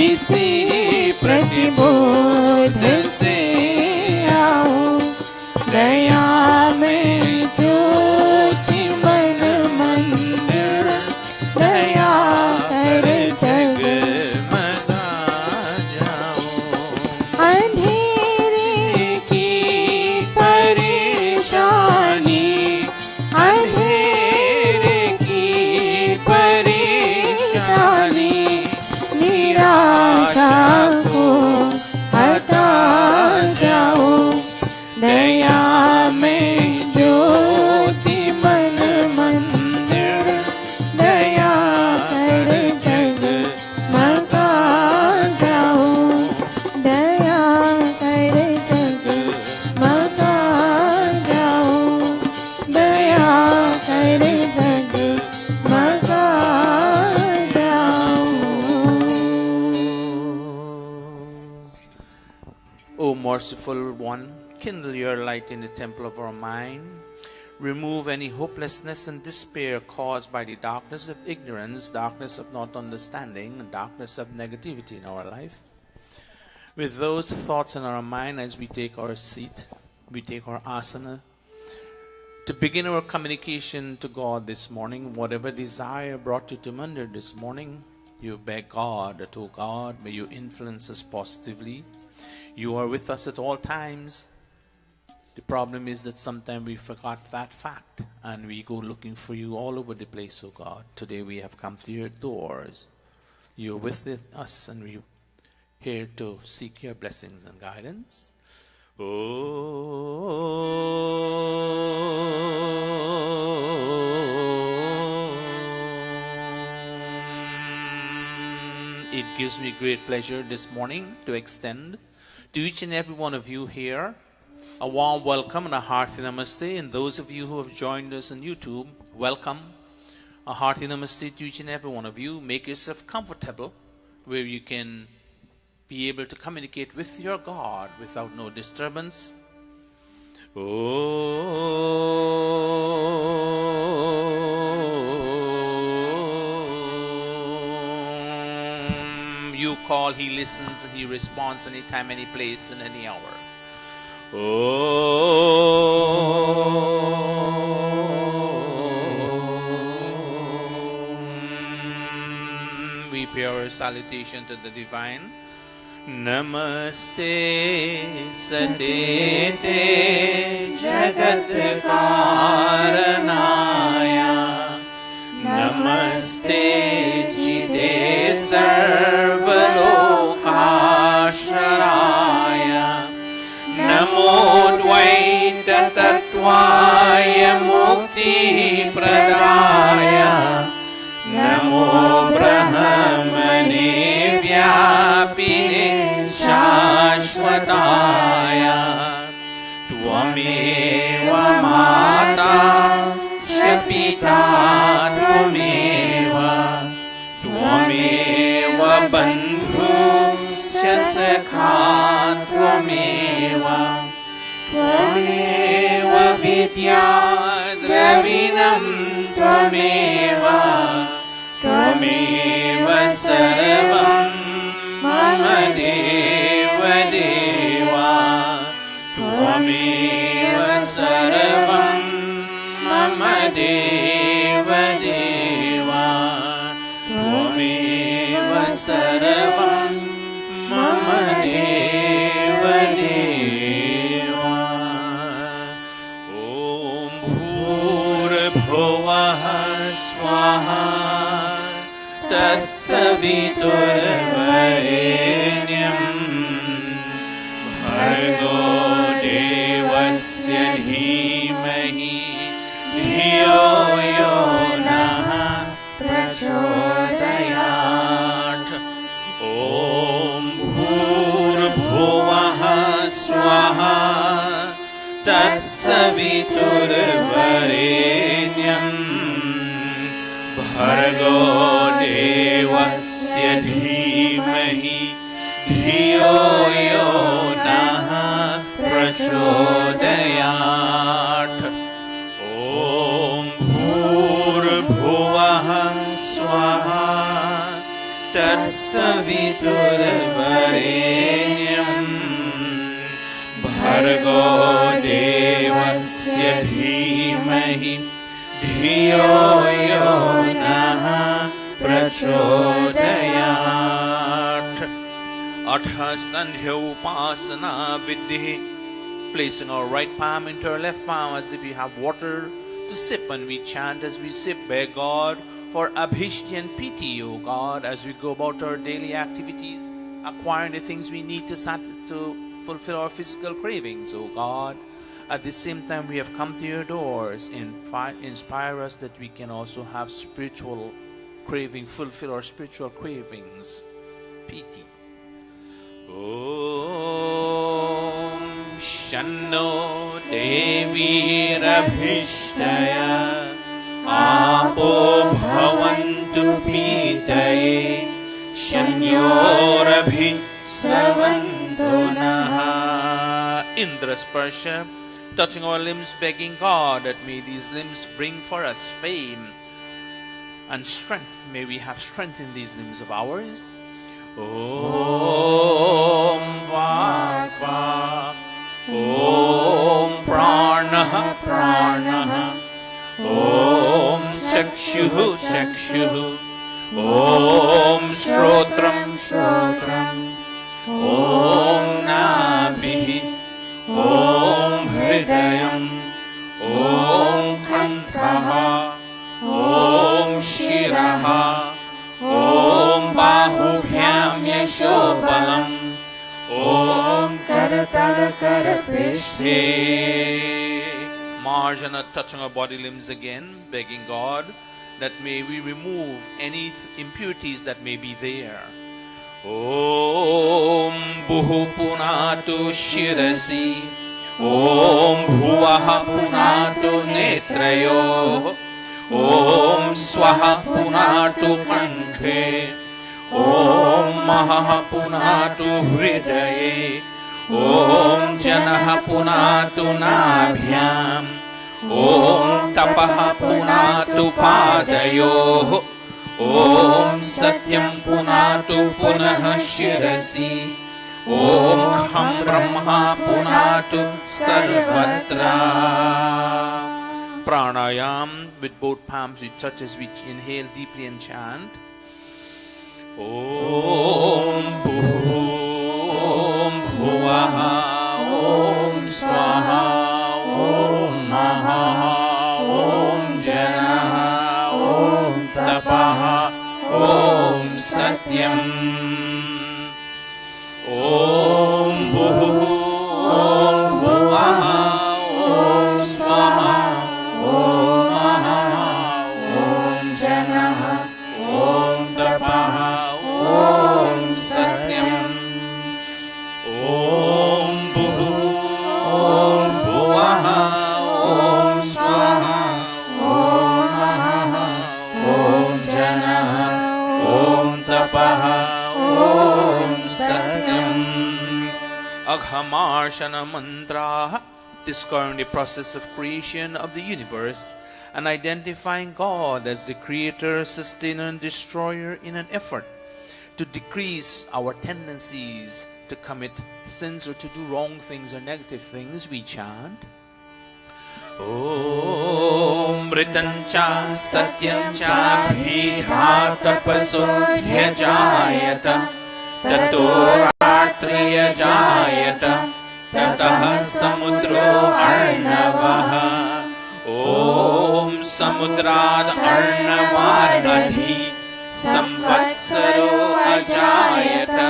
इसी प्रतिबोध से आओ, दया में ज्योति मन मंदिर, दया कर जगमगा जाओ। अंधेरे की परेशानी, अंधेरे की परेशानी, निराशा को हटा जाओ, दया में ज्योति मन मंदिर, दया कर जगमगा जाओ, दया कर जगमगा जाओ, दया कर जगमगा जाओ। O merciful one, kindle your light in the temple of our mind. Remove any hopelessness and despair caused by the darkness of ignorance, darkness of not understanding, and darkness of negativity in our life. With those thoughts in our mind, as we take our seat, we take our asana, to begin our communication to God this morning, whatever desire brought you to Mandir this morning, you beg God that, oh God, may you influence us positively. You are with us at all times. The problem is that sometimes we forgot that fact and we go looking for you all over the place, oh God. Today we have come to your doors. You're with us and we're here to seek your blessings and guidance. It gives me great pleasure this morning to extend to each and every one of you here a warm welcome and a hearty namaste. And those of you who have joined us on YouTube, welcome. A hearty namaste to each and every one of you. Make yourself comfortable where you can be able to communicate with your God without no disturbance. You call, he listens, and he responds anytime, any place, and any hour. We pay our salutation to the divine. Namaste Sadete Jagat Karanaya, Namaste Chite Sarvalokasharaya, Namo Dvaita Tattvaya Mukti Pradaya, Namo Brahmane Vyapine Shashvataya, Tvameva Mata Shapita Tvameva, Tvameva Bandhu Shasakha Tvameva, Tvameva Vidya Dravinam Tvameva, Tvameva Sarvam Mama Deva Deva, Tvameva Sarvam Mama Deva Deva, Tvameva Sarvam Mama Deva Deva. Om Bhur-Bhuvah Swaha Tatsaviturvarenyam Bhargo Devasya Dhimahi Dhiyo Yo Naha Prachodayat. Om Bhur-Bhuvah Swaha Tatsaviturvarenyam Bhargo Devasya Dhimahi Dhiyo Yo Naha Prachodayat. Om Bhur-Bhuvah Swaha Tat तत्सवितुर्वरेण्यम् भर्गो देवस्य धीमहि धियो यो नः प्रचोदयात्. अथ संध्या upasana vidhi. Placing our right palm into our left palm as if we have water to sip, and we chant as we sip, beg God for Abhishti and Piti, O God, as we go about our daily activities, acquiring the things we need to fulfill our physical cravings, O God. At the same time, we have come to your doors. Inspire us that we can also have spiritual craving, fulfill our spiritual cravings. Piti. Om Shanno Devi Rabhishtaya Apo Bhavantu Pitaye Shanyorabhi Sravantu Naha. Indra Sparsha, touching our limbs, begging God that may these limbs bring for us fame and strength. May we have strength in these limbs of ours. Om Vakva, Om Pranaha Pranaha, Om Chakshuhu Chakshuhu, Om Shrotram Shrotram, Om Nabhi, Om Hridayam, Om Kanthaha, Om Shiraha, Om Bahubhyam Yashobalam, Om Karatala Karaprishthe. Marjana, touching our body limbs again, begging God that may we remove any impurities that may be there. Om Buhu Punatu Shirasi, Om Bhuvaha Punatu Netrayo, Om Swaha Punatu Kanthe, Om Maha Punatu Hridaye, Om Janaha Punatu Nabhyam, Om Tapaha Punatu Padayo, Om Satyam Punatu Punaha Shirasi, Om Kham Brahma Punatu Sarvatra. Pranayam, with both palms we touch as we inhale deeply and chant. Om Bhum Bhuvaha, Om Swaha, Om Maha, Om Janaha, Om Tapaha, Om Satyam. Om Bhum Bhuvaha, Om Swaha, Om Maha, Om Janaha, Om Tapaha, Om Satyam. Om Bhuvaha, Om Swaha, Om Maha, Om Janaha, Om Tapaha, Om Satyam. Aghamarshana mantra, discovering the process of creation of the universe and identifying God as the creator, sustainer, and destroyer in an effort to decrease our tendencies to commit sins or to do wrong things or negative things, we chant. Om Ritancha Satyamcha Bhidha Tapaso Hyajayata Tato Ratriya Jayata Tataha Samudro Arnavaha. Om Samudrad Arnavadhi Samvatsaro Ajayata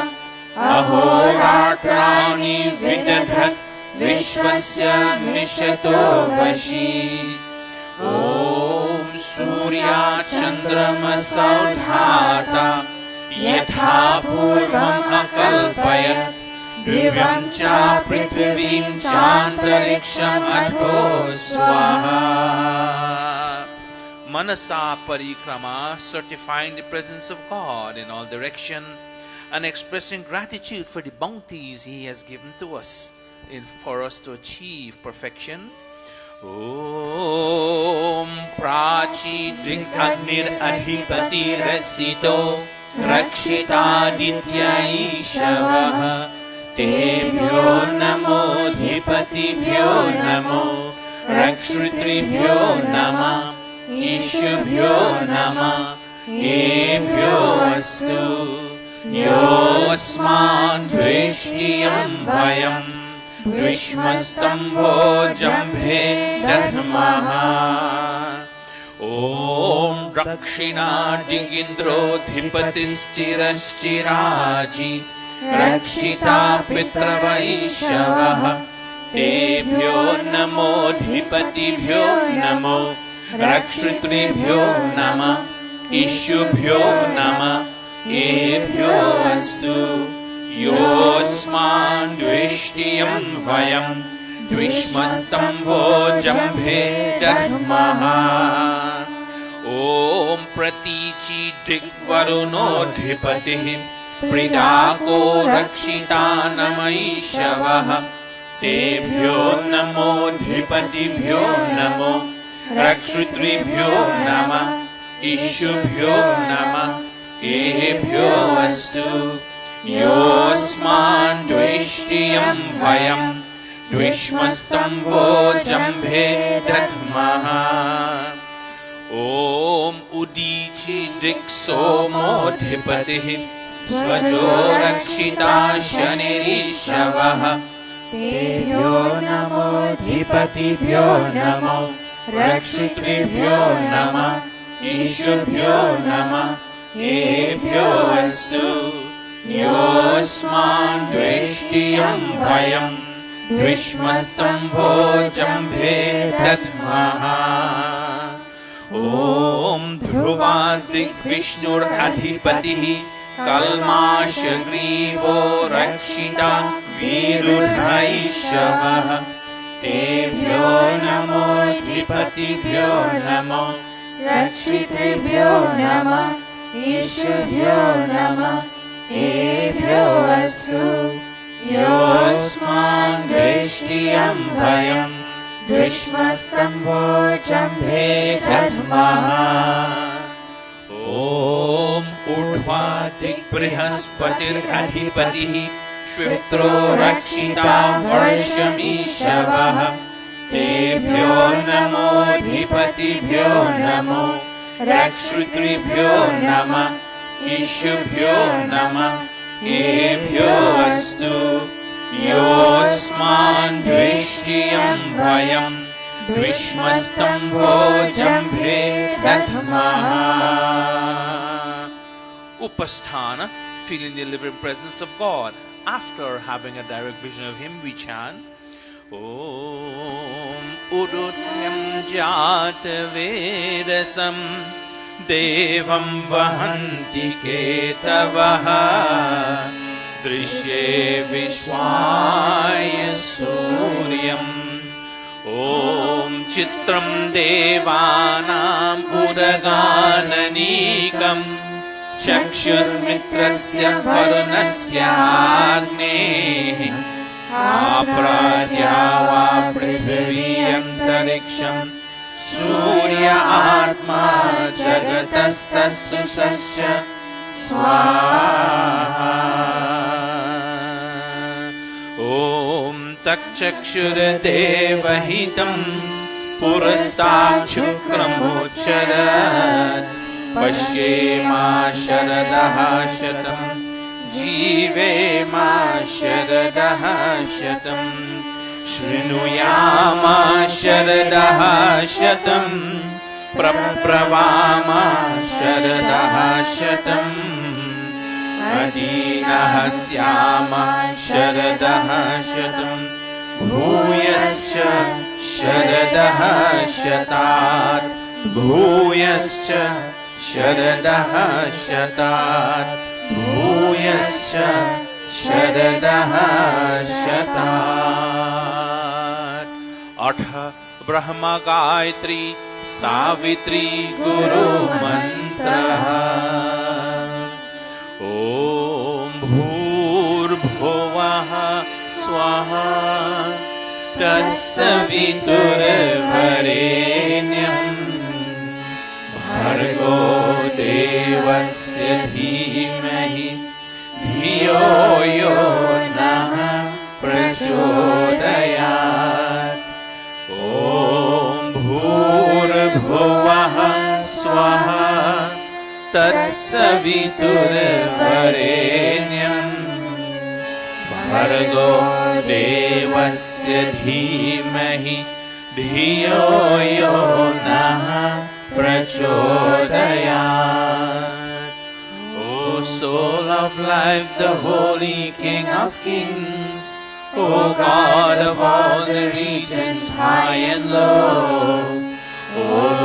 Ahoratrani Vidadhat Vishwasya Mishato Vashi. Om Surya Chandrama Saudhata Yatha Purvam Akalpayat Divyam cha prithvim chantariksham adho swaha. Manasa parikrama, certifying the presence of God in all direction and expressing gratitude for the bounties He has given to us for us to achieve perfection. Om Prachi Drinkagnir Adhipati Rasito रक्षितादित्यैषवः तेभ्यो नमोऽधिपतिभ्यो नमो रक्षितृभ्यो नमः ईशुभ्यो नमः येभ्यो अस्तु योऽस्मान् द्वेष्टियं भयम् द्विष्मस्तम्भो जम्भे दध्मः ॐ दक्षिणाजिगिन्द्रोऽधिपतिश्चिरश्चिराजि रक्षिता पितृवैषवः तेभ्यो नमोऽधिपतिभ्यो नमो रक्षितृभ्यो नमः ईशुभ्यो नमः येभ्यो अस्तु योऽस्मान् द्वेष्टियं वयम् द्विष्मस्तम्भो जम्भे दध्मः ॐ प्रतीचि दिग्वरुणोऽधिपतिः प्रीडाको रक्षितानमैषवः तेभ्यो नमोऽधिपतिभ्यो नमो रक्षितृभ्यो नमः ईशुभ्यो नमः येभ्यो अस्तु योऽस्मान् द्वेष्टियं वयम् द्विष्मस्तम्भो जम्भे दध्मः ॐ उदीचि दिक्सोमोऽधिपतिः स्वजो रक्षिता शनिरीशवः तेभ्यो नमोऽधिपतिभ्यो नमो रक्षितृभ्यो नमः ईशुभ्यो नमः येभ्यो अस्तु योऽस्मान् द्वेष्टियं वयम् द्विष्मस्तम्भो जम्भे दध्मः ॐ ध्रुवादिग्विष्णुरधिपतिः कल्माशग्रीवो रक्षिता वीरुधैषवः तेभ्यो नमोऽधिपतिभ्यो नमो रक्षितृभ्यो नमः ईशुभ्यो नमः येभ्यो अस्तु योऽस्मान् द्वेष्टियं वयम् द्विष्मस्तम्भो जम्भे दध्मः ॐ ऊर्ध्वादिक्बृहस्पतिरधिपतिः श्वित्रो रक्षिता वर्षमीशवः तेभ्यो नमोऽधिपतिभ्यो नमो रक्षितृभ्यो नमः ईशुभ्यो नमः येभ्यो अस्तु योऽस्मान् द्वेष्टियं वयम् द्विष्मस्तम्भो जम्भे दध्मः Upasthana, feeling the living presence of God. After having a direct vision of Him, we chant Om Udutyam Jatavedasam Devam Vahanti Ketavaha Drishye Vishwaya Suryam Om Chitram Devanam Udagananikam चक्षुर्मित्रस्य वरुणस्य अग्नेः आप्राद्या वा पृथिवी अन्तरिक्षम् सूर्य आत्मा जगतस्तस्य स्वाहा ॐ तच्चक्षुर्देवहितम् पुरस्तात् शुक्रमुच्चरत् पश्येमा शरदः शतम् जीवेमा शरदः शतम् शृणुयामा शरदः शतम् प्रब्रवामा शरदः शतम् अदीनः स्यामा शरदः शतम् भूयश्च शरदः शतात् भूयश्च शरदः शतात् भूयश्च शरदः शतात् अथ ब्रह्म गायत्री सावित्री गुरु मंत्रः ॐ भूर्भुवः स्वाहा तत्सवितुर्वरेण्यम् भर्गो देवस्य धीमहि तत्सवितुर्वरेण्यम् भर्गो देवस्य धीमहि धियो यो नः प्रचोदयात्. O soul of life, the holy King of kings, O God of all the regions high and low, O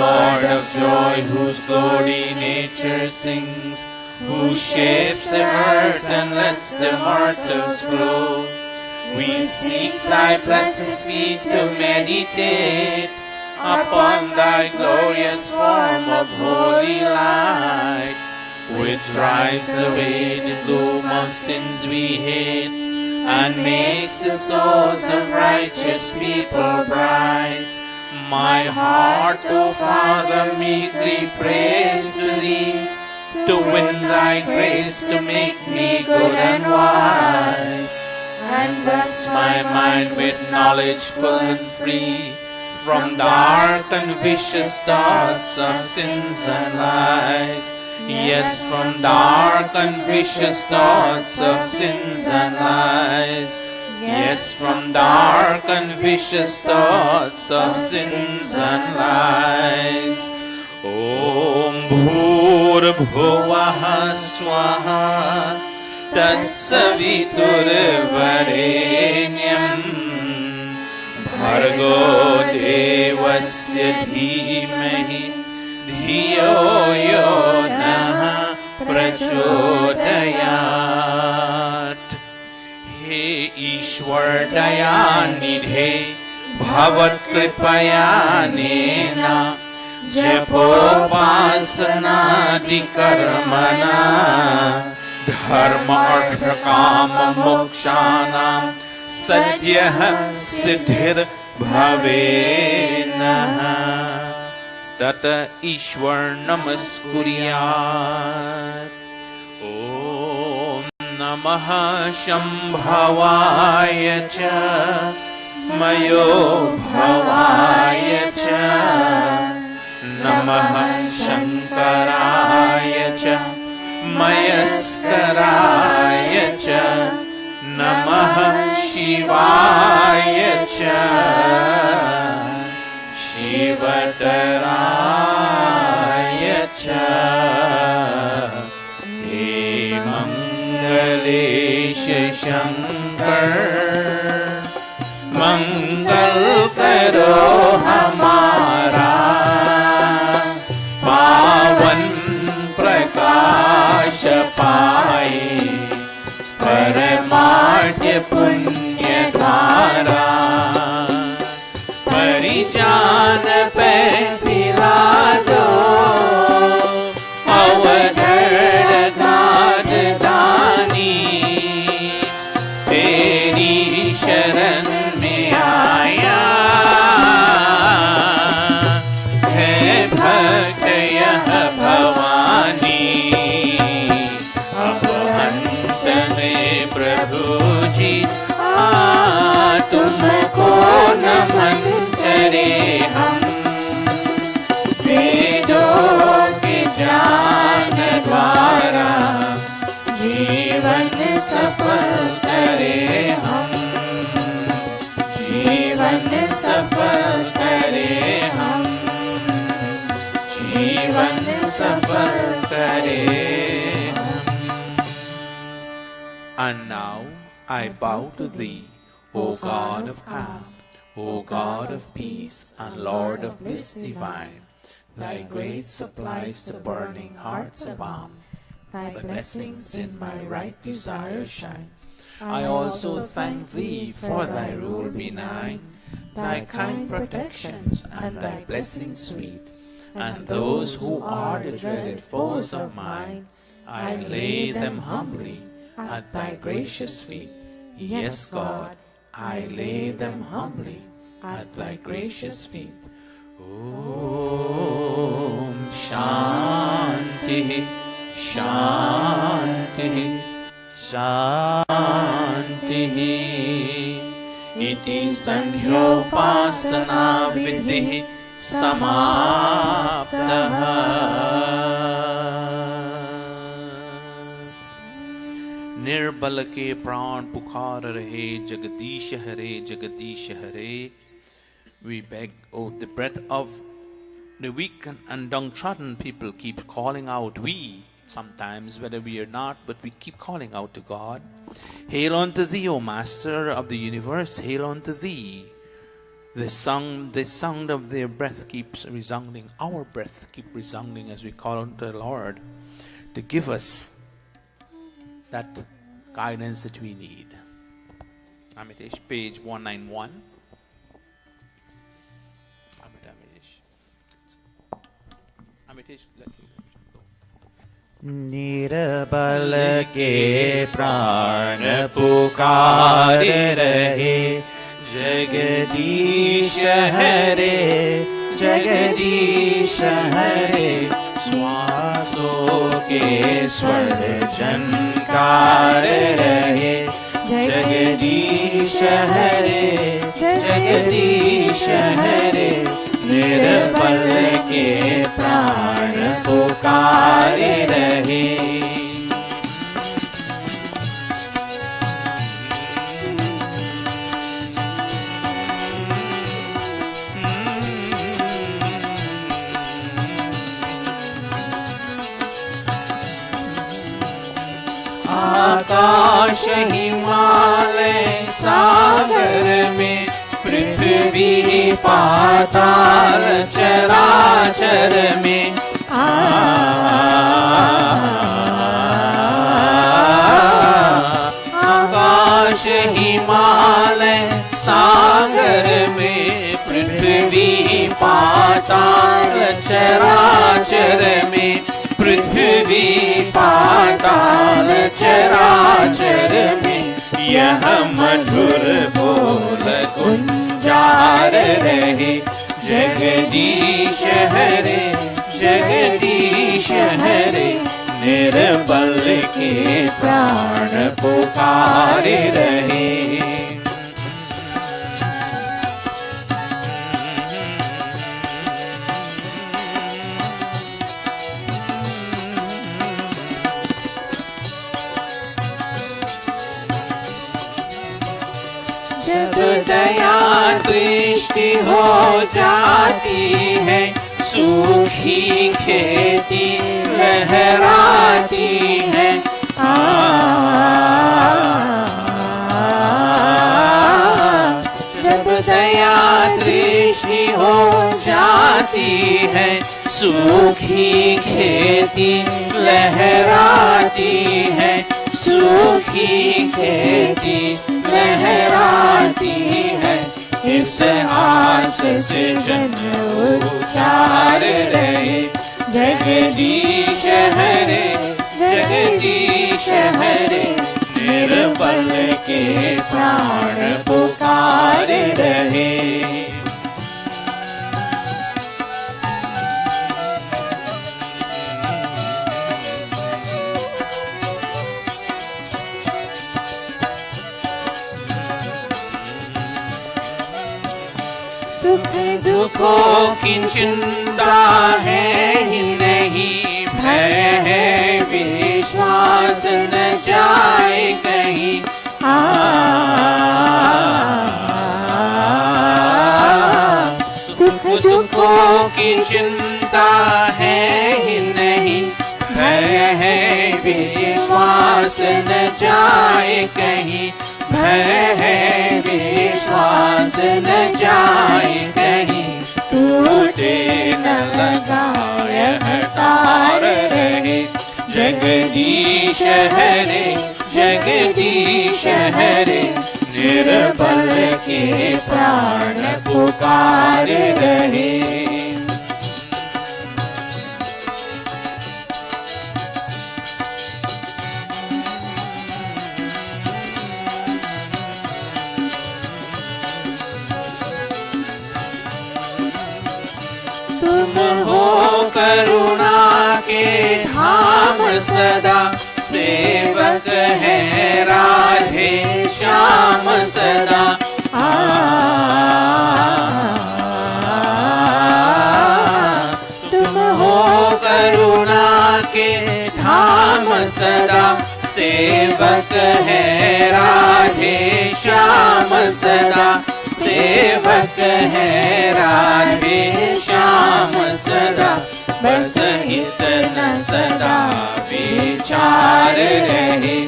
Lord of joy, whose glory nature sings, who shapes the earth and lets the mortals grow, we seek thy blessed feet to meditate upon thy glorious form of holy light, which drives away the gloom of sins we hate and makes the souls of righteous people bright. My heart, O Father, meekly prays to thee, to win thy grace to make me good and wise, and bless my mind with knowledge full and free from dark and vicious thoughts of sins and lies. Yes, from dark and vicious thoughts of sins and lies. Yes, from dark and vicious thoughts of sins and lies. Om Bhurabhuvah Swaha Tatsaviturvarenyam Bhargo Devasya Dhimahi धियो यो नः प्रचोदयात्. हे ईश्वर दयानिधे भवत्कृपयानेन जपोपासनादिकर्मणा धर्म अर्थ काम मोक्षाणां सद्यः सिद्धिर्भवेन्नः. तत ईश्वर नमस्कुर्यात्. ॐ नमः शम्भवाय च मयो भवाय च नमः शङ्कराय च मयस्कराय च नमः शिवाय च शिवतराय च. हे मंगलेश शंकर मंगल करो हमारा, पावन प्रकाश पाए परमार्थ पुण्य द्वारा. परिजान पे पिला दो अवधर घाट दानी, तेरी शरण में आया है भक्त यह भवानी. अब अंत में प्रभु जी तुमको नमन करे हम. वेदों के ज्ञान द्वारा जीवन सफल करे हम. जीवन सफल करे हम. जीवन सफल करे हम. And now I bow to thee, O God of calm, O God of peace and Lord of bliss divine. Thy grace supplies the burning heart's balm. Thy blessings in my right desire shine. I also thank thee for thy rule benign, thy kind protections and thy blessings sweet. And those who are the dreaded foes of mine, I lay them humbly at thy gracious feet. Yes, God, I lay them humbly at thy gracious feet. Om Shanti Shanti Shanti. Iti sandhyopasana vidhi samaptah. निर्बल के प्राण पुकार रहे, जगदीश हरे जगदीश हरे. We beg, oh, the breath of the weak and downtrodden people keep calling out. We, sometimes, whether we are not, but we keep calling out to God. Hail unto thee, O Master of the universe, hail unto thee. The sound of their breath keeps resounding. Our breath keeps resounding as we call unto the Lord to give us that guidance that we need. Amitesh, page 191. Amitesh, let me go. निर्बल के प्राण पुकार रहे, जगदीश हरे जगदीश हरे. श्वासों के स्वर झनकार रहे, जगदीश हरे जगदीश हरे. निर्बल के प्राण पुकार रहे. आकाश हिमालय सागर में, पृथ्वी पाताल चराचर में. आकाश हिमालय सागर में, पृथ्वी पाताल चराचर में. पृथ्वी पाताल चराचर में, यह मधुर बोल गुंजार रहे, जगदीश हरे जगदीश हरे. निर्बल के प्राण पुकार रहे. जब दया दृष्टि हो जाती है, सूखी खेती लहराती है. जब दया दृष्टि हो जाती है, सूखी खेती लहराती है. सूखी खेती लहराती है. इस आस से जन उच्चार रहे, जगदीश हरे जगदीश हरे. निर्बल के प्राण पुकार रहे. सुख दुखों की चिंता है ही नहीं, भय है विश्वास न जाए कहीं. सुख दुखों की चिंता है ही नहीं, भय है विश्वास न जाए कहीं. भय है विश्वास न जाए कहीं. टूटे न लगा यह तार रहे, जगदीश हरे जगदीश हरे. निर्बल के प्राण पुकार रहे. तुम हो करुणा के धाम सदा, सेवक है राधे श्याम सदा. तुम हो करुणा के धाम सदा, सेवक है राधे श्याम सदा, सेवक है राधे श्याम सदा, बस हित न सदा विचार रहे,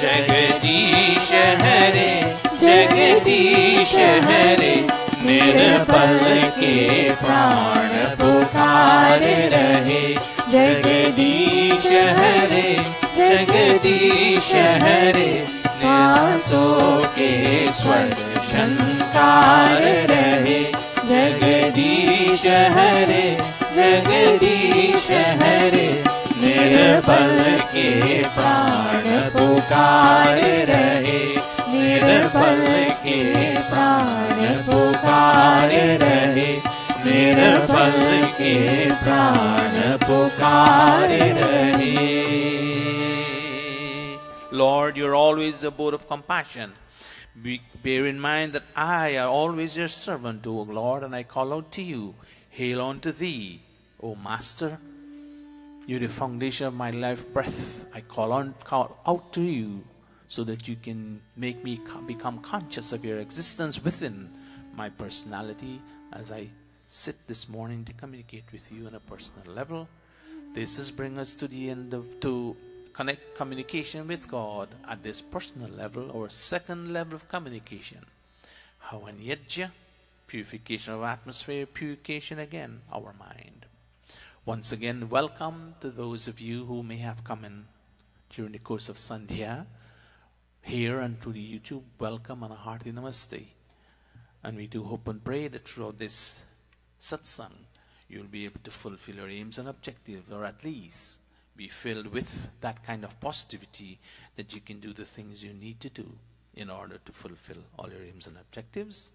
जगदीश हरे जगदीश हरे, निर्बल के प्राण पुकार रहे, जगदीश हरे जगदीश हरे, निराशों के स्वर शंकार रहे, जगदीश हरे जगदीश हरे, निर्बल के प्राण पुकार रहे, निर्बल के प्राण पुकार रहे, निर्बल के प्राण पुकार रहे. Lord, you're always the abode of compassion. Bear in mind that I am always your servant, O Lord, and I call out to you. Hail unto thee, O Master. You're the foundation of my life breath. I call out to you so that you can make me become conscious of your existence within my personality as I sit this morning to communicate with you on a personal level. This is bring us to the end to connect communication with God at this personal level, or second level of communication. Havanyajya, purification of atmosphere, purification again, our mind. Once again, welcome to those of you who may have come in during the course of Sandhya, here and through the YouTube. Welcome and a hearty namaste. And we do hope and pray that throughout this Satsang, you'll be able to fulfill your aims and objectives, or at least be filled with that kind of positivity that you can do the things you need to do in order to fulfill all your aims and objectives.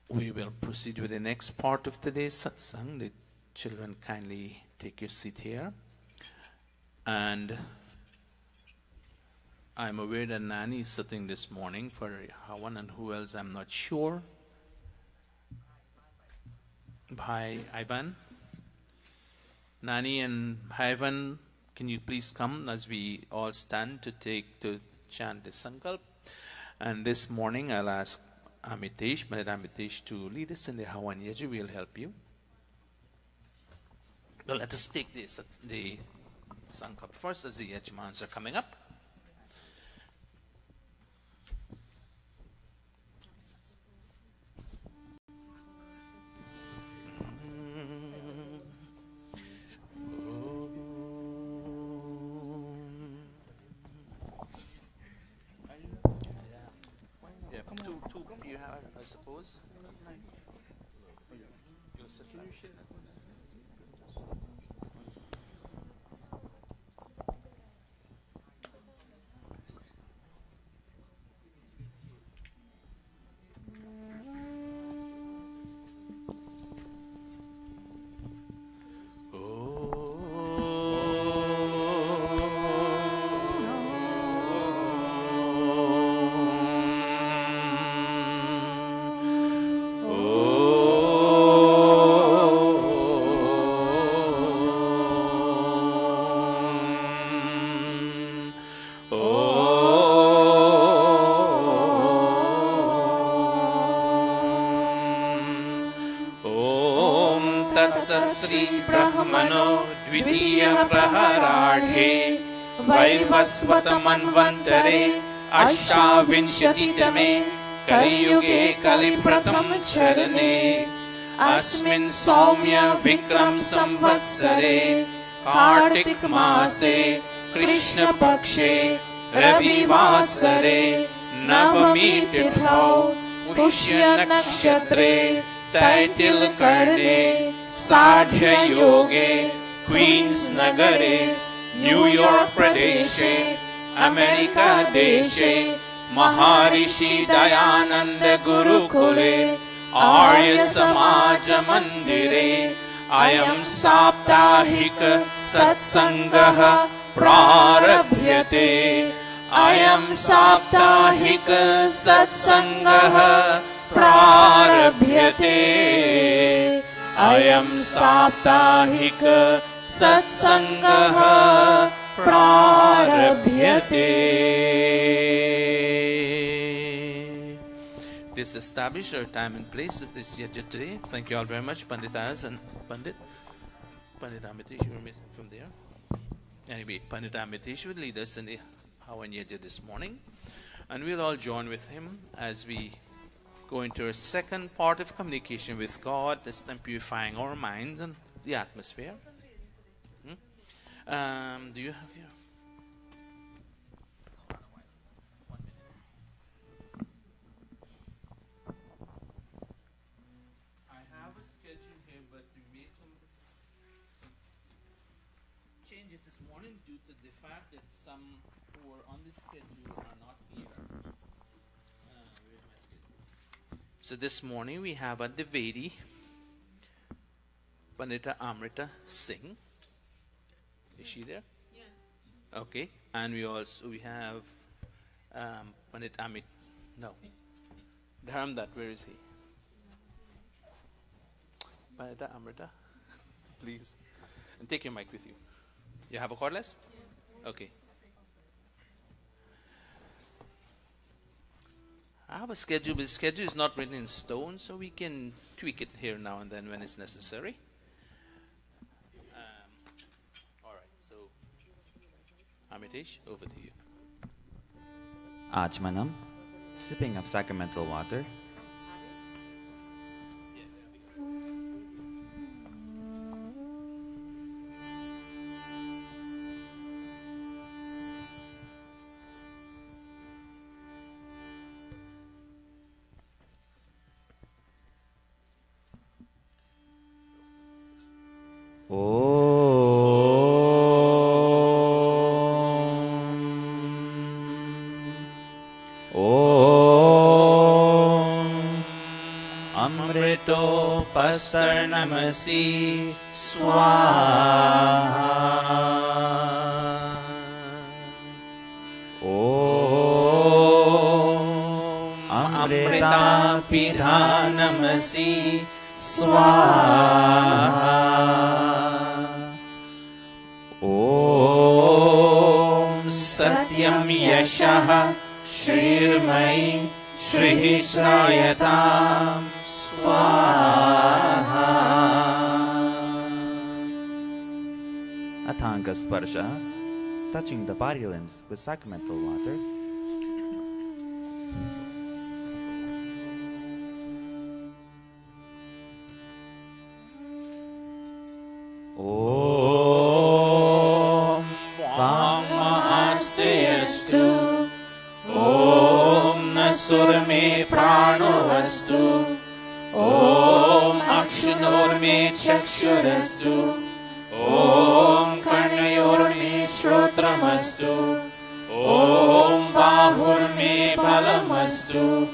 We will proceed with the next part of today's satsang. The children, kindly take your seat here. And I'm aware that Nani is sitting this morning for Havan, and who else I'm not sure. Bhai Ivan. Nani and Ivan, can you please come as we all stand to chant the Sankalp. And this morning I'll ask Amitesh, Manad Amitesh, to lead us in the Havan Yaji. We'll help you. Well, let us take the Sankalp first as the Yajmans are coming up. Two you have, I suppose. Can you share that? Shri ब्रह्मणो द्वितीय प्रहराढे वैवस्वत मन्वन्तरे अष्टाविंशतितमे कलियुगे कलिप्रथम चरणे अस्मिन् सौम्य विक्रम संवत्सरे कार्तिक मासे कृष्ण पक्षे रविवासरे नवमी तिथौ पुष्य नक्षत्रे तैतिल कर्णे साध्य योगे क्वींस नगरे न्यूयॉर्क प्रदेशे अमेरिका देशे महर्षि दयानंद गुरुकुले आर्य समाज मंदिरे अयं साप्ताहिक सत्संगः प्रारभ्यते अयं साप्ताहिक सत्संगः प्रारभ्यते अयं साप्ताहिक सत्संगः prarabhyate. Establish our time and place of this yajna today. Thank you all very much, Panditayas and Pandit Amitesh, you were missing from there. Anyway, Pandit Amitesh will lead us in the Havan Yajna this morning, and we'll all join with him as we go into our second part of communication with God, this time purifying our minds and the atmosphere. Do you have your... changes this morning due to the fact that some who are on the schedule are not here. Where's my schedule? So this morning we have at the Vedi Pandita Amrita Singh. Is she there? Yeah. Okay. And we have Pandit Amit. No. Dharamdat, where is he? Pandita Amrita, please. And take your mic with you. You have a cordless? Yeah. Okay. I have a schedule, but the schedule is not written in stone, so we can tweak it here now and then when it's necessary. All right, so Amitesh, over to you. Achmanam, sipping of sacramental water. Amritopasarnamasi swaha. Om Amritapidhanamasi swaha. Om Satyam Yashaha Shrirmai Shrihi Shrayatam Swaha. Atanga Sparsha, touching the body limbs with sacramental water. Om Vamahasteyastu. Om Nasur me prano vastu. Om Akshanor me chakshurastu. Om Karnayor me shrotramastu. Om Bahur me balamastu.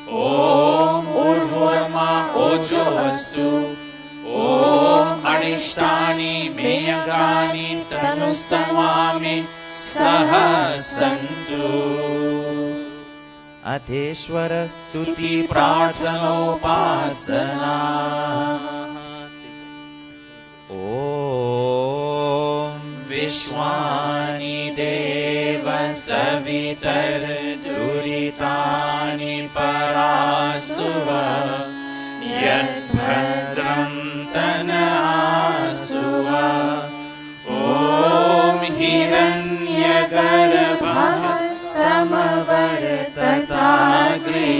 Om Urhurma ojovastu. Om Anishtani meyagani tanustanvami sahasantu. Ateshwara Stuti Prarthanopasana. Om Vishwani Deva Savitar Duritani Parasuva Yad Bhadram Tanasuva. Om Hiranyagarbha Samavartatagre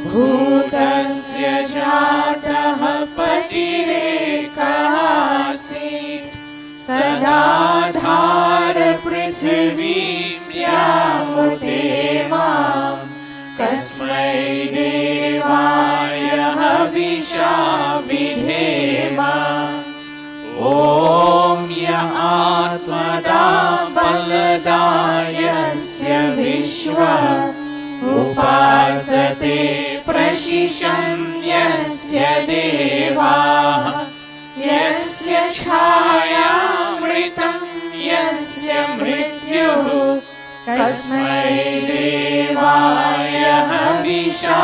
Bhutasya Jatah Patirekhasit Sadadhar Prithvim Yamute Mam Kasmai Devaya Havisha Vidhema. Om Yahatmada Baladayasya Vishwa Upasate Prashisham Yasya Deva. Yasya Chayamritam Yasya Mrityuhu Kasmai Devaya Havisha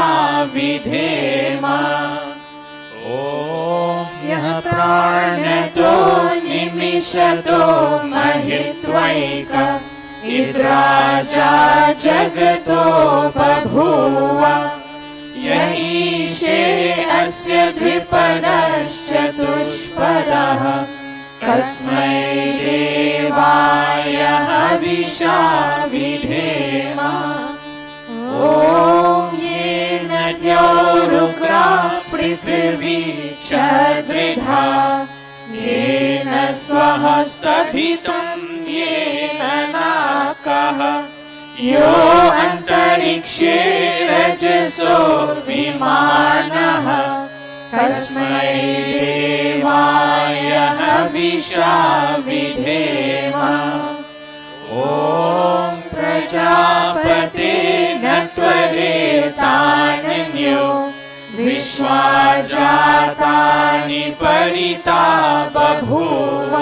Vidhema. Om Yah Prarnato Nimishato Mahitva त्वैक इद्राजा जगतो बभूव य ईशे अस्य द्विपदश्चतुष्पदः कस्मै देवाय हविषा विधेम ॐ येन द्यौरुग्रा पृथिवी च दृढा येन स्वः स्तभितं येन नाकः यो अन्तरिक्षे रजसो विमानः कस्मै देवाय हविषा विधेम ॐ प्रजापते न त्वरेतान्यो विश्वा जातानि परिता बभूव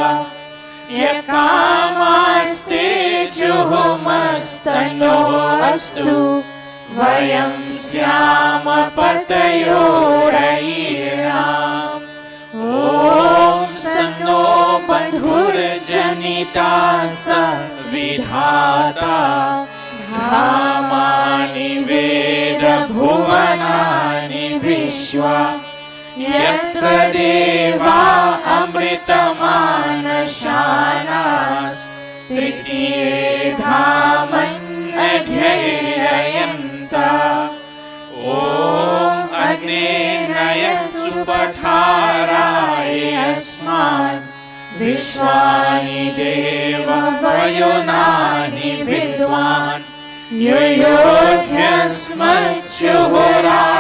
यकामास्ते जुहुमस्तनो अस्तु वयं स्याम पतयोरयीणाम् ॐ सन्नो बन्धुर्जनिता स विधाता धामानि वेद भुवनानि विश्वा यत्र देवा अमृतमानशानास् तृतीये धामन्नध्ययन्त ॐ अग्नेनय सुपठाराय अस्मान् विश्वानि देव वयुनानि विद्वान्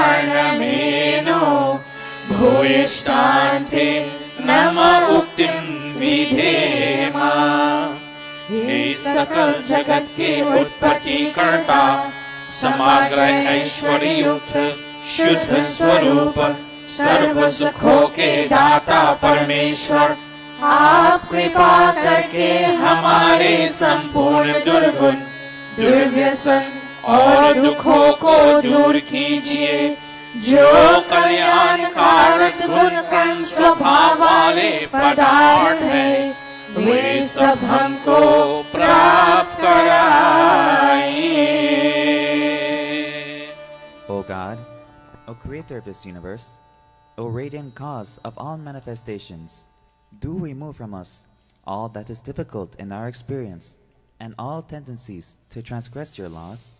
युयोध्यस्मच्छुहुराणमेनो भूयिष्ठान्ते नम उक्तिं विधेम हे सकल जगत के उत्पत्ति कर्ता समग्र ऐश्वर्युक्त शुद्ध स्वरूप सर्व सुखों के दाता परमेश्वर आप कृपा करके हमारे संपूर्ण दुर्गुण दुर्व्यसन और दुखों को दूर कीजिए जो कल्याणकारक गुण कर्म स्वभाव वाले पदार्थ है वे सब हमको प्राप्त कराइए। O God, O Creator of this universe, O radiant cause of all manifestations, do remove from us all that is difficult in our experience and all tendencies to transgress your laws,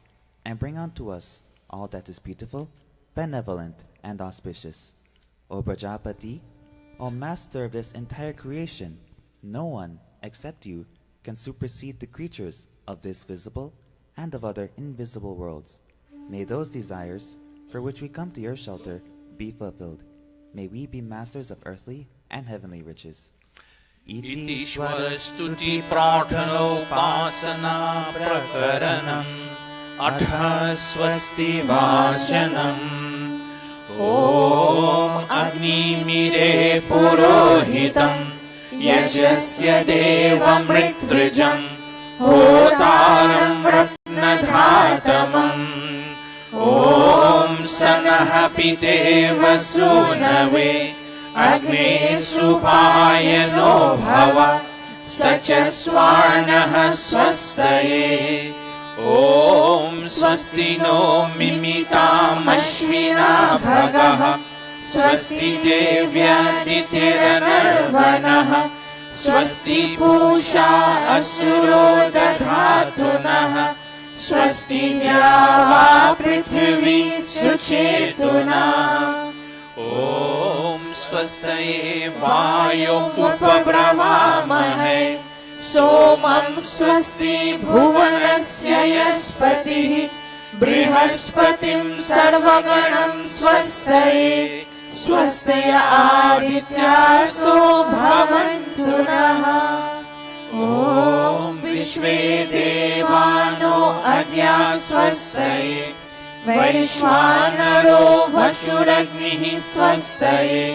and bring unto us all that is beautiful, benevolent, and auspicious. O Prajapati, O Master of this entire creation, no one, except you, can supersede the creatures of this visible and of other invisible worlds. May those desires for which we come to your shelter be fulfilled. May we be masters of earthly and heavenly riches. इतीश्वर स्तुति प्रार्थनोपासना प्रकरणम् अथ स्वस्ति वाचनम् ॐ अग्निमीरे पुरोहितम् यजस्य देवमृत्युजम् होतारम् रत्नधातमम् ॐ सनः पितेव सूनवे अग्ने सुपायनो भव स च स्वानः स्वस्तये ॐ स्वस्ति no मिमितामश्विना भगः स्वस्ति देव्यादितिरनर्वणः स्वस्ति पूषा असुरो दधातुनः स्वस्ति द्यावा पृथिवी सुचेतुना ॐ स्वस्तये वायो उपब्रवामहे सोमं स्वस्ति भुवनस्य यस्पतिः बृहस्पतिं सर्वगणं स्वस्तये स्वस्तय आदित्यासो भवन्तु नः ॐ विश्वे देवानो अद्या स्वस्तये वैश्वानरो वसुरग्निः स्वस्तये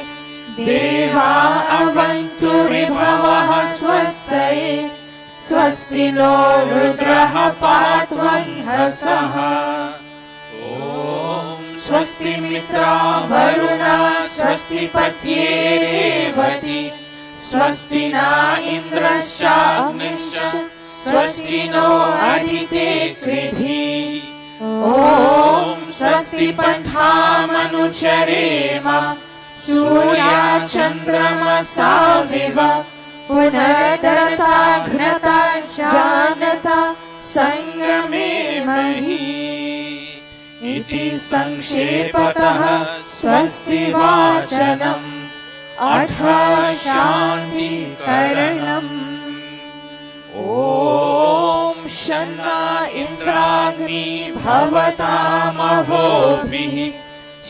देवा अवन्तु ऋभवः स्वस्तये स्वस्ति नो रुद्रः पात्वन्हसः ॐ स्वस्ति मित्रा वरुणा स्वस्ति पत्ये रेवती स्वस्ति न इन्द्रश्चाग्निश्च स्वस्ति नो अदिते कृधि ॐ स्वस्ति पन्थामनुचरेम सूर्या चन्द्रमसाविव पुनर्दता घ्नता जानता संगमे महि इति संक्षेपतः स्वस्ति वाचनम् अथ शान्तिकरणम् ॐ शन्ना इन्द्राग्नी भवतामहोभिः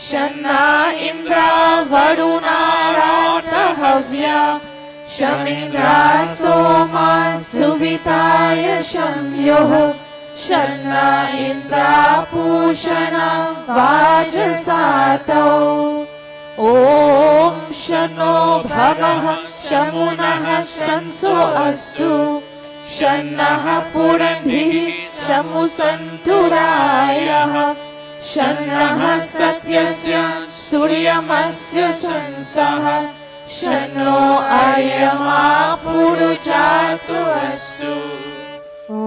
शन्ना इन्द्रावरुणारातहव्या शमिन्द्रा सोमा सुविताय शम्योः शन्ना इन्द्रा पूषणा वाजसातौ ॐ शन्नो भगः शमुनः शंसो अस्तु शन्नः पुरन्धिः शमुसन्तुरायः शन्नः सत्यस्य सूर्यमस्य शंसः शन्नो अर्यमा पुरुचातु अस्तु ॐ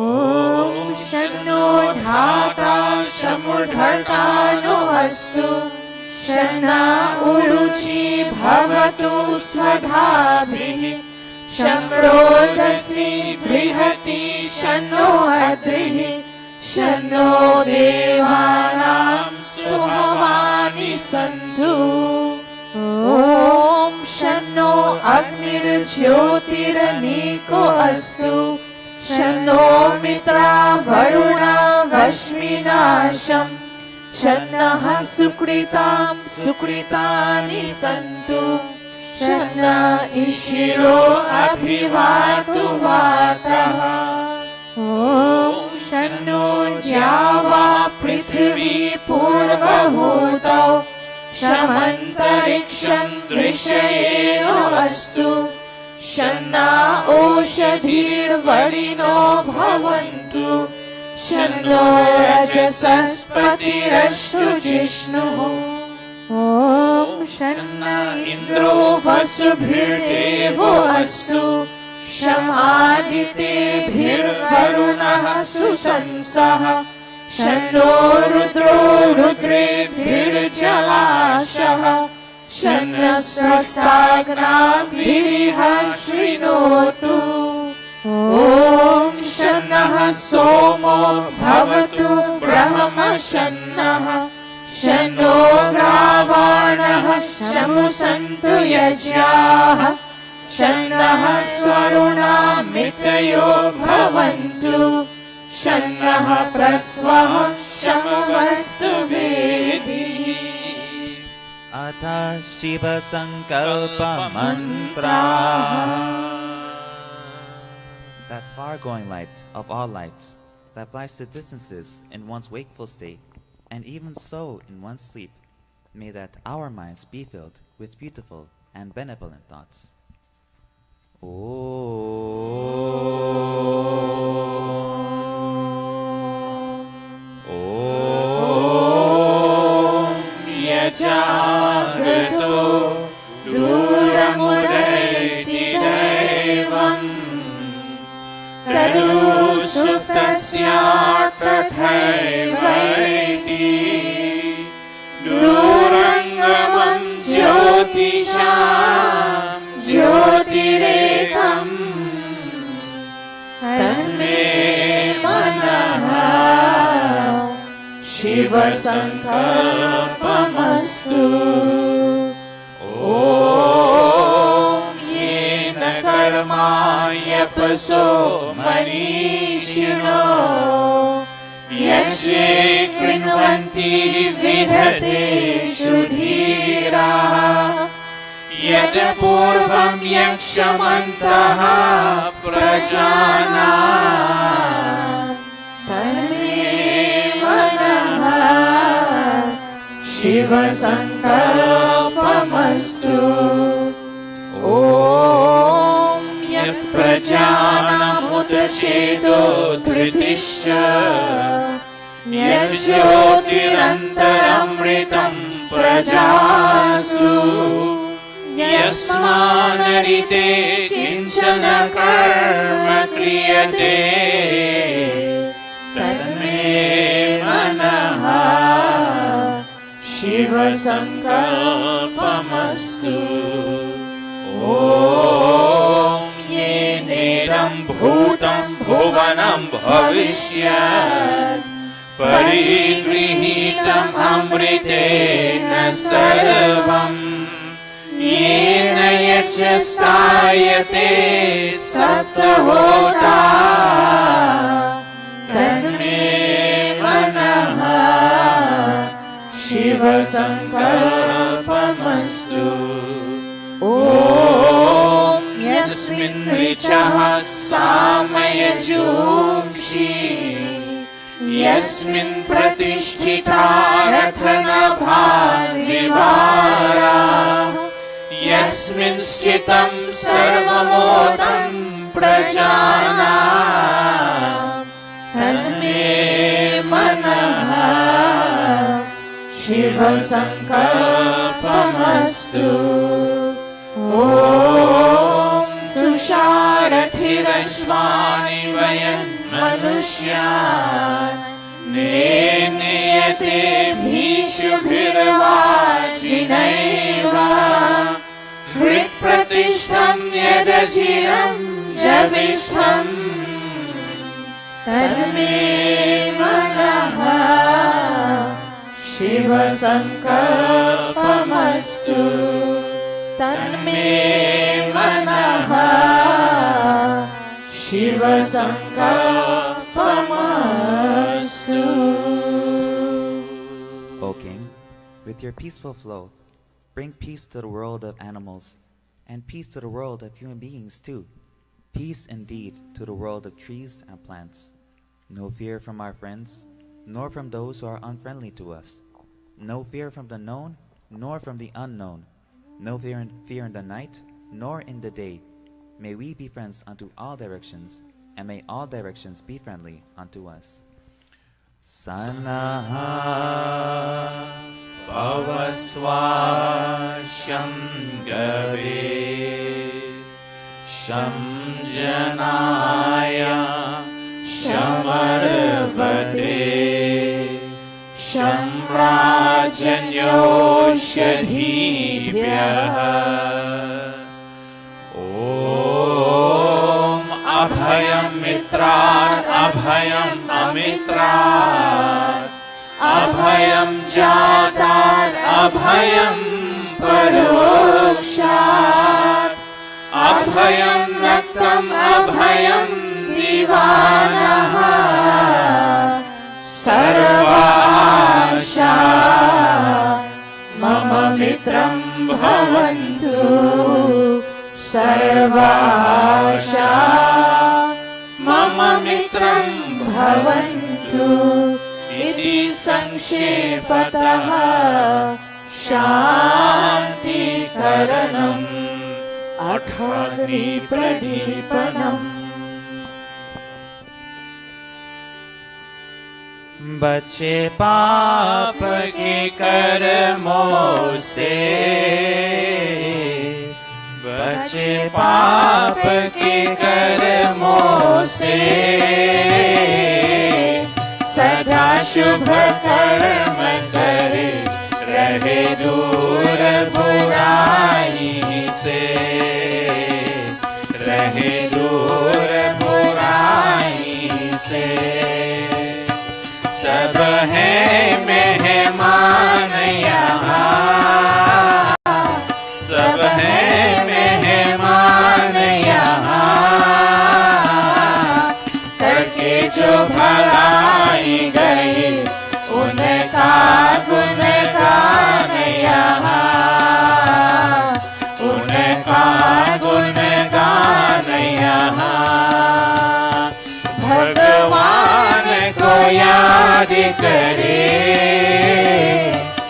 शन्नो धाता शमुर्धर्ता नो अस्तु शन्ना उरुचि भवतु स्वधाभिः शम्रोदसी बृहति शन्नो अद्रिः शन्नो देवानां सुहवानि सन्तु ॐ शन्नो अग्निर्ज्योतिरनीको अस्तु शन्नो मित्रा वरुणा वश्मिनाशम् शन्नः सुकृतां सुकृतानि सन्तु शन्न ईशिरो अभिवातु वातः ॐ शन्नो द्यावा पृथिवी पूर्वभूतौ शमन्तरिक्षं दृशयेनो अस्तु शन्ना ओषधीर्वरिणो भवन्तु शन्नो रजसस्पतिरस्तु जिष्णुः ॐ शन्ना इन्द्रो वसुभिर्देवो अस्तु शमादितेभिर्वरुणः सुशंसः शन्नो रुद्रो रुद्रेभिर्जलाशः शन्नस्वस्ताग्नाभिः शृणोतु ॐ शन्नः सोमो भवतु ब्रह्म शन्नः शन्नो ग्रावाणः शमुसन्तु यज्ञाः शन्नः स्वरुणा मितयो भवन्तु शन्नः प्रस्वः शमवस्तु वेदिः अथ शिवसङ्कल्पमन्त्राः. That far-going light of all lights, that flies to distances in one's wakeful state, and even so in one's sleep, may that our minds be filled with beautiful and benevolent thoughts. यजाग्रतो दूरमुदैति दैवम् तदु सुप्तस्यात् तथैवैति दूरङ्गमं ज्योतिषां ज्योतिरेकम् तन्मे मनः शिवसङ्कल्पमस्तु ॐ येन कर्माण्यपसो मनीषिणो यज्ञे कृण्वन्ति विदधेषु धीराः यत् पूर्वं यक्षमन्तः प्रजानाम् तन्मे मनः शिवसङ्कल्पमस्तु ॐ यत् प्रजानामुदचेतो धृतिश्च यज्ज्योतिरन्तरमृतं प्रजासु यस्मानरिते किञ्चन कर्म क्रियते तन्मे मनः शिवसङ्कल्पमस्तु। ॐ येनेदं भूतं भुवनं भविष्यत् परिगृहीतम् अमृतेन सर्वम् येन यच्च स्थायते सप्तहोता तन्मे मनः शिवसङ्कल्पमस्तु। ॐ यस्मिन् ऋचः सामयजूंषि यस्मिन् प्रतिष्ठिता रथनभान्विवारा यस्मिन् स्थितं सर्वमोदं प्रजानां तन्मे मनः शिवसङ्कल्पमस्तु। ॐ सुषारथिरश्वानि वयन् मनुष्यान् नेयते भीषुभिर्वाचिनैव हृत्प्रतिष्ठं यदचिरं जविष्ठं तन्मे मनः शिवसङ्कल्पमस्तु। तन्मे मनः शिवसङ्कल्पमस्तु। O King, with your peaceful flow, bring peace to the world of animals, and peace to the world of human beings too. Peace indeed to the world of trees and plants. No fear from our friends, nor from those who are unfriendly to us. No fear from the known, nor from the unknown. No fear in the night, nor in the day. May we be friends unto all directions, and may all directions be friendly unto us. Sanaha Bhavaswa Shangave Shamjanaya Shamarvate Shamrajanyoshadhibhyah Om Abhayam Mitrat Abhayam Amitrat Abhayam Jatat Abhayam Parokshat Abhayam Naktam Abhayam Divanaha Sarvasha Mama Mitram Bhavantu Sarvasha Mama Mitram Bhavantu Iti Sankshepatāha Shanti Karanam Athagni Pradipanam बच्चे पाप के कर्मों से बच्चे पाप के कर्मों से सदा शुभ कर्म करे रहे दूर बुराई से रहे दूर बुराई से सब है मेहमान यहाँ सब है मेहमान यहाँ करके जो भलाई गए उनका गुणगान यहाँ उनका गुणगान यहाँ भगवान को याद करे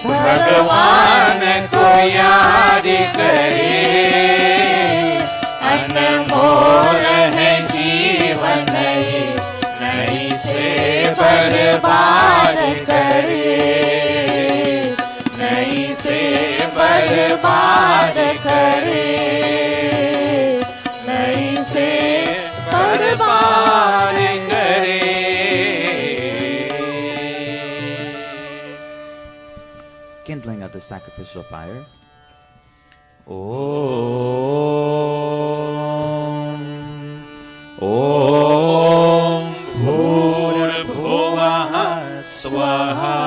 भगवान को याद करे अनमोल है जीवन ये नहीं से बर्बाद करे नहीं से बर्बाद करे kindling of the sacrificial fire. Om Bhurabhuvah Swaha.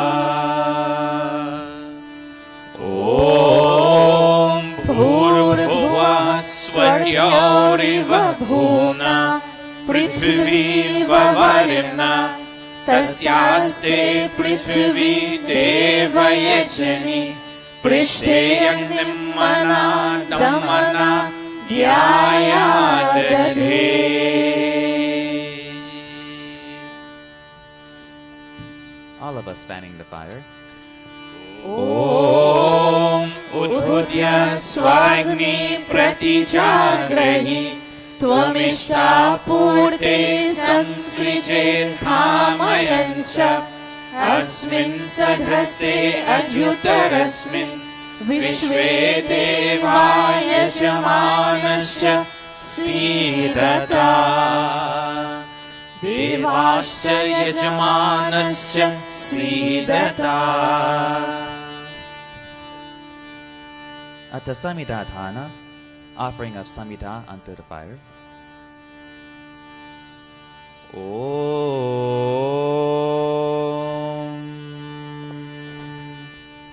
Om Bhurabhuvah Swargyoriva Bhuna Prithviva Varimna Tasyaste Prithvi Devayachani Prishte Agnim Mana Dhammana Dhyayadadhe. All of us fanning the fire. Om Udbhudya Swagni Pratijagrahi Tvamishta Purte Samsrijet Khamayansha Asmin Sadhaste Ajutarasmin Vishve Devaya Jamanascha Sidata Devascha Yajamanascha Sidata. At the Samhita Dhana, offering of Samhita unto the fire.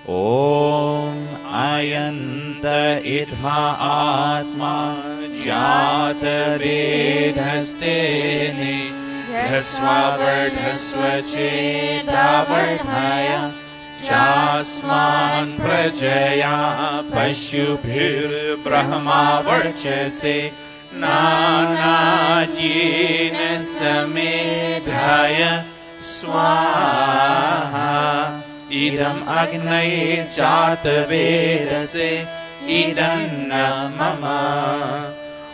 Om Ayanta Idha Atma Jata Vedhastene Dhasvavardhasva Chedavardhaya Chasman Prajaya Pashubhir Brahma Varchase Nanadyena Samedhaya Swaha Idam Agnaye Jata Vedase Idam Mama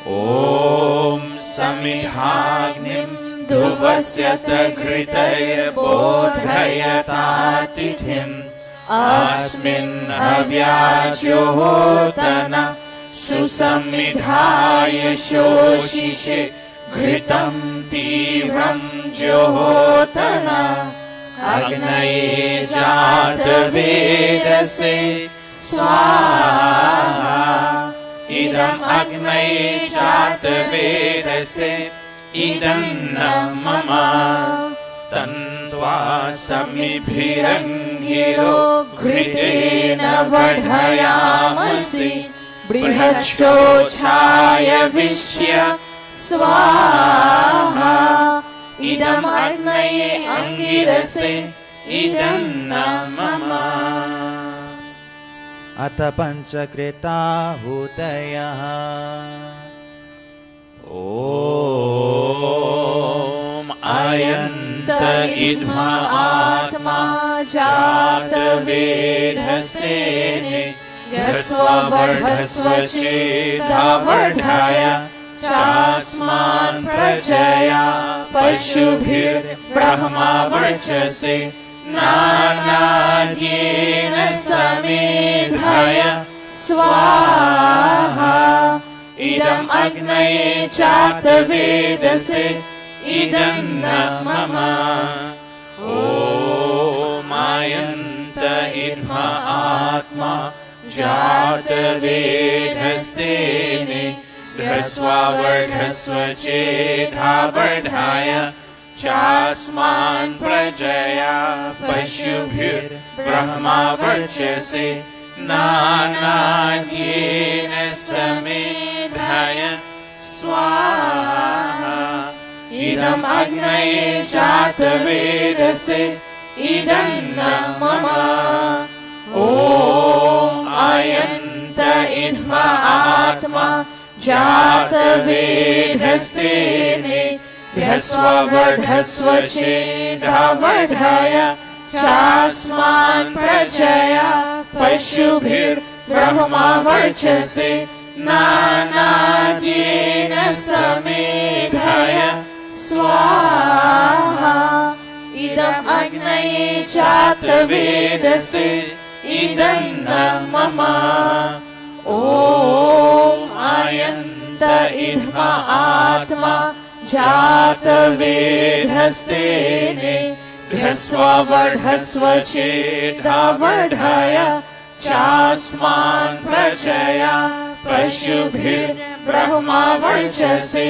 Om Samidhagnim Duvasyata Kritaya Bodhayata Tithim Asmin Avyajyotana Susamidhaya Shoshishe Ghritam Tivram Jyotana Agnaye Jata Vedase Swaha Idam Agnaye Jata Vedase Idam Mama Tantva Samibhirangiro Ghritena Vadhayamasi Brihastochaya Vishya Swaha Idam Agnaye Angirase Idam Mama Ata Panchakrita Hutaya. Om Ayanta Idma Atma Jata Vedhastene Dhasvavardhasva Chedavardhaya Chasman Prajaya Pashubhir Brahma Varchase Nanadyena Samedhaya Swaha Idam Agnaye Jata Vedase Idam Mama Om Ayanta Idma Atma Jata Vedhastene Dhasvavardhasva Chedavardhaya Chasman Prajaya Pashubhir Brahma Varchase Nanadyena Samedhaya Swaha Idam Agnaye Jata Vedase Idam Mama Om Ayanta Idma Atma Jata Vedhastene Dhasvavardhasva Chedavardhaya Chasman Prajaya Pashubhir Brahma Varchase Nanadyena Samedhaya Swaha Idam Agnaye Jata Vedase Idam Mama Om Ayanta Idma Atma Jata Vedhastene ह्यस्वा वर्धस्व चेद्धा वर्धाय चास्मान् प्रजया पशुभिर्ब्रह्मा वर्चसे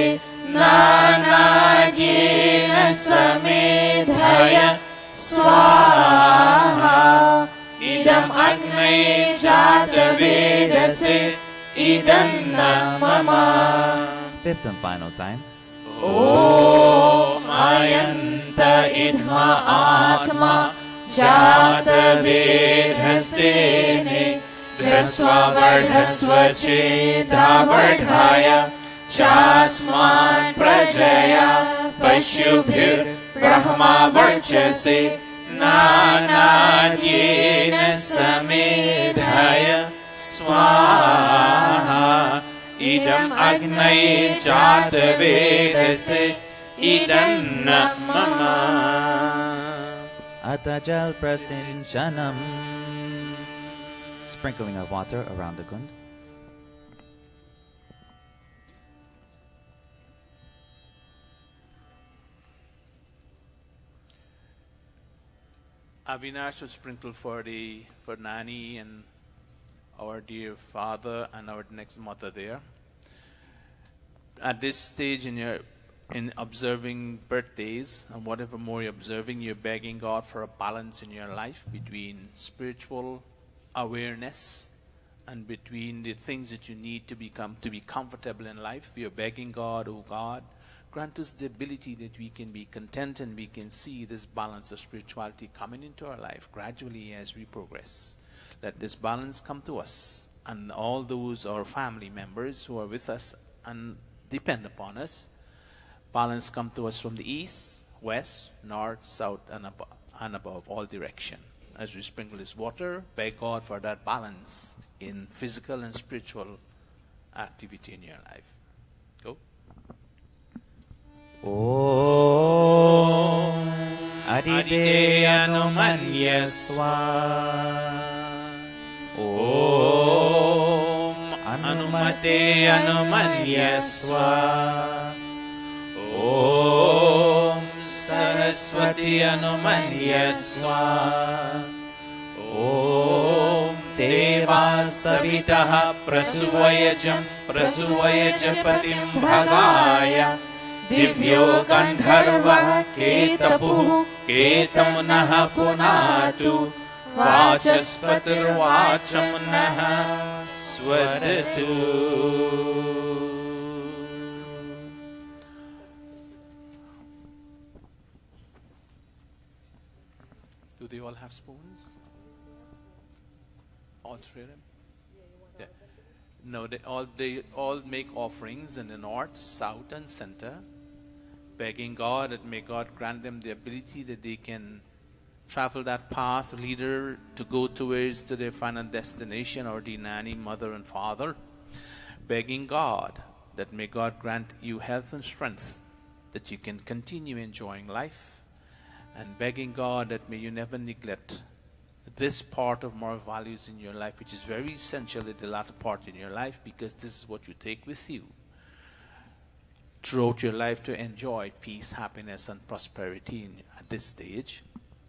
नानाद्येन समेधय स्वाहा इदम् अग्नये जातवेदसे इदं न मम. Fifth and final time. ॐ अयन्त इद्मा आत्मा जातवेदस्तेने ध्रस्वा वर्धस्व चेद्धा वर्धाय चास्मान् प्रजया पशुभिर्ब्रह्मा वर्चसे नानाद्येन समेधय स्वाहा इदम् अग्नये जातवेदसे इदं न मम. Atajal Prasinchanam. Sprinkling of water around the kund. Avinash will sprinkle for Nani and our dear father and our next mother there. At this stage in observing birthdays and whatever more you're observing, you're begging God for a balance in your life between spiritual awareness and between the things that you need to be comfortable in life. You're begging God, oh God, grant us the ability that we can be content and we can see this balance of spirituality coming into our life gradually as we progress. Let this balance come to us and all those our family members who are with us and depend upon us. Balance come to us from the east, west, north, south, and above all direction. As we sprinkle this water, beg God for that balance in physical and spiritual activity in your life. Go. Om Adite Anumanyaswa. Om Anumate Anumanyaswa. Om Saraswati Anumanyaswa. Om Deva Savitaha Prasuvayajam Prasuvayajpatim Bhagaya Divyo Gandharva Ketapuh Ketamunaha Punatu Vachaspatirvachamunaha Swadatu. Do they all have spoons? All three of them? Yeah. No, they all make offerings in the north, south, and center, begging God that may God grant them the ability that they can travel that path, leader, to go towards to their final destination, or the nanny, mother, and father, begging God that may God grant you health and strength, that you can continue enjoying life, and begging God that may you never neglect this part of moral values in your life, which is very essential at the latter part in your life, because this is what you take with you throughout your life to enjoy peace, happiness, and prosperity at this stage.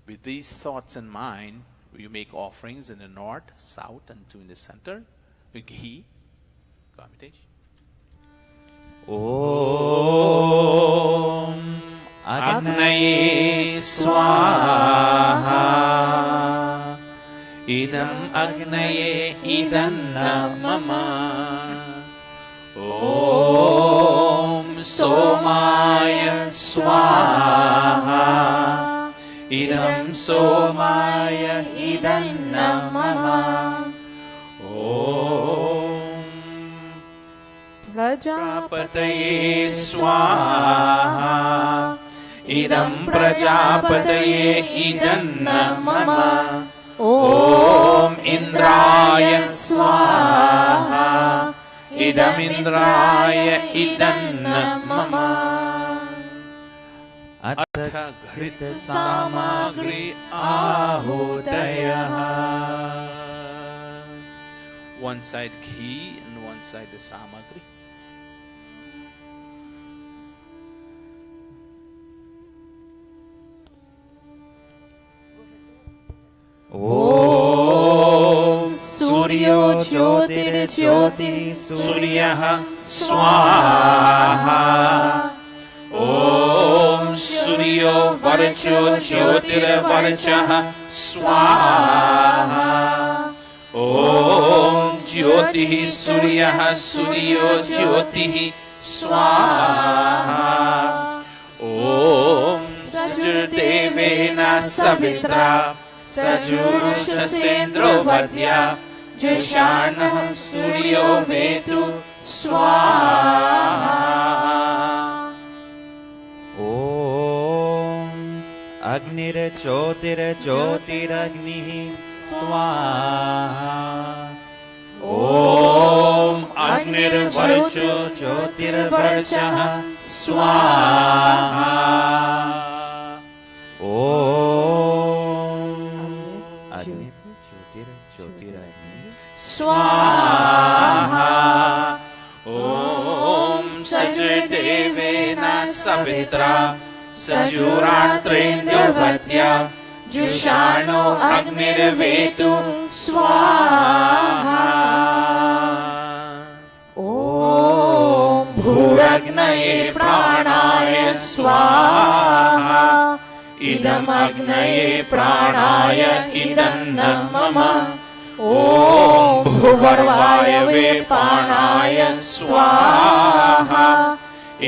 With these thoughts in mind, you make offerings in the north, south, and two in the center with ghee. Commutation. Om Agnaye Swaha. Idam Agnaye Idam Mama. Om Somaya Swaha. Idam Somaya Idam Mama. Om Prajapataye Swaha. Idam Prajapataye Idam Mama. Om Indraya Swaha. Idam Indraya Idam Mama. Atha Ghrita Samagri Ahodayaha. One side ghee and one side the samagri. ॐ सूर्यो ज्योतिर्ज्योतिः सूर्यः स्वाहा ॐ सूर्यो वर्चो ज्योतिर्वर्चः स्वाहा ॐ ज्योतिः सूर्यः सूर्यो ज्योतिः स्वाहा ॐ सजुर्देवेन सवित्रा सजुषसेन्द्रो वद्या जुषाणः सूर्यो वेतु स्वाहा ॐ अग्निर्ज्योतिर्ज्योतिरग्निः स्वाहा ॐ अग्निर्वर्चो ज्योतिर्वर्चः स्वाहा ॐ अग्निर्ज्योतिर्ज्योतिरग्निः स्वाहा ॐ सजदेवेन सवित्रा सजुरात्रेन्द्रवत्या जुषाणो अग्निर्वेतु स्वाहा ॐ भूरग्नये प्राणाय स्वाहा इदमग्नये प्राणाय इदन्न मम ॐ भुवर्वायवे प्राणाय स्वाहा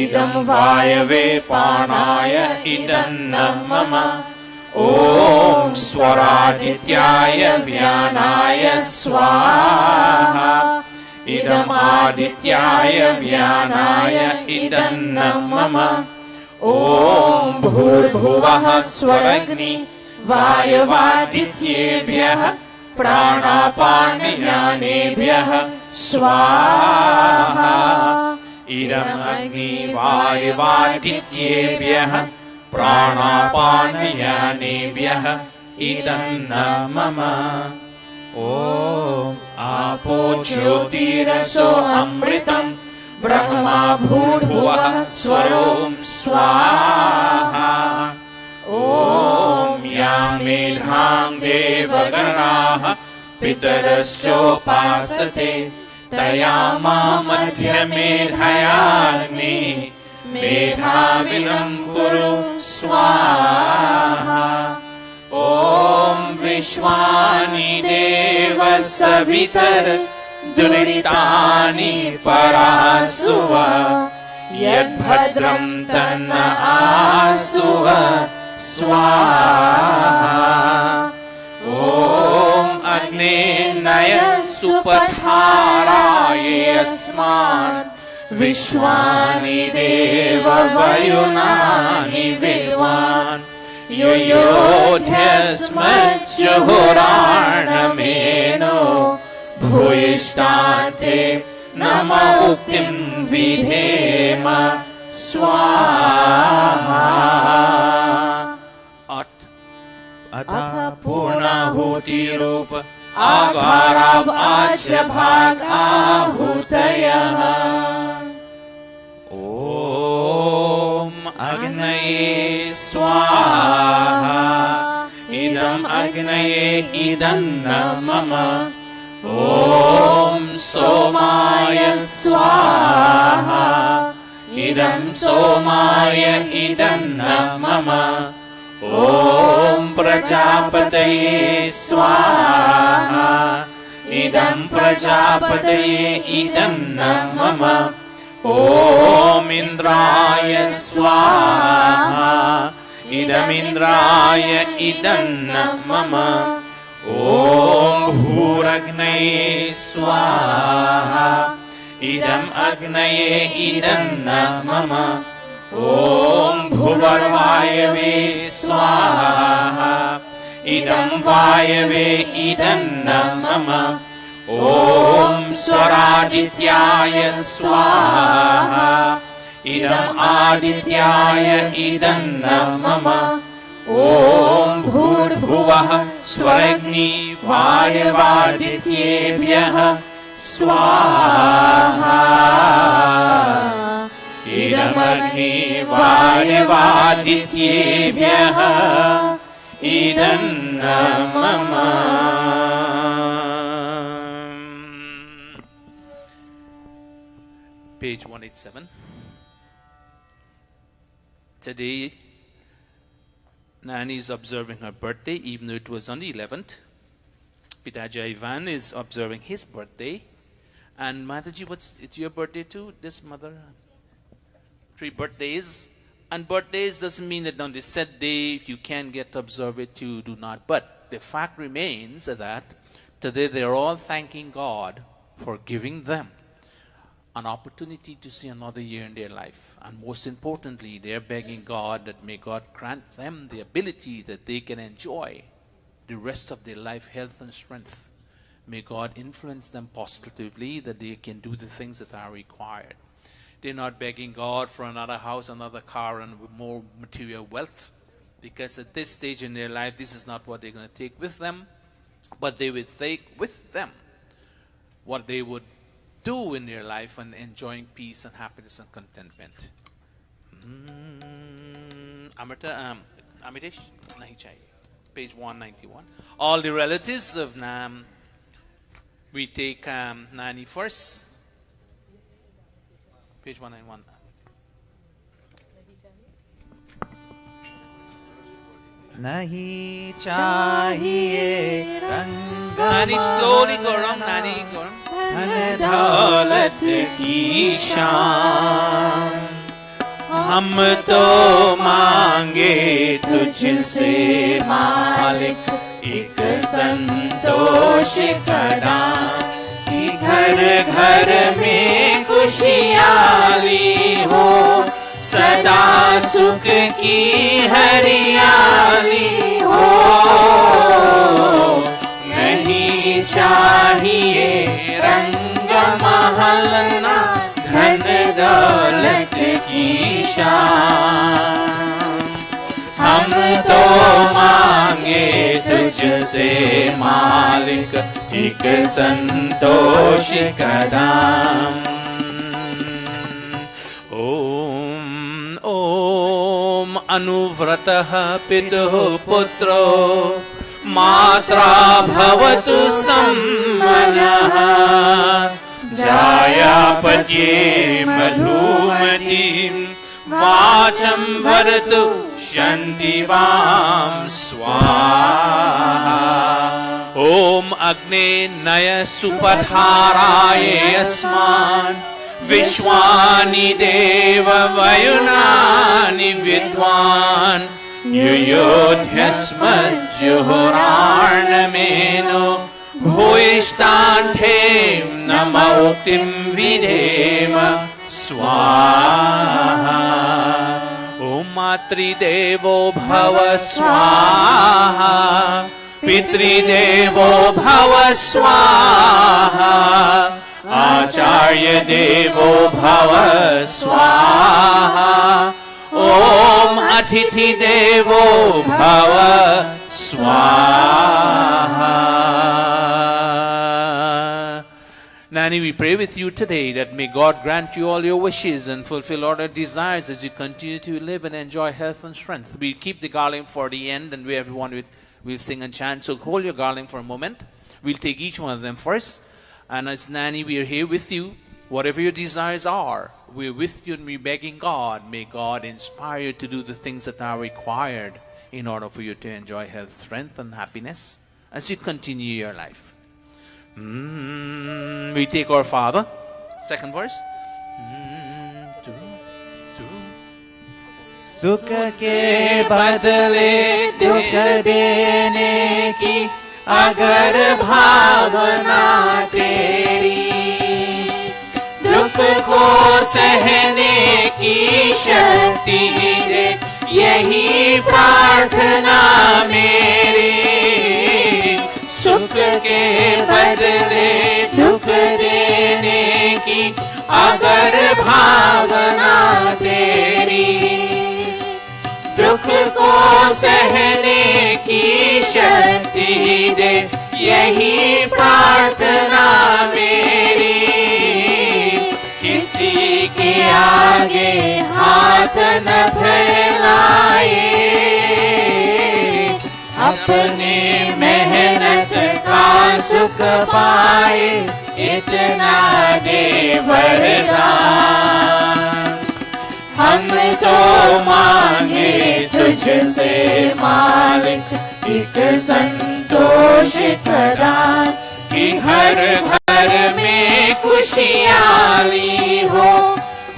इदं वायवे प्राणाय इदन्न मम ॐ स्वरादित्याय व्यानाय स्वाहा इदमादित्याय व्यानाय इदन्न मम ॐ भूर्भुवः स्वरग्नि वायवादित्येभ्यः प्राणापानयानेभ्यः स्वाहा इदमग्नि वायवादित्येभ्यः प्राणापानयानेभ्यः इदन्न मम ॐ आपो ज्योतिरसो अमृतम् ब्रह्मा भूर्भुवः स्वरो स्वाहा ॐ यां मेधां देवगणाः पितरश्चोपासते तया मध्यमेधयाग्नि मेधाविनं कुरु स्वाहा ॐ विश्वानि देव सवितर दुरितानि परासुव यद्भद्रं तन्न आसुव स्वाहा ॐ अग्ने नय सुपथारायेऽस्मान् विश्वानि देव वयुनानि विद्वान् युयोध्यस्मज्जुहुराणमेनो भूयिष्ठान्ते नम उक्तिं विधेम स्वाहा अथ पूर्णाहुतिरूप आगाराव आज्य भाग आहुतयः ॐ अग्नये स्वाहा इदम् अग्नये इदन्न मम ॐ सोमाय स्वाहा इदं सोमाय इदन्न मम ॐ प्रजापतये स्वाहा इदं प्रजापतये इदन्न मम ॐ इन्द्राय स्वाहा इदमिन्द्राय इदन्न मम ॐ भूरग्नये स्वाहा इदम् अग्नये इदन्न मम ॐ भुवर्वायवे स्वाहा इदं वायवे इदन्न मम ॐ स्वरादित्याय स्वाहा इदम् आदित्याय इदन्न मम ॐ भूर्भुवः स्वरग्नि वायवादित्येभ्यः स्वाहा इदमग्नि वायवादित्येभ्यः इदन्न mama. Page 187. Today, Nani is observing her birthday, even though it was on the 11th. Pitaji Ivan is observing his birthday. And Mataji, it's your birthday too, this mother? 3 birthdays. And birthdays doesn't mean that on the set day, if you can't get to observe it, you do not. But the fact remains that today they're all thanking God for giving them an opportunity to see another year in their life. And most importantly, they're begging God that may God grant them the ability that they can enjoy the rest of their life, health and strength. May God influence them positively that they can do the things that are required. They're not begging God for another house, another car, and more material wealth, because at this stage in their life, this is not what they're going to take with them, but they will take with them what they would do in their life and enjoying peace and happiness and contentment. Amitesh nahi chahiye. Page 191. All the relatives of Nam, we take Nani first. Page 191. Nahi chahiye rang Nani, slowly go around. Nani, go around. धन दौलत की शान हम तो मांगे तुझसे मालिक एक संतोष का दान कि घर घर में खुशहाली हो सदा सुख की हरियाली हो नहीं चाहिए रंग महल ना धन दौलत की शान हम तो मांगे तुझसे मालिक एक संतोष का दाम ओम ओम अनुव्रतः पितुः पुत्रो मात्रा भवतु सम्मनः जायापत्ये मधुमतीं वाचं भरतु शन्तिवां स्वाहा ओम अग्ने नय सुपधाराय अस्मान् विश्वानि देव वयुनानि विद्वान् युयोध्यस्मज्जुहुरार्णमेनो भूयिष्ठान्ते नमोक्तिं विधेम स्वाहा ओम मातृदेवो भव स्वाहा पितृदेवो भव स्वाहा आचार्य देवो भव स्वाहा ओम अतिथि देवो भव स्वाहा. Nani, we pray with you today that may God grant you all your wishes and fulfill all your desires as you continue to live and enjoy health and strength. We keep the garland for the end, and we everyone will sing and chant. So hold your garland for a moment. We'll take each one of them first. And as Nani, we are here with you. Whatever your desires are, we're with you and we're begging God. May God inspire you to do the things that are required in order for you to enjoy health, strength, and happiness as you continue your life. We take our Father. Second verse. सुख के बदले दुख देने की अगर भावना तेरी दुख को सहने की शक्ति दे यही प्रार्थना मेरी सुख के बदले दुख देने की अगर भावना तेरी दुख को सहने की शक्ति दे यही प्रार्थना मेरी किसी के आगे हाथ न फैलाए अपने मेहनत का सुख पाए, इतना दे वरदान। हम तो मांगे तुझसे मालिक एक संतोष का दान, कि हर घर में खुशहाली हो,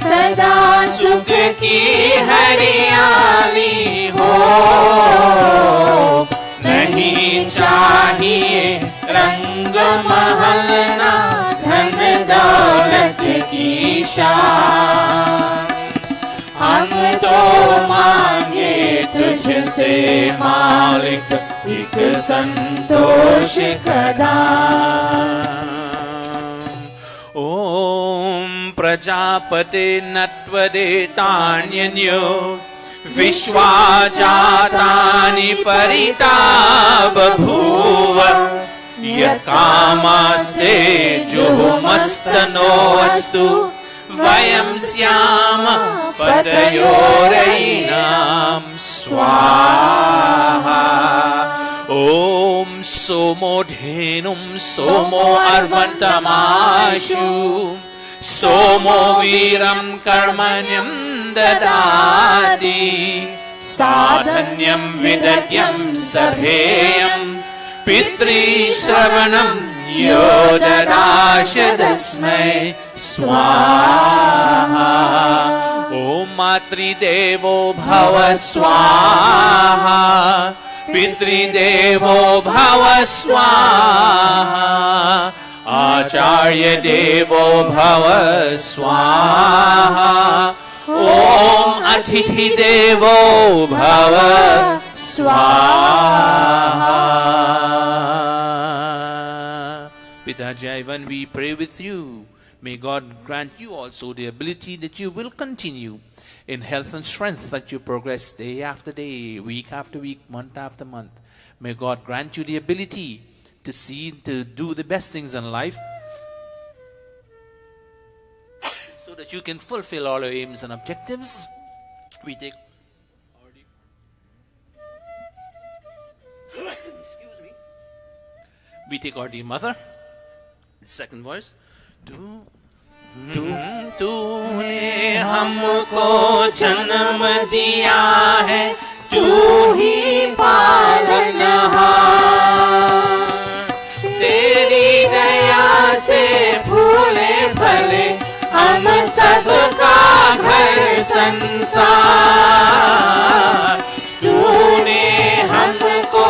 सदा सुख की हरियाली हो। नहीं चाहिए रंग महल ना धन दौलत की शान, हम तो मांगे तुझसे मालिक एक संतोष का दान। ओम प्रजापते नत्वदेतान्यन्यो विश्वा जातानि परिता बभूव, यत्कामास्ते जुहुमस्तनो अस्तु, वयं स्याम पतयोरयिनां स्वाहा। ओम सोमो धेनुं सोमो अर्वन्तमाशु, सोमो वीरं कर्मण्यं ददाति, साधन्यं विदत्यं सभेयं, पितृश्रवणं यो ददाश तस्मै स्वाहा। ओम मातृदेवो भव स्वाहा, पितृदेवो भव स्वाहा, आचार्य देवो भव स्वाहा। ओम अतिथि देवो भव स्वाहा। Pitaji, when we pray with you, may God grant you also the ability that you will continue in health and strength, that you progress day after day, week after week, month after month. May God grant you the ability to do the best things in life, so that you can fulfill all your aims and objectives. We take excuse me. We take our dear mother. Second verse. तूने हमको जन्म दिया है, तू ही पालनहार। तेरी दया से भूले भले हम सबका घर संसार। तूने हमको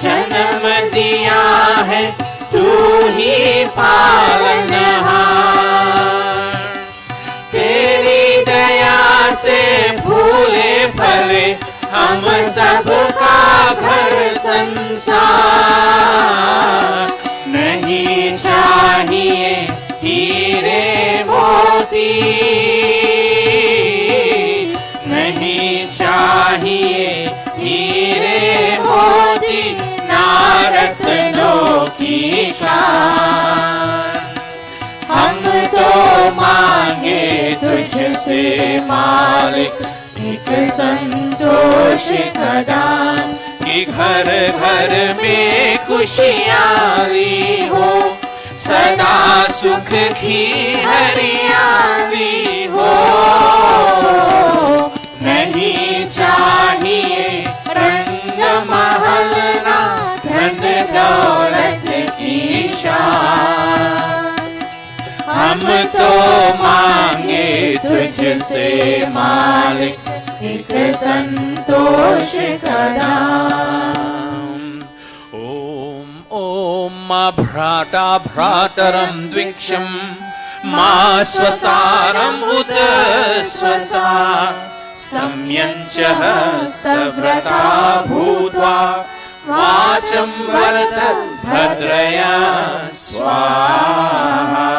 जन्म दिया है, तू ही पालनहार। तेरी दया से भूले भले हम सबका घर संसार। नहीं चाहिए हीरे मोती, नहीं चाहिए हीरे मोती, ना रत्नों की शान। हम तो मांगे तुझसे मालिक एक संतोष का दान, कि घर घर में खुशहाली हो, सदा सुख की हरियाली हो। नहीं चाहिए रंग महल ना धन दौलत की शान, हम तो मांगे तुझसे मालिक एक संतोष का दान। ओम ओम मा भ्राता भ्रातरं द्विक्षं, मा स्वसारम् उत स्वसा, संयञ्चः सव्रता भूत्वा, वाचं वरद भद्रया स्वाहा।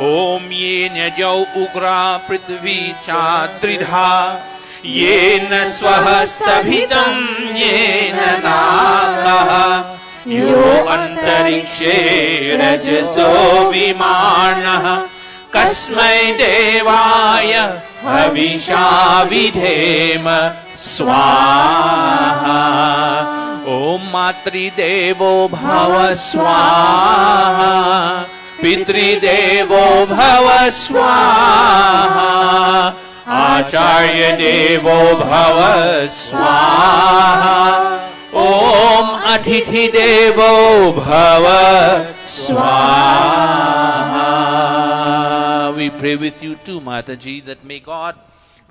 ओम येन यौ उग्रा पृथ्वी चात्रिधा, येन स्वः स्तभितं येन नागः, यो अन्तरिक्षे रजसो विमानः, कस्मै देवाय हविषा विधेम स्वाहा। Om Matri Devo Bhava Swaha, Pitri Devo Bhava Swaha, Acharya Devo Bhava Swaha, Om Atithi Devo Bhava Swaha. We pray with you too, Mataji, that may God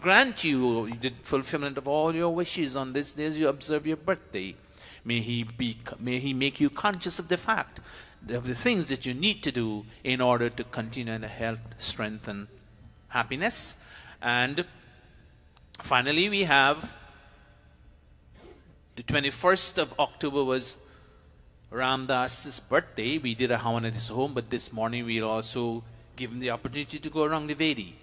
grant you the fulfillment of all your wishes on this day as you observe your birthday. May He make you conscious of the fact of the things that you need to do in order to continue in health, strength, and happiness. And finally, we have the 21st of October was Ramdas's birthday. We did a Havan at his home, but this morning we'll also give him the opportunity to go around the Vedi.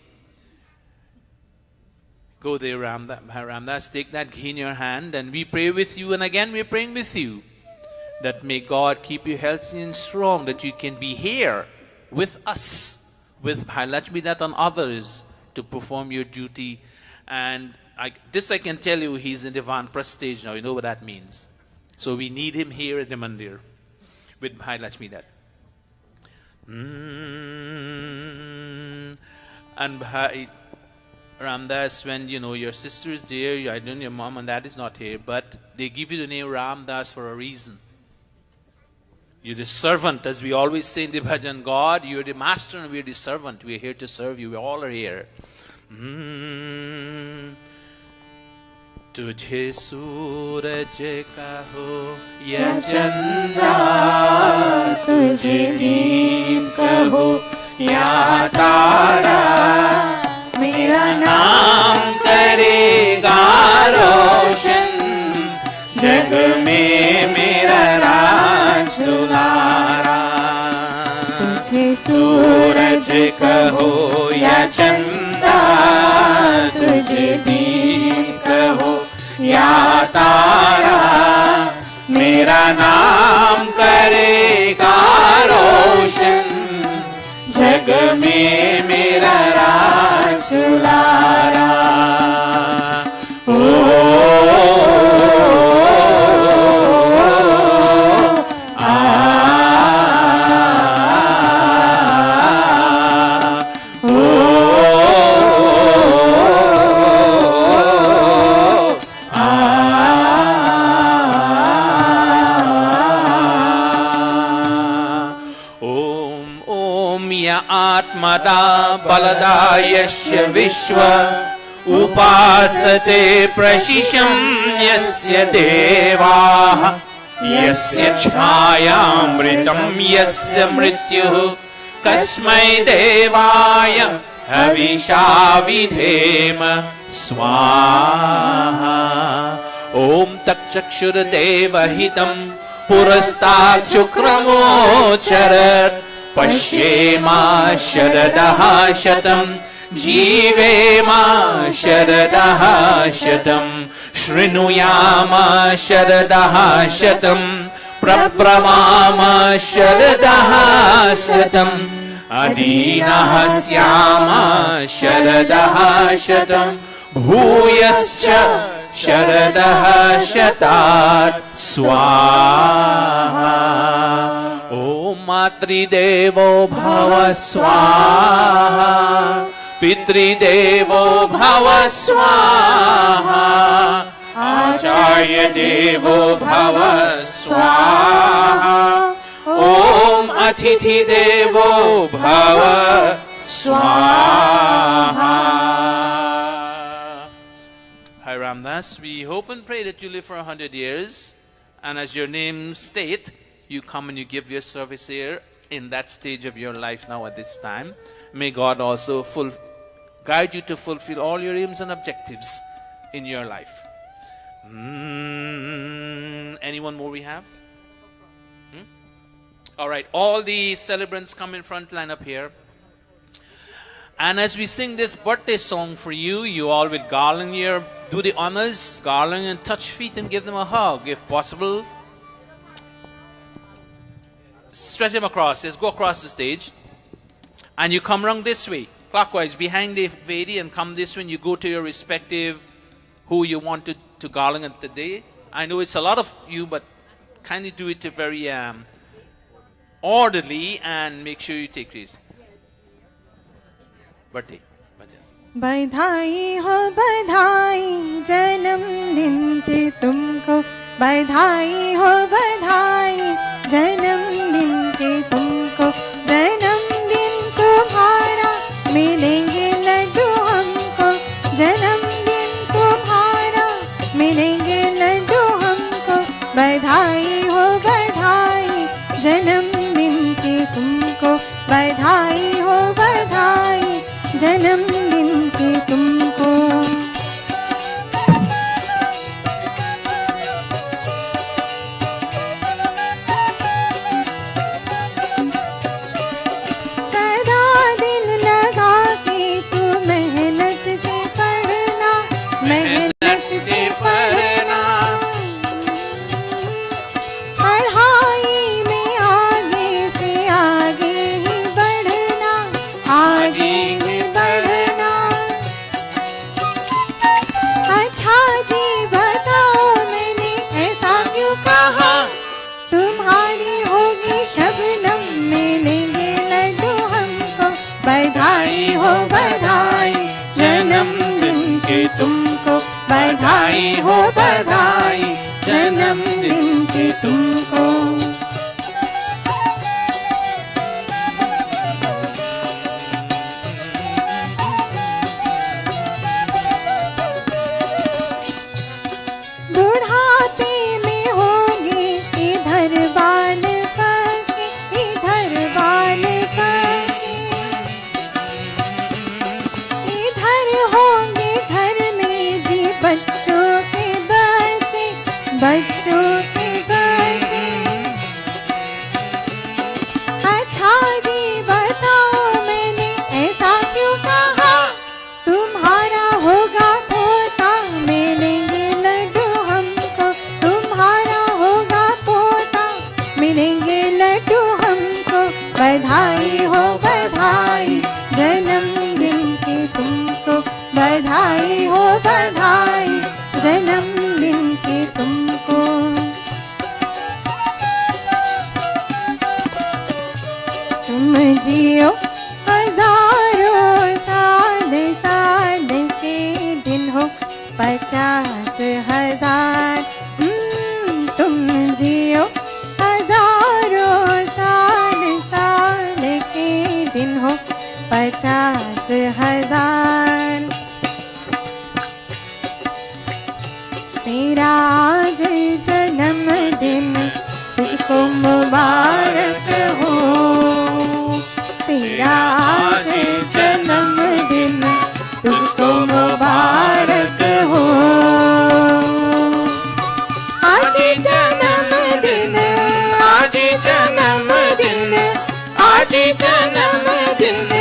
Go there, Ramdas, take that ghee in your hand, and we pray with you, and again we're praying with you, that may God keep you healthy and strong, that you can be here with us, with Bhailakshmi Dutt and others, to perform your duty. And I can tell you, he's in the Vanprastha stage now. You know what that means. So we need him here at the mandir with Bhailakshmi Dutt. And Ramdas, when your sister is there, I know your mom and dad is not here, but they give you the name Ramdas for a reason. You're the servant, as we always say in the bhajan. God, you're the master and we're the servant. We're here to serve you. We all are here. Tujhe suraj kaho ya chanda, tujhe deep kaho ya tara, मेरा नाम करेगा रोशन, जग में मेरा राज दुलारा. तुझे सूरज कहो या चंदा, तुझे दीप कहो या तारा, मेरा नाम करेगा रोशन, जग में मेरा राज दुलारा. आत्मदा बलदा यस्य विश्व उपासते प्रशिशं यस्य देवाः, यस्य छायामृतं यस्य मृत्युः, कस्मै देवाय हविषा विधेम स्वाहा. ॐ तच्चक्षुर्देवहितं पुरस्तात् शुक्रमोचरत्, पश्येमा शरदः शतं, जीवेमा शरदः शतं, शृणुयाम शरदः शतं, प्रब्रवाम शरदः शतं, अदीनः स्याम शरदः शतं, भूयश्च शरदः शतात् स्वाहा. ॐ मातृदेवो भव स्वाहा, पितृदेवो भव स्वाहा, आचार्य देवो भव स्वाहा, ॐ अतिथि देवो भव स्वाहा. Hi Ramdas, we hope and pray that you live for 100 years, and as your name state, you come and you give your service here in that stage of your life now at this time. May God also guide you to fulfill all your aims and objectives in your life. Anyone more we have? All right, all the celebrants come in front, line up here. And as we sing this birthday song for you, you all will do the honors, garland and touch feet and give them a hug if possible. Stretch them across. Let's go across the stage. And you come round this way, clockwise, behind the Vedi, and come this way. And you go to your respective, who you want to garland today. I know it's a lot of you, but kindly do it very orderly and make sure you take place. Birthday. बधाई हो बधाई जन्मदिन की तुमको, बधाई हो बधाई जन्मदिन की तुमको, जन्मदिन तुम्हारा मिलेंगे लड्डू हमको, जन्मदिन तुम्हारा मिलेंगे लड्डू हमको, बधाई हो बधाई जन्मदिन की तुमको, बधाई हो बधाई जन्मदिन की तुमको। सदा दिल लगा के तू मेहनत से पढ़ना, मेहनत से पढ़ना, पढ़ाई में आगे से आगे ही बढ़ना, आगे ही बढ़ना। अच्छा जी बताओ मैंने ऐसा क्यों कहा, तुम्हारी होगी शबनम मिलेंगे लड्डू हमको, बधाई हो बधाई जन्मदिन की तुमको, बधाई हो बधाई जन्मदिन की तुमको। बुढ़ापे में होंगे इधर बाल पके, इधर बाल पके, इधर होंगे घर में भी बच्चों के बच्चे, बच्चों के बच्चे। अच्छा जी बताओ मैंने ऐसा क्यों कहा, तुम्हारा होगा पोता मिलेंगे लड्डू हमको, तुम्हारा होगा पोता मिलेंगे लड्डू हमको, बधाई हो बधाई जन्मदिन की तुमको, बधाई हो बधाई जन्मदिन की तुमको। तुम जियो हजारों साल, साल के दिन हो 50,000, तुम जियो हजारों साल, साल के दिन हो 50,000। तेरा आज जन्मदिन तुझको मुबारक हो, तेरा आज जन्मदिन तुझको मुबारक हो। आज जन्मदिन, आज जन्मदिन, आज जन्मदिन,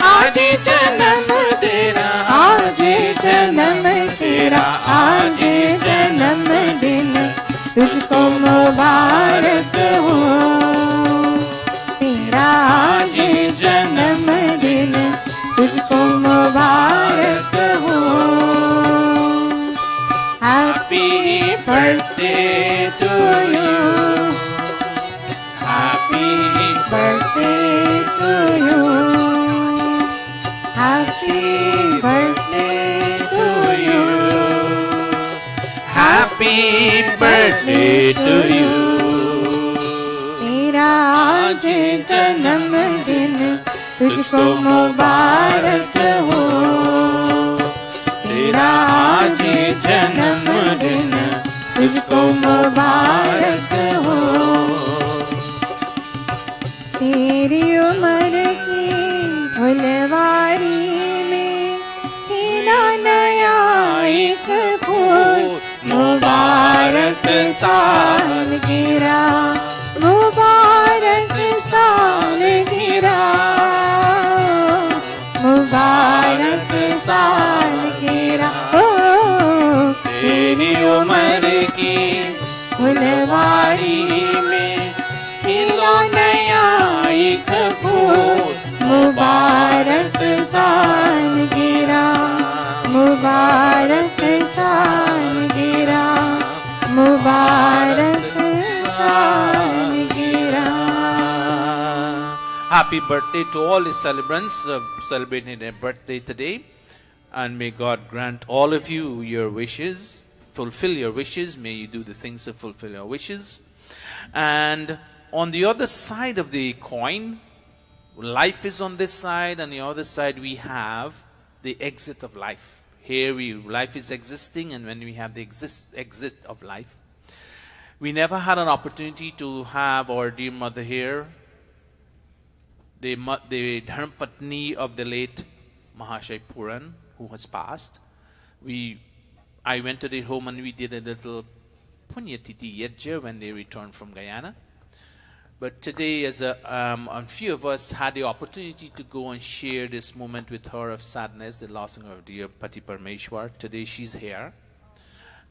आज जन्म तेरा, आज जन्म तेरा, आज जन्मदिन तुझको मुबारक हो, तेरा आज जन्मदिन तुझको मुबारक हो। Happy birthday to you, happy birthday to you, happy birthday to you, Happy birthday to you. तेरा आज जन्मदिन तुझको मुबारक हो, तेरा आज जन्मदिन तुझको मुबारक हो। तेरी उम्र की फुलवारी में खिला नया एक फूल, मुबारक सालगिरह, मुबारक सालगिरह, मुबारक सालगिरह। ओ तेरी उम्र की फुलवारी Happy birthday to all the celebrants celebrating their birthday today. And may God grant all of you your wishes, fulfill your wishes. May you do the things to fulfill your wishes. And on the other side of the coin, life is on this side, and the other side we have the exit of life. Here life is existing, and when we have the exit of life, we never had an opportunity to have our dear mother here, the Dharmapatni of the late Maharishi Puran, who has passed. I went to their home and we did a little Punyatiti Yajja when they returned from Guyana. But today, a few of us had the opportunity to go and share this moment with her of sadness, the loss of her dear Pati Parmeshwar. Today she's here,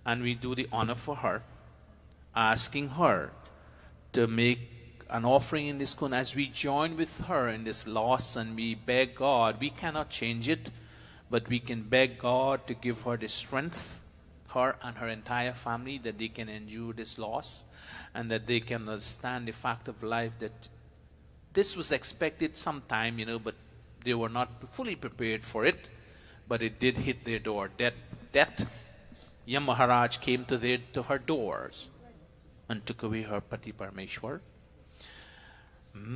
and we do the honor for her, asking her to make an offering in this kun as we join with her in this loss, and we beg God. We cannot change it, but we can beg God to give her the strength, her and her entire family, that they can endure this loss, and that they can understand the fact of life, that this was expected sometime, but they were not fully prepared for it, but it did hit their door. Death, Yam Maharaj came to her doors and took away her Pati Parmeshwar. Can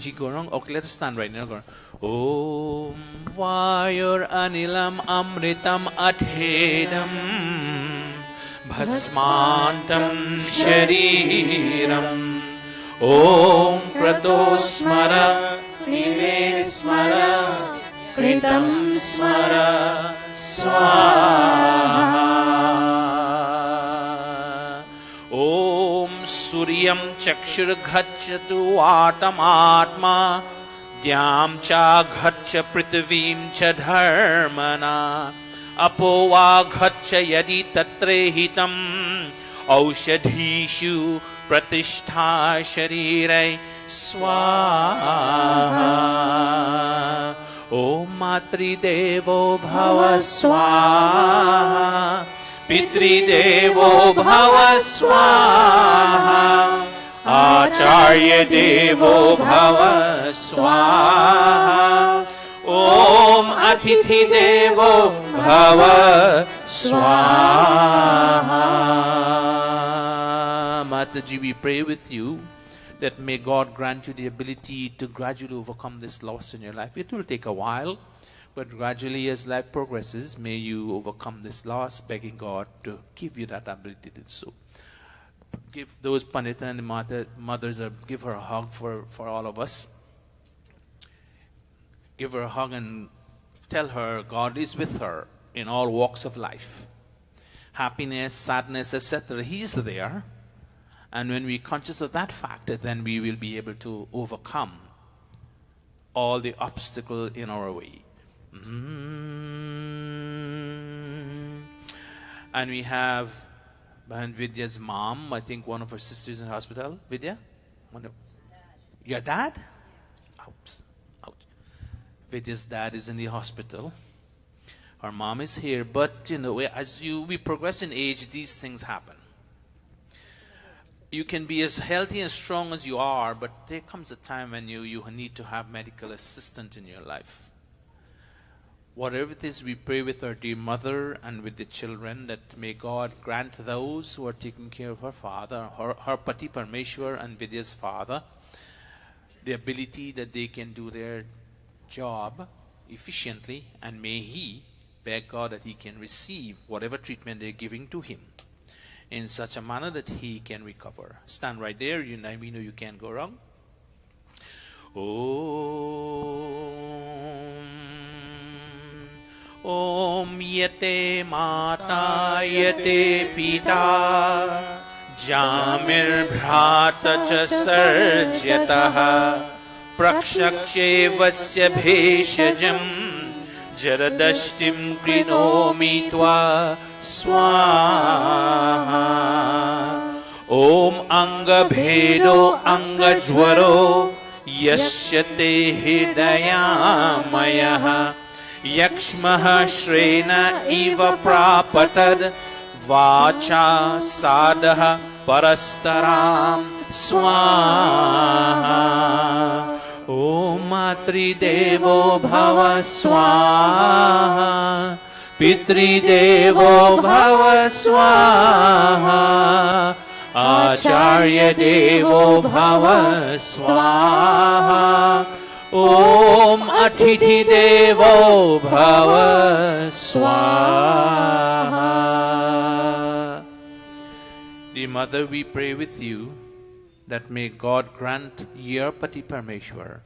she go wrong? Okay, let us stand right now. Om Vayur Anilam Amritam Adhedam Bhasmantam Shariram Om Kratosmara Nive smara Kritam smara Swaha. Om Suryam Chakshur Ghachatu Atamatma Dyam Cha Ghacha Prithvim Cha Dharmana Apova Ghacha Yadi Tatre Hitam Aushadhishu Pratishtha Sharirai Swaha. Om Matri Devo Bhava Swaha Pitri Devo Bhava Swaha Acharya Devo Bhava Swaha Om Atithi Devo Bhava Swaha. Mataji, we pray with you that may God grant you the ability to gradually overcome this loss in your life. It will take a while, but gradually as life progresses, may you overcome this loss, begging God to give you that ability to do so. Give those Pandita and mothers, give her a hug for all of us. Give her a hug and tell her God is with her in all walks of life. Happiness, sadness, etc. He's there. And when we're conscious of that fact, then we will be able to overcome all the obstacles in our way. And we have Bahan Vidya's mom, I think one of her sisters in the hospital. Vidya? Your dad? Ouch. Vidya's dad is in the hospital. Her mom is here, but as we progress in age, these things happen. You can be as healthy and strong as you are, but there comes a time when you need to have medical assistance in your life. Whatever it is, we pray with our dear mother and with the children that may God grant those who are taking care of her father, her Pati Parmeshwar and Vidya's father, the ability that they can do their job efficiently, and may he beg God that he can receive whatever treatment they're giving to him in such a manner that he can recover. Stand right there. We know you can't go wrong. Om Yate Mata Yate Pita Jamir Bhrata Cha Sarjataha Prakshakshe Vasya Bheshajam Jaradashtim Krinomi Tva Swaha. Om Anga Bhedo Anga Jwaro Yasyate Hidayamayaha Yakshmaha Shrena Iva Prapatad Vacha Sadaha Parastaram Swaha. Om Matridevo Bhava Swaha. Pitridevo Bhava Swaha. Acharya Devo Bhava Swaha. Om Atithi Devo Bhava Swaha. Dear Mother, we pray with you that may God grant your Pati Parmeshwar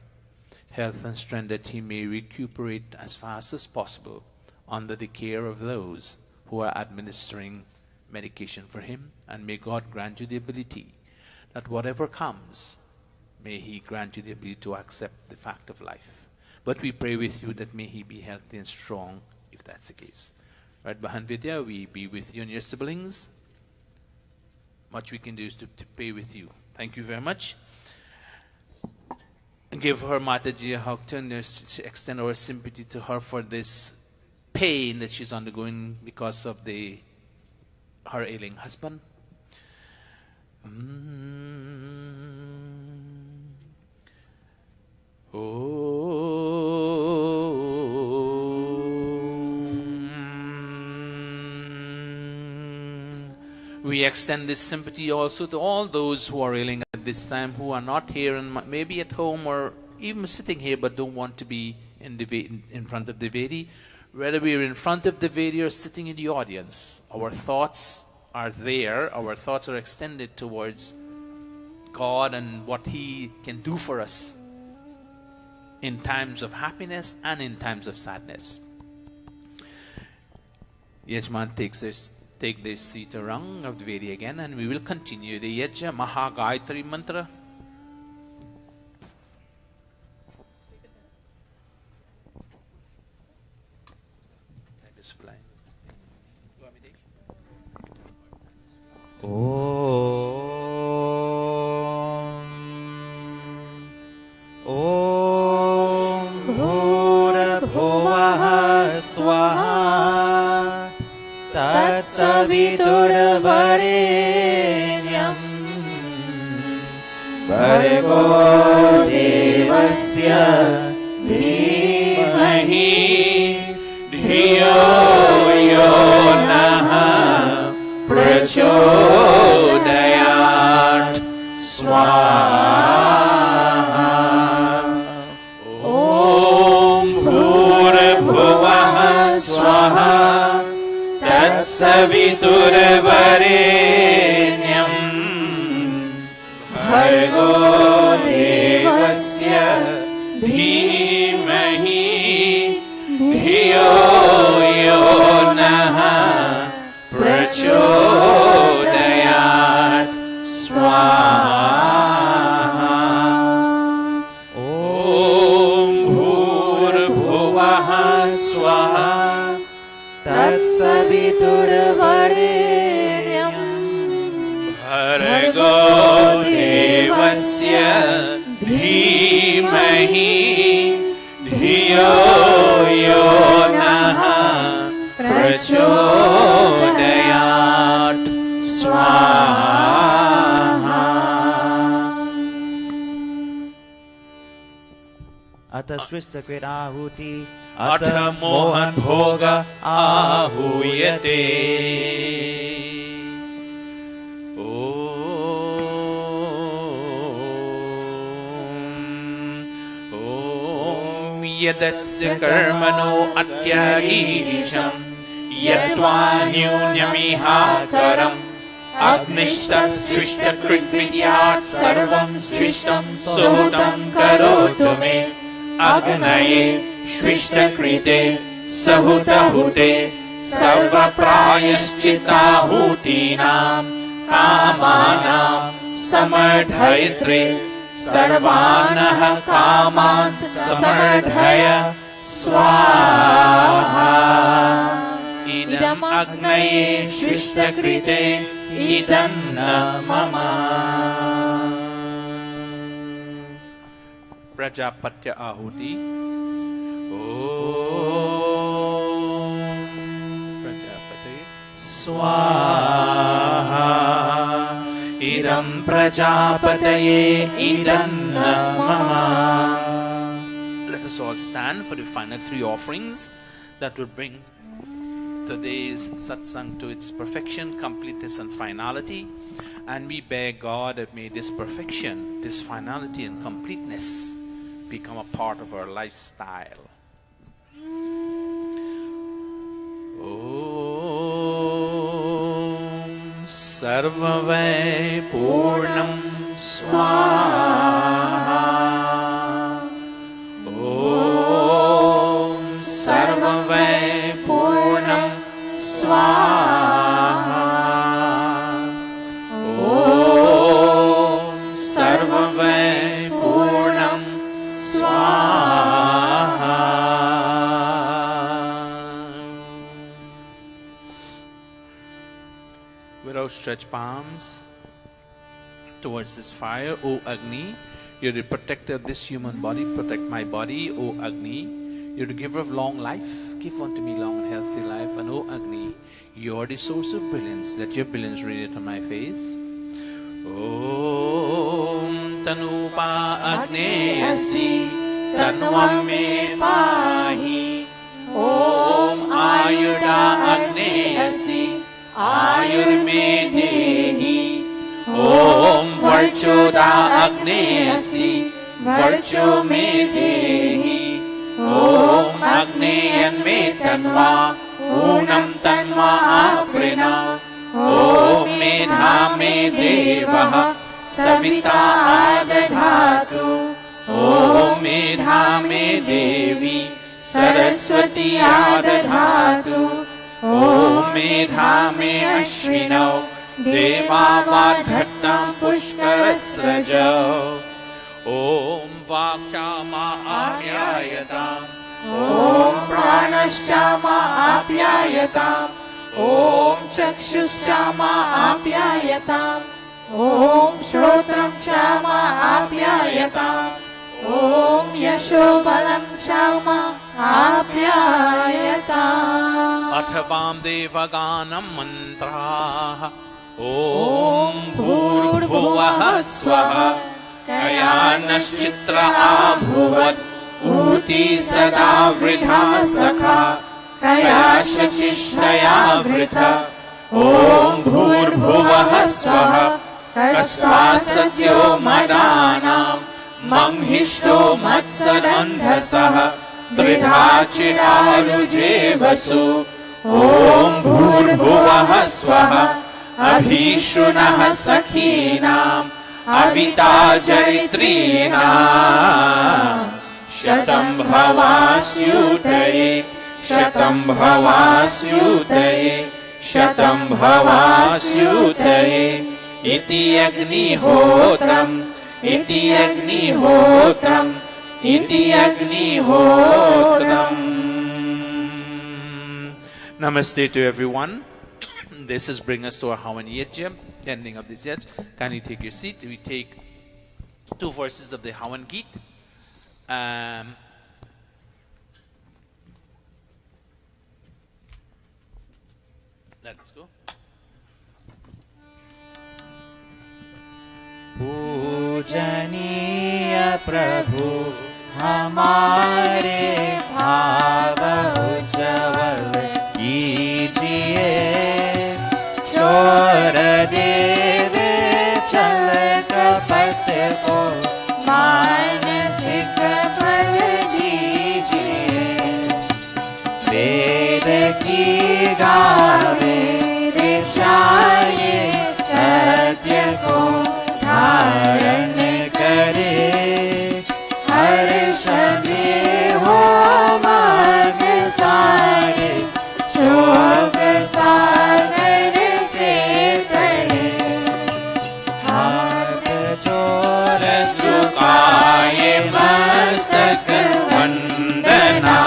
health and strength, that he may recuperate as fast as possible under the care of those who are administering medication for him, and may God grant you the ability that whatever comes, may he grant you the ability to accept the fact of life. But we pray with you that may he be healthy and strong, if that's the case. Right, Bahan Vidya, we be with you and your siblings. Much we can do is to pray with you. Thank you very much. Give her Mataji a hug, extend our sympathy to her for this pain that she's undergoing because of her ailing husband. We extend this sympathy also to all those who are ailing at this time, who are not here and maybe at home or even sitting here but don't want to be in front of the Vedi. Whether we are in front of the Vedi or sitting in the audience, our thoughts are there, our thoughts are extended towards God and what He can do for us in times of happiness and in times of sadness. Yajman take their seat around of the Vedi again, and we will continue the Yajna Maha Gayatri Mantra. Om Bhurabhuvah Swaha Tatsaviturvarenyam Bhargo Devasya Dhimahi Dhiyo Yo Naha Prachodayat Swaha. Om Bhurabhuvah Swaha Tatsaviturvarenyam Bhargo Devasya Dhimahi Dhiyo Yo Naha Prachodayat Swaha. Om Bhurabhuvah Swaha Tatsaviturvarenyam Bhargo Devasya Dhimahi Dhiyo Yo Naha Prachodayat Swaha. Ata Shrista Great Ahuti Ata Mohan Bhoga Ahuyate. Om Yadasya Karmano Atyagiricham Yadvanyunyamiha Karam Agnishtat Srishta Kritvidyat Sarvam Srishtam Suhutam Karotu Me Agnaye Shrishta Krite Sahuta Hute Sarva Prayaschita Hutinam Kamanam Samardhayatre Sarvanaha Kamant Samardhaya Swaha. Idam Agnaye Shrishta Krite Idam Mama. Prajapatya Ahuti. Om Prajapati Swaha. idam prajapataye idam mama. Let us all stand for the final three offerings that will bring today's satsang to its perfection, completeness and finality. And we beg God that may this perfection, this finality and completeness become a part of our lifestyle. Om Sarvavai Purnam Swaha. Om Sarvavai Purnam Swaha. Om Sarvavai Purnam Swaha. With outstretched palms towards this fire, O Agni, you're the protector of this human body. Protect my body, O Agni. You're the giver of long life. Give unto me long and healthy life. And O Agni, you're the source of brilliance. Let your brilliance radiate on my face. Om Tanupa Agneyasi Tanvam me pahi. Om Ayuda Agneyasi Ayur me dehi. Om Varchoda Agneyasi Varcho me dehi. Om Agneyan me tanva Unam tanva aprina. Om Medha me devaha Savita adadhatu. Om Medha me devi Saraswati adadhatu. Om Medha me ashvinau Devavadhattam pushkarasrajau. Om Vakchama apyayatam. Om Pranashchama apyayatam. Om Chakshuschama apyayatam. Om Shrotam chama apyayatam. Om Yashobalam chama apyayatam. Athavam devaganam mantraha. Om Bhurbhuvah Swaha. Kayanaschitra abhuvat Uti sada vridha sakha. Kaya shachishtaya vritha. Om Bhurbhuvah Swaha. Kastvasatyo madanam Manghishto matsadandhasaha. Tridha chiraluje vasu. Om Bhurbhuvah Swaha. Abhishrunah sakhinam Avita jaritrinam. Shatam bhavasyutaye Shatam bhavasyutaye Shatam bhavasyutaye. Iti agnihotram Iti agnihotram Iti agnihotram. Namaste to everyone. This is bring us to our Havan Yajna, ending of this yet. Can you take your seat? We take two verses of the Havan Geet. Let's go. पूजनीय प्रभु हमारे भाव उज्ज्वल कीजिए। चोर देवे चल कपट को मानसिक फल दीजिए। वेद की गावे ऋषाए सत्य को धारण करे। हर शब्द हो मन सारे शोक सागर से करे। हाथ चोर झुकाए मस्तक वंदना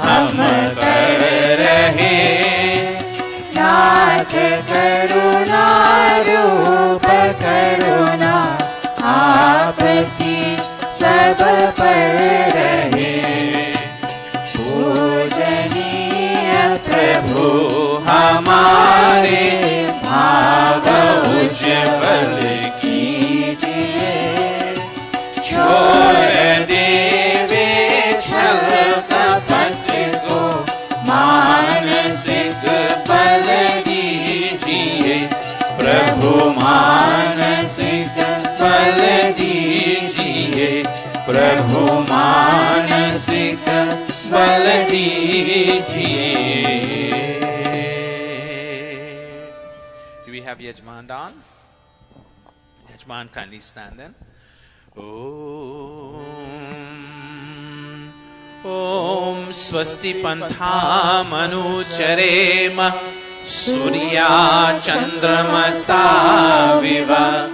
हम कर रहे। नाथ करुणा रूप करुणा have Yajman on. Yajman, kindly stand then. Om Swasti Panthamannuchareem Surya Chandramasa Viva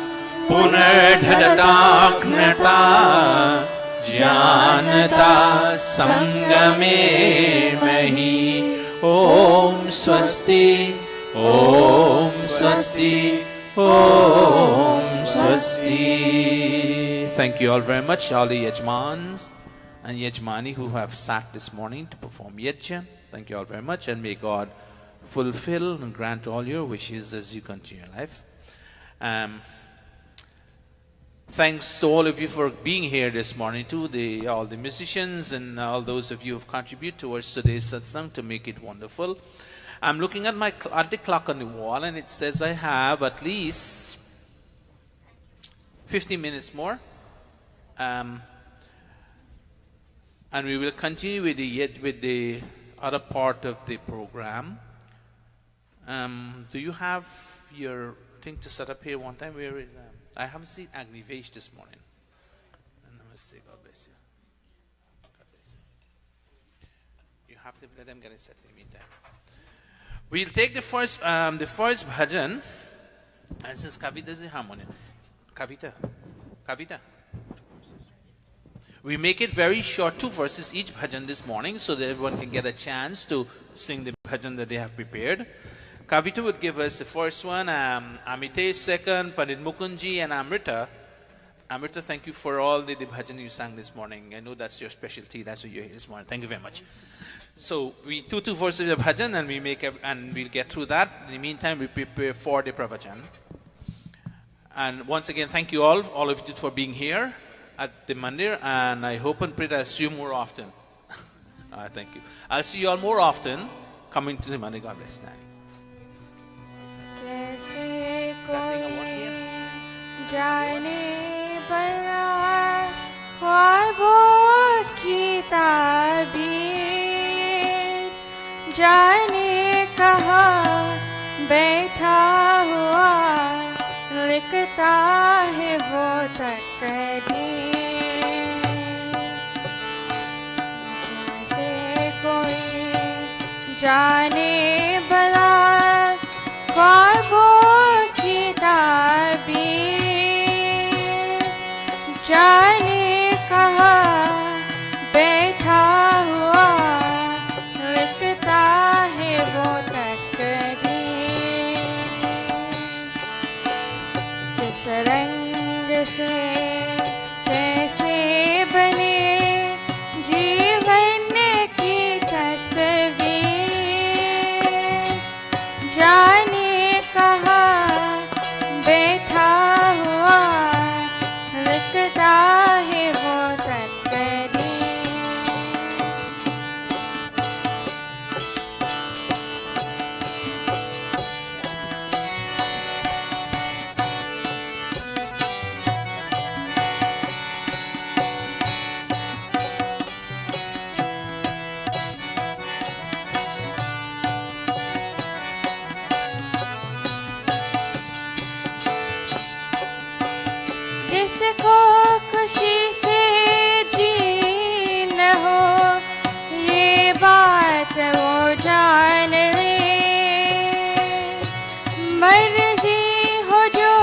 Punardhadaknata Jnanata Sangame Mahi. Om Swasti, Om Swasti, Om Swasti. Thank you all very much, all the Yajmans and Yajmani who have sat this morning to perform Yajna. Thank you all very much, and may God fulfill and grant all your wishes as you continue your life. Thanks to all of you for being here this morning, to all the musicians and all those of you who have contributed towards today's satsang to make it wonderful. I'm looking at the clock on the wall, and it says I have at least 50 minutes more. And we will continue with the other part of the program. Do you have your thing to set up here one time? Where is I haven't seen Agnivesh this morning. Namaste, God bless you. God bless you. You have to let them get it set in the meantime. We'll take the first bhajan, and since Kavita is the harmonium. Kavita. We make it very short, 2 verses each bhajan this morning, so that everyone can get a chance to sing the bhajan that they have prepared. Kavita would give us the first one, Amite second, Pandit Mukundji and Amrita. Amrita, thank you for all the bhajan you sang this morning. I know that's your specialty. That's what you're here this morning. Thank you very much. So we do 2 verses of bhajan, and we'll get through that. In the meantime, we prepare for the pravachan. And once again, thank you all of you for being here at the mandir, and I hope and pray that I'll see you more often. Thank you. I'll see you all more often coming to the mandir. God bless. कैसे कोई जाने बना ख्वाबों की ताबीर, जाने कहाँ बैठा हुआ लिखता है वो तकदीर। जैसे कोई जाने बना ख्वाबों की ताबीर, जाने कहाँ बैठा हुआ लिखता है वो तकदीर। किस रंग से कैसे बने जीवन की तस्वीर, जाने कहाँ बैठा हुआ लिखता है वो तकदीर। जिसको खुशी से जीना हो, ये बात वो जान ले। मर्जी हो जो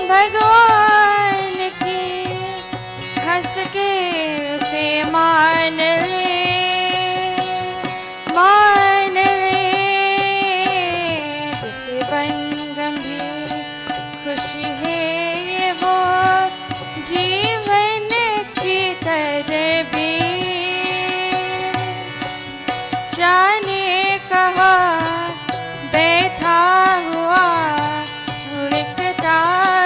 भगवान की, हंस के उसे मान ले, मान ले। जिसे बन गंभीर खुशी है ये वो जीवन की तदबीर, जाने कहाँ बैठा हुआ लिखता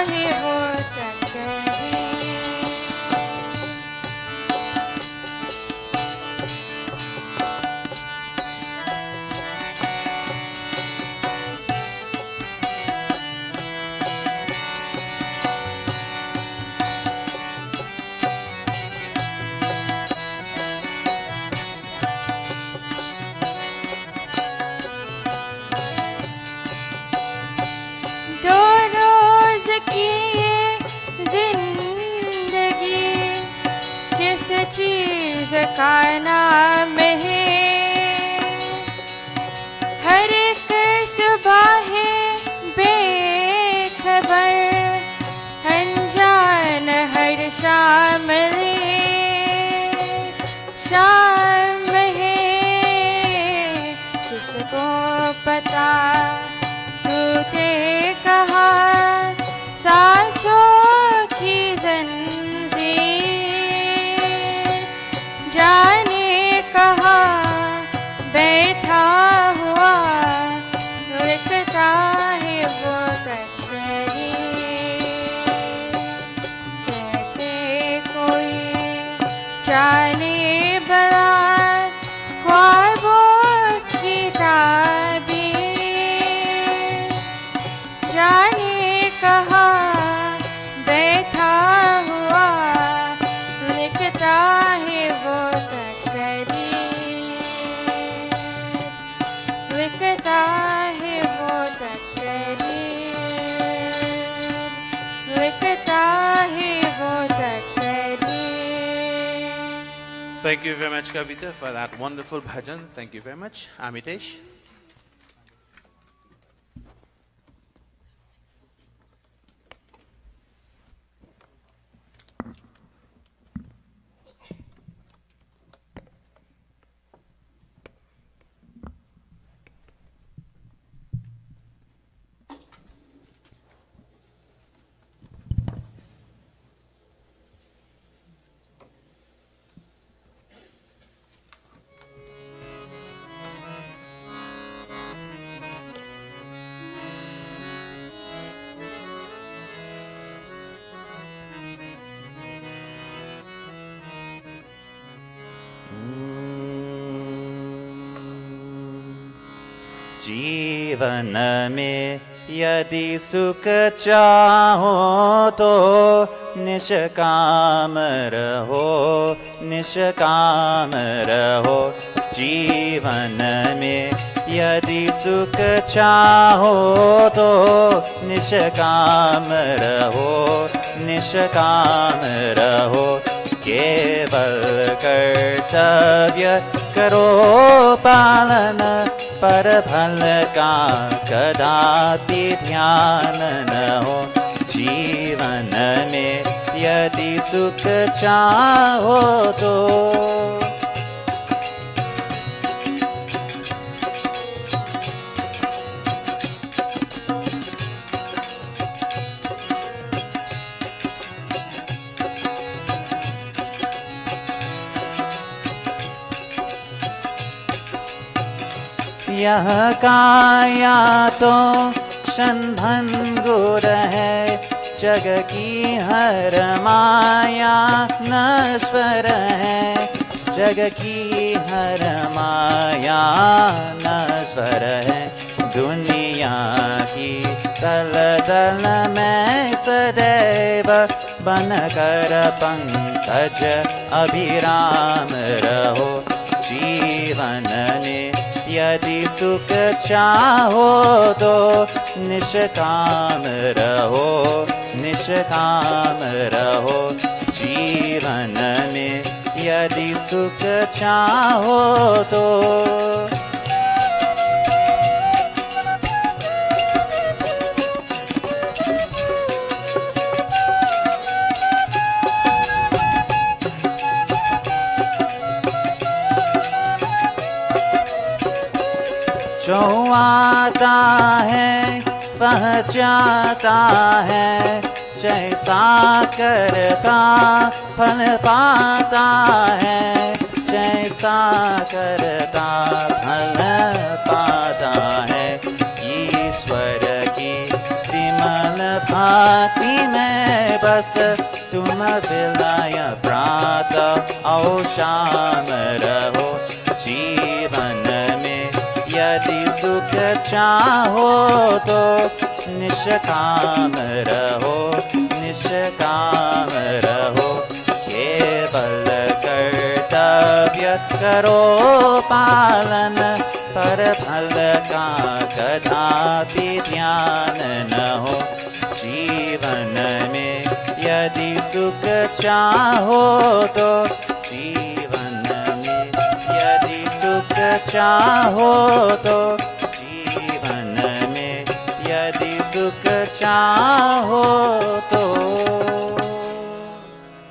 है वो पता तूने कहा सांसों की जंजीर जाने कहा बैठा हुआ रुकता है वो तकदीर कैसे कोई जाने बड़ा ख्वाबों की ताबीर जाने कहा बैठा हुआ लिखता है वो तकदीर लिखता है वो तकदीर लिखता है वो तकदीर. Thank you very much, Kavita, for that wonderful bhajan. Thank you very much. Amitesh. जीवन में यदि सुख चाहो तो निष्काम रहो निष्काम रहो. जीवन में यदि सुख चाहो तो निष्काम रहो निष्काम रहो. केवल कर्तव्य करो पालन पर फल का कदापि ध्यान न हो. जीवन में यदि सुख चाहो तो यह काया तो क्षणभंगुर है जग की हर माया नश्वर है जग की हर माया नश्वर है. दुनिया की दलदल में सदैव बनकर पंकज अभिराम रहो. जीवन में यदि सुख चाहो तो निष्काम रहो निष्काम रहो. जीवन में यदि सुख चाहो तो जो आता है वह जाता है जैसा करता फल पाता है जैसा करता फल पाता है. ईश्वर की विमल भांति में बस तुम विलय प्रातः और शाम रहो. जीवन में यदि सुख चाहो तो निष्काम रहो निष्काम रहो. केवल कर्तव्य करो पालन पर फल का कदापि ध्यान न हो. जीवन में यदि सुख चाहो तो जीवन में यदि सुख चाहो तो जीवन में यदि सुख चाहो तो.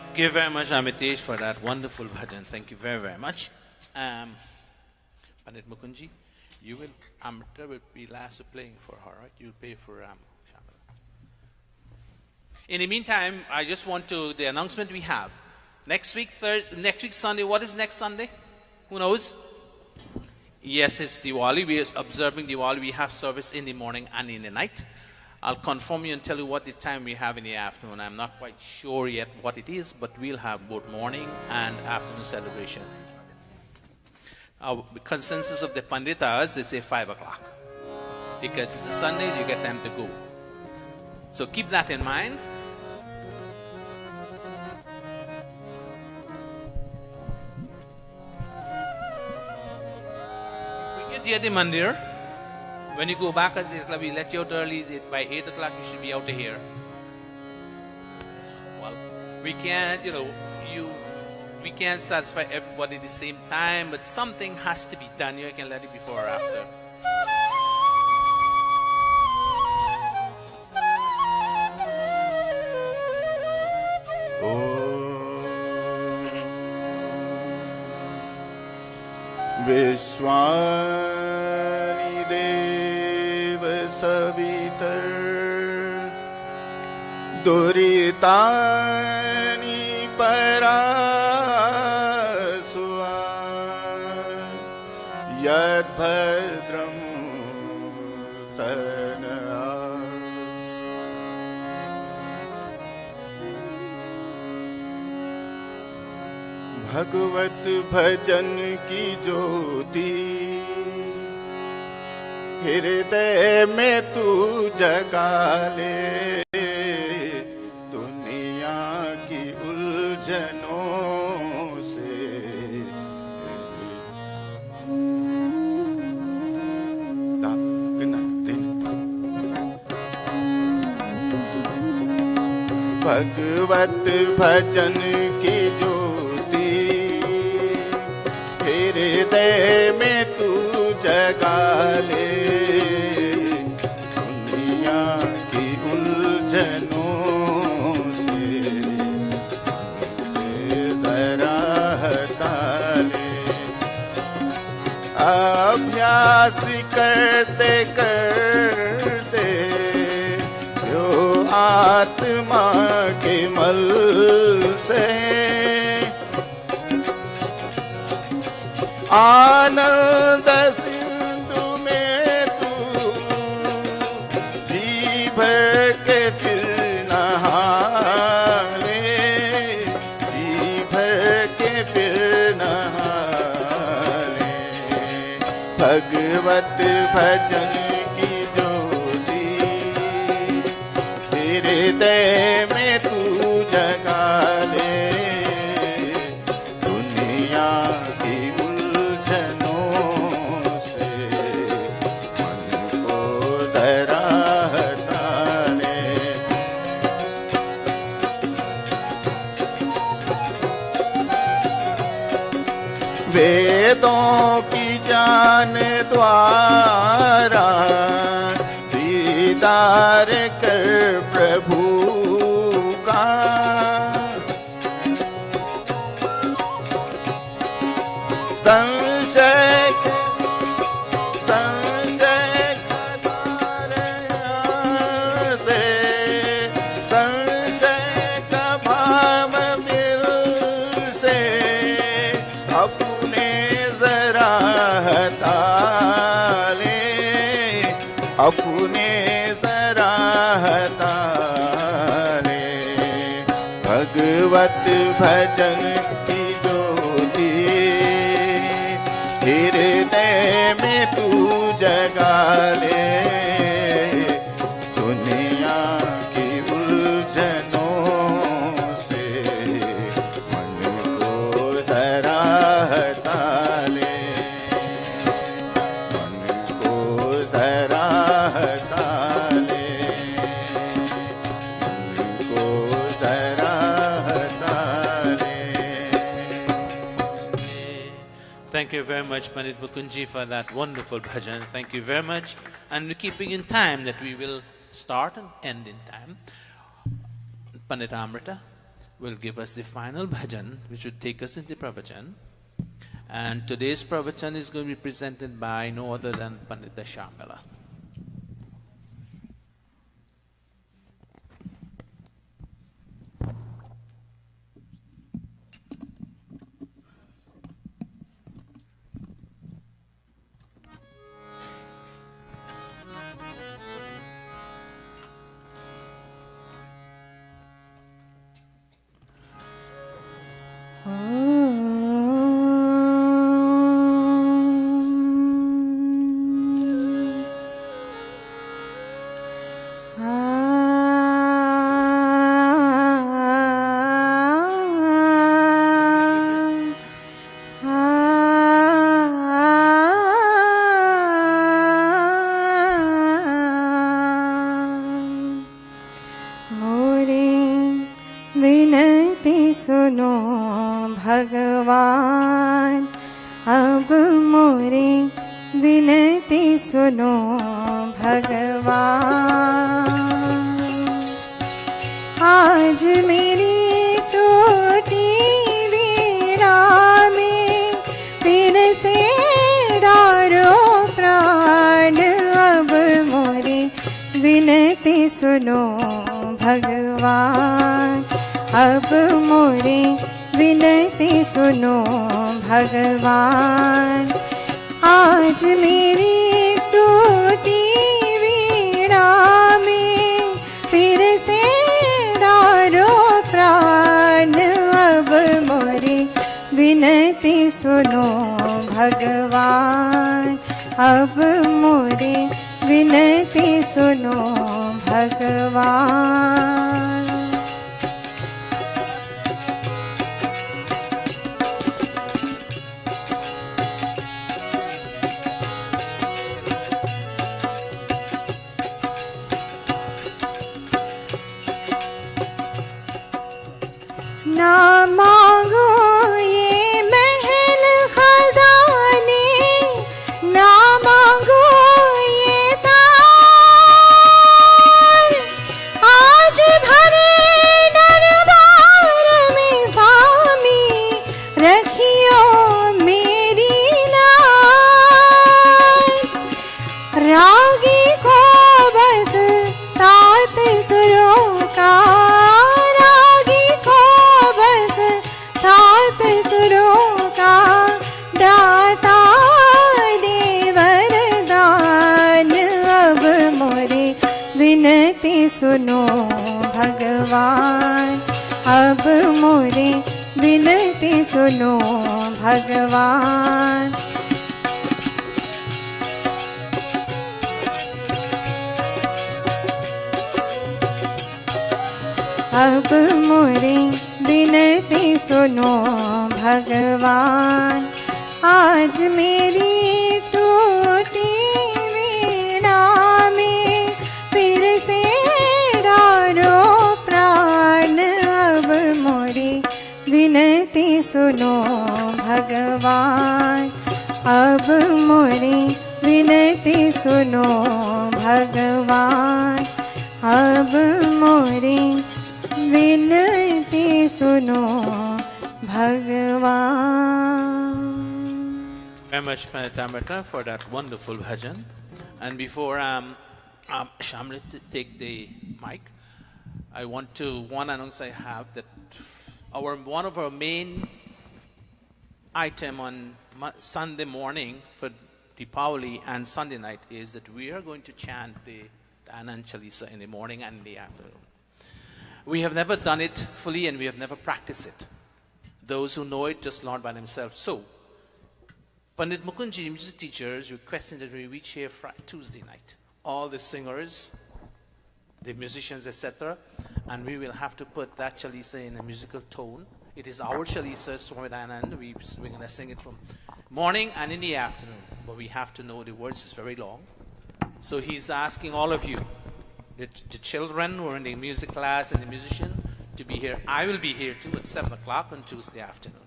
Thank you very much, Amitesh, for that wonderful bhajan. Thank you very, very much. Pandit Mukundji, You will, Amrita will be last to playing for her, right? You'll pay for Shamala. In the meantime, I just want to, the announcement we have. Next week, Sunday, what is next Sunday? Who knows? Yes, it's Diwali. We are observing Diwali. We have service in the morning and in the night. I'll confirm you and tell you what the time we have in the afternoon. I'm not quite sure yet what it is, but we'll have both morning and afternoon celebration. Our consensus of the Panditas, they say 5 o'clock. Because it's a Sunday, you get time to go. So keep that in mind. We get here at the mandir. When you go back at the club, we let you out early. By 8 o'clock, you should be out of here. Well, we can't, we can't satisfy everybody at the same time, but something has to be done. You can let it before or after. Vishwani Deva Savitar Duritani Parasua Yad Bhadram Tanas भगवत भजन की ज्योति हृदय में तू जगा ले दुनिया की उलझनों से भगवत भजन की ज्योति हृदय में तू जगा ले दुनिया की उलझनों से जरा हटा ले अभ्यास करते करते जो आत्मा के मल से आनंद सिंधु में तू जी भर के फिर नहा ले जी भर के फिर नहा ले भगवत भजन की ज्योति हृदय में तू जगा ले दुनिया की वेदों की जान द्वारा दीदार कर प्रभु का संशय से संशय का भाव मिल से अपने जरा हटा ले अपने जरा हटा ले भगवत भजन की ज्योति हृदय में तू जगा ले दुनिया की उलझनों से मन को जरा हटा ले मन को जरा हटा ले मन को जरा हटा ले. Thank you very much, Pandit Mukunji, for that wonderful bhajan. Thank you very much. And we're keeping in time that we will start and end in time. Pandit Amrita will give us the final bhajan, which would take us into pravachan. And today's pravachan is going to be presented by no other than Pandita Shamala. For that wonderful bhajan. And before Shamrit to take the mic, I want to one announce I have that one of our main item on Sunday morning for Deepavali and Sunday night is that we are going to chant the Anand Chalisa in the morning and in the afternoon. We have never done it fully and we have never practiced it. Those who know it just learn by themselves. So Pandit Mukunji, music teachers, requesting that we reach here Tuesday night. All the singers, the musicians, etc. And we will have to put that Chalisa in a musical tone. It is our Chalisa, Swami Dayananda. We're going to sing it from morning and in the afternoon. But we have to know the words, it's very long. So he's asking all of you, the children who are in the music class and the musician, to be here. I will be here too at 7 o'clock on Tuesday afternoon.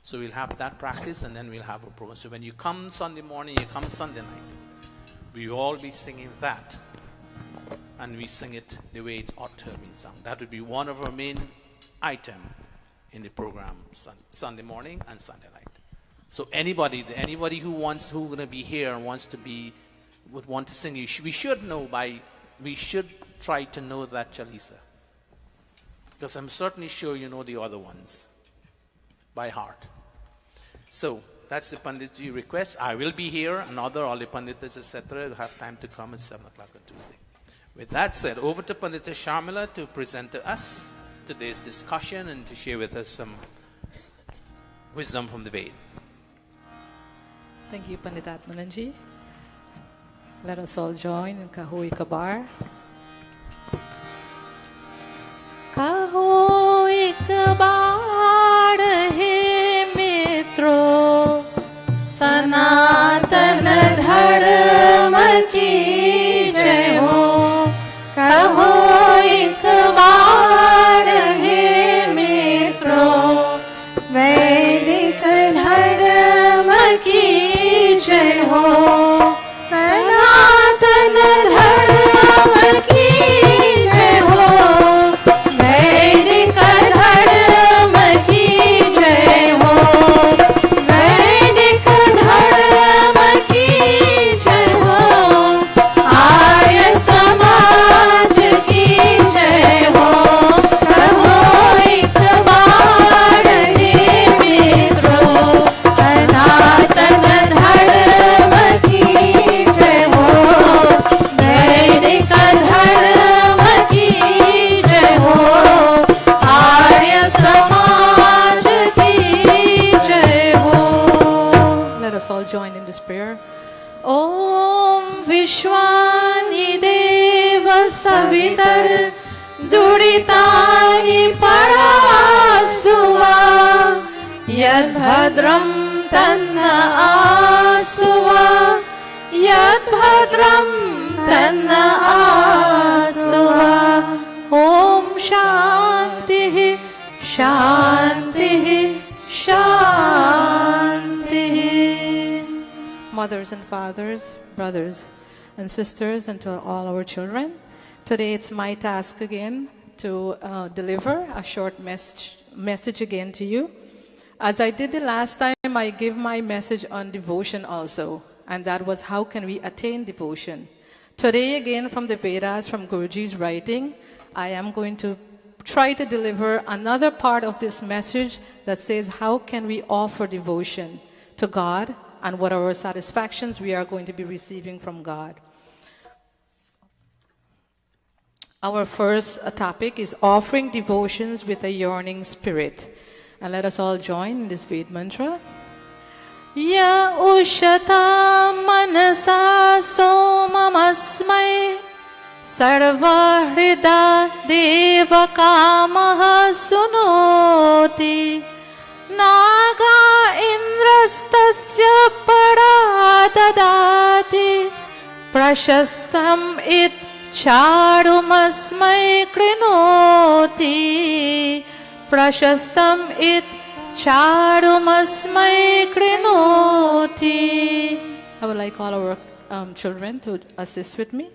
So we'll have that practice and then we'll have a program. So when you come Sunday morning, you come Sunday night, we will all be singing that. And we sing it the way it ought to have been sung. That would be one of our main items in the program, Sunday morning and Sunday night. So anybody who going to be here and would want to sing, we should try to know that Chalisa. Because I'm certainly sure you know the other ones by heart. So that's the Panditji request. I will be here, and all the Panditas, etc. have time to come at 7 o'clock on Tuesday. With that said, over to Pandita Sharmila to present to us today's discussion and to share with us some wisdom from the Ved. Thank you, Pandit Atmananji. Let us all join in Kahoy Kabar. कहो एक बार हे मित्रों, सनातन धर्म की जय हो। कहो एक बार हे मित्रों, वैदिक धर्म की जय हो। सनातन धर्म की जय हो। वैदिक धर्म की जय हो। वैदिक धर्म की जय हो। आर्य समाज की जय हो। कहो एक बार हे मित्रों, सनातन धर्म की जय हो। वैदिक धर्म की जय हो। आर्य समाज की जय हो। Let us all join in this prayer. Om Vishwani Deva Savitar Duritani Parasuva Yad Bhadram Tanna Asuva Yad Bhadram Tanna Asuva. Om Shanti Shanti Shanti. Mothers and fathers, brothers and sisters, and to all our children, today it's my task again to deliver a short message again to you. As I did the last time, I give my message on devotion also, and that was how can we attain devotion. Today again, from the Vedas, from Guruji's writing, I am going to try to deliver another part of this message that says how can we offer devotion to God and what are our satisfactions we are going to be receiving from God. Our first topic is offering devotions with a yearning spirit. And let us all join in this Ved mantra. Ya ushata manasa somamasmai sarva hrida deva kamaha sunoti naga indrastasya paradadati prashastam it charumasmai krinoti prashastam it charumasmai krinoti. I would like all our children to assist with me.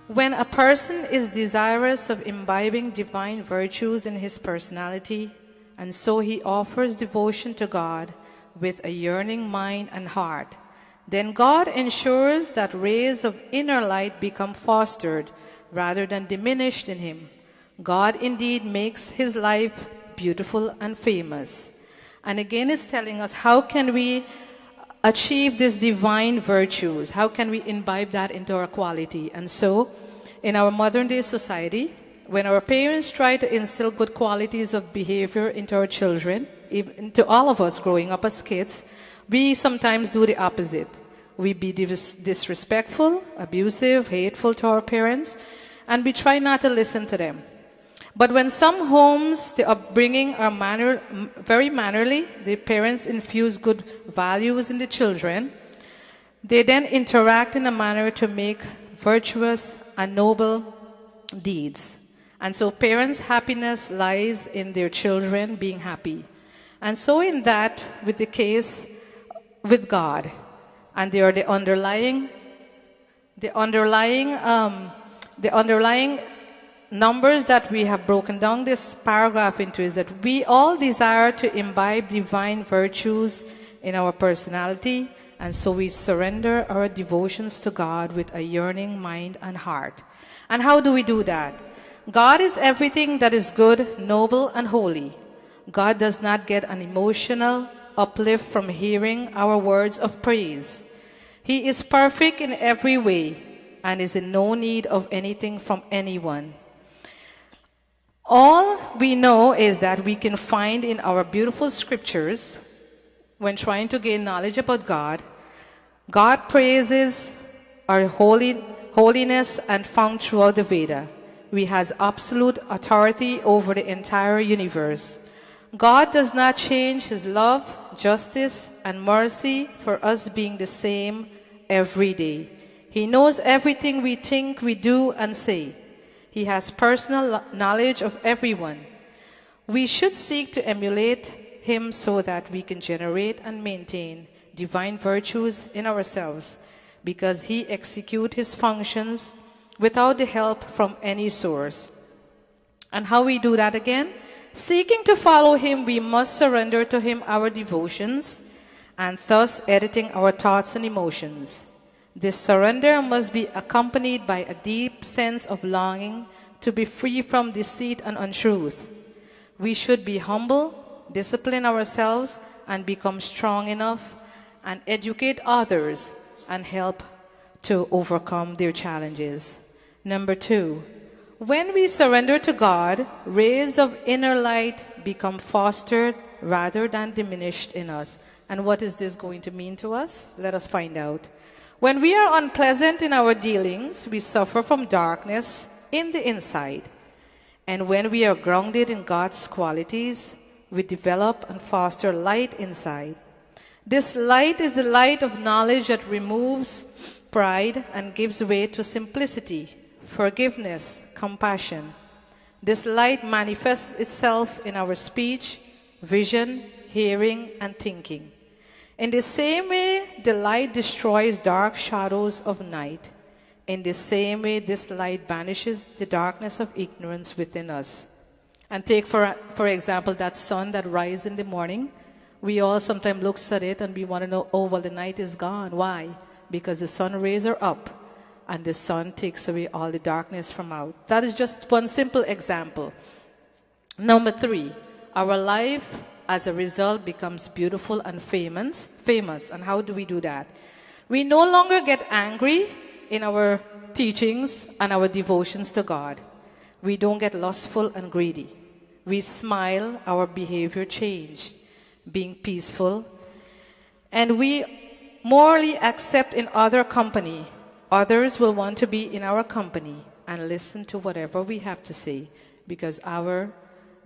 When a person is desirous of imbibing divine virtues in his personality, and so he offers devotion to God with a yearning mind and heart, then God ensures that rays of inner light become fostered rather than diminished in him. God indeed makes his life beautiful and famous. And again is telling us how can we achieve these divine virtues? How can we imbibe that into our quality? And so, in our modern day society, when our parents try to instill good qualities of behavior into our children, even to all of us growing up as kids, we sometimes do the opposite. We be disrespectful, abusive, hateful to our parents, and we try not to listen to them. But when some homes, the upbringing are very mannerly, the parents infuse good values in the children, they then interact in a manner to make virtuous and noble deeds. And so parents' happiness lies in their children being happy. And so in that, with the case with God, and they are the underlying numbers that we have broken down this paragraph into is that we all desire to imbibe divine virtues in our personality, and so we surrender our devotions to God with a yearning mind and heart. And how do we do that? God is everything that is good, noble, and holy. God does not get an emotional uplift from hearing our words of praise. He is perfect in every way and is in no need of anything from anyone. All we know is that we can find in our beautiful scriptures, when trying to gain knowledge about God, God praises our holiness and found throughout the Veda. He has absolute authority over the entire universe. God does not change his love, justice, and mercy for us being the same every day. He knows everything we think, we do, and say. He has personal knowledge of everyone. We should seek to emulate him so that we can generate and maintain divine virtues in ourselves, because he executes his functions without the help from any source. And how we do that again? Seeking to follow him, we must surrender to him our devotions, and thus editing our thoughts and emotions. This surrender must be accompanied by a deep sense of longing to be free from deceit and untruth. We should be humble, discipline ourselves, and become strong enough, and educate others and help to overcome their challenges. Number 2, when we surrender to God, rays of inner light become fostered rather than diminished in us. And what is this going to mean to us? Let us find out. When we are unpleasant in our dealings, we suffer from darkness in the inside. And when we are grounded in God's qualities, we develop and foster light inside. This light is the light of knowledge that removes pride and gives way to simplicity, forgiveness, compassion. This light manifests itself in our speech, vision, hearing, and thinking. In the same way, the light destroys dark shadows of night. In the same way, this light banishes the darkness of ignorance within us. And take, for example, that sun that rises in the morning. We all sometimes look at it and we want to know, oh, well, the night is gone. Why? Because the sun rays are up, and the sun takes away all the darkness from out. That is just one simple example. Number 3, our life as a result becomes beautiful and famous. And how do we do that? We no longer get angry in our teachings and our devotions to God. We don't get lustful and greedy. We smile, our behavior changed, being peaceful, and we morally accept in other company. Others will want to be in our company and listen to whatever we have to say, because our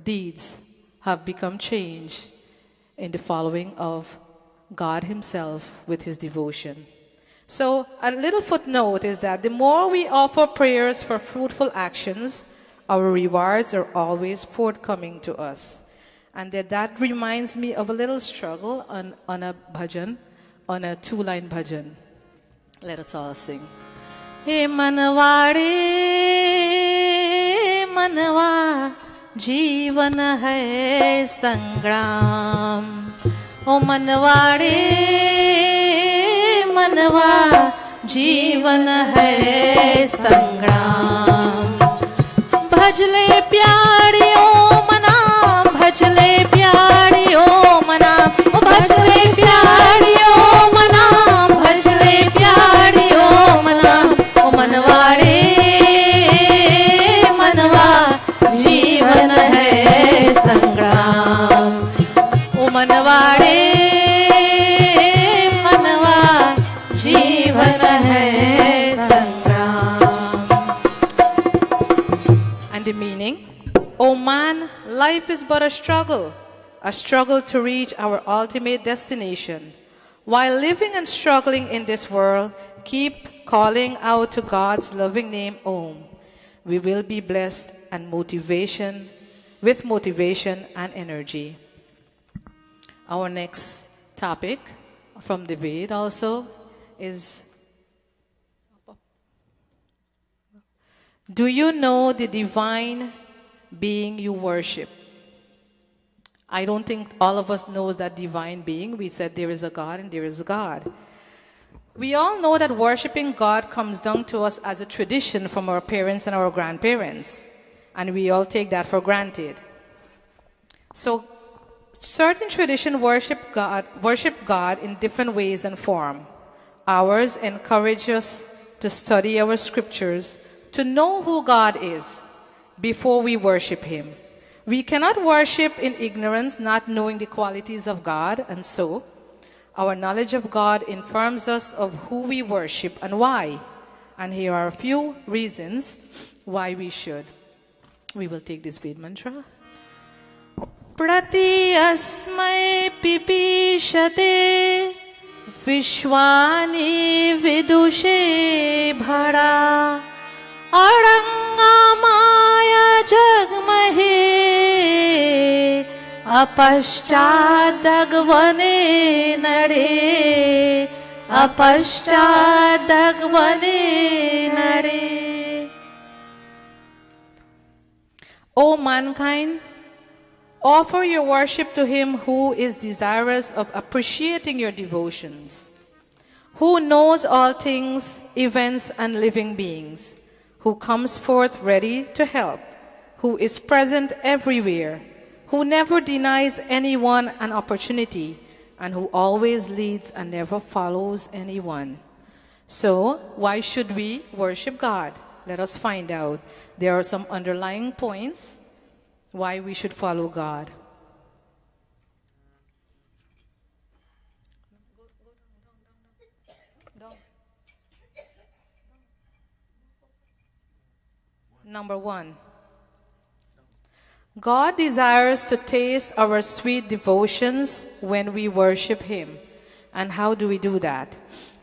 deeds have become changed in the following of God himself with his devotion. So a little footnote is that the more we offer prayers for fruitful actions, our rewards are always forthcoming to us. And that reminds me of a little struggle on a bhajan, on a 2-line bhajan. Let us all sing. He manwade manwa जीवन है संग्राम ओ मनवाड़े मनवा जीवन है संग्राम भजले प्यारियों मना भजले प्यारियों मना भजले प्यारियों मना भजले प्यारियों मना ओ मनवाड़े मनवा जीवन है संग्राम ओ मनवाड़े मनवा जीवन है संग्राम. And the meaning, oh man, life is but a struggle to reach our ultimate destination. While living and struggling in this world, keep calling out to God's loving name, Om. We will be blessed and with motivation and energy. Our next topic from the Ved also is Do you know the divine being you worship? I don't think all of us know that divine being. We said there is a God and there is a God. We all know that worshiping God comes down to us as a tradition from our parents and our grandparents. And we all take that for granted. So, certain traditions worship God in different ways and form. Ours encourage us to study our scriptures, to know who God is before we worship Him. We cannot worship in ignorance, not knowing the qualities of God, and so our knowledge of God informs us of who we worship and why. And here are a few reasons why we should. We will take this Ved mantra. Prati asmai pipishate vishwani vidushe bhara arangamaya jagmahe apashchadagvane nare apashchadagvane nare. O mankind, offer your worship to Him who is desirous of appreciating your devotions, who knows all things, events, and living beings, who comes forth ready to help, who is present everywhere, who never denies anyone an opportunity, and who always leads and never follows anyone. So, why should we worship God? Let us find out. There are some underlying points why we should follow God. Number 1. God desires to taste our sweet devotions when we worship Him. And how do we do that?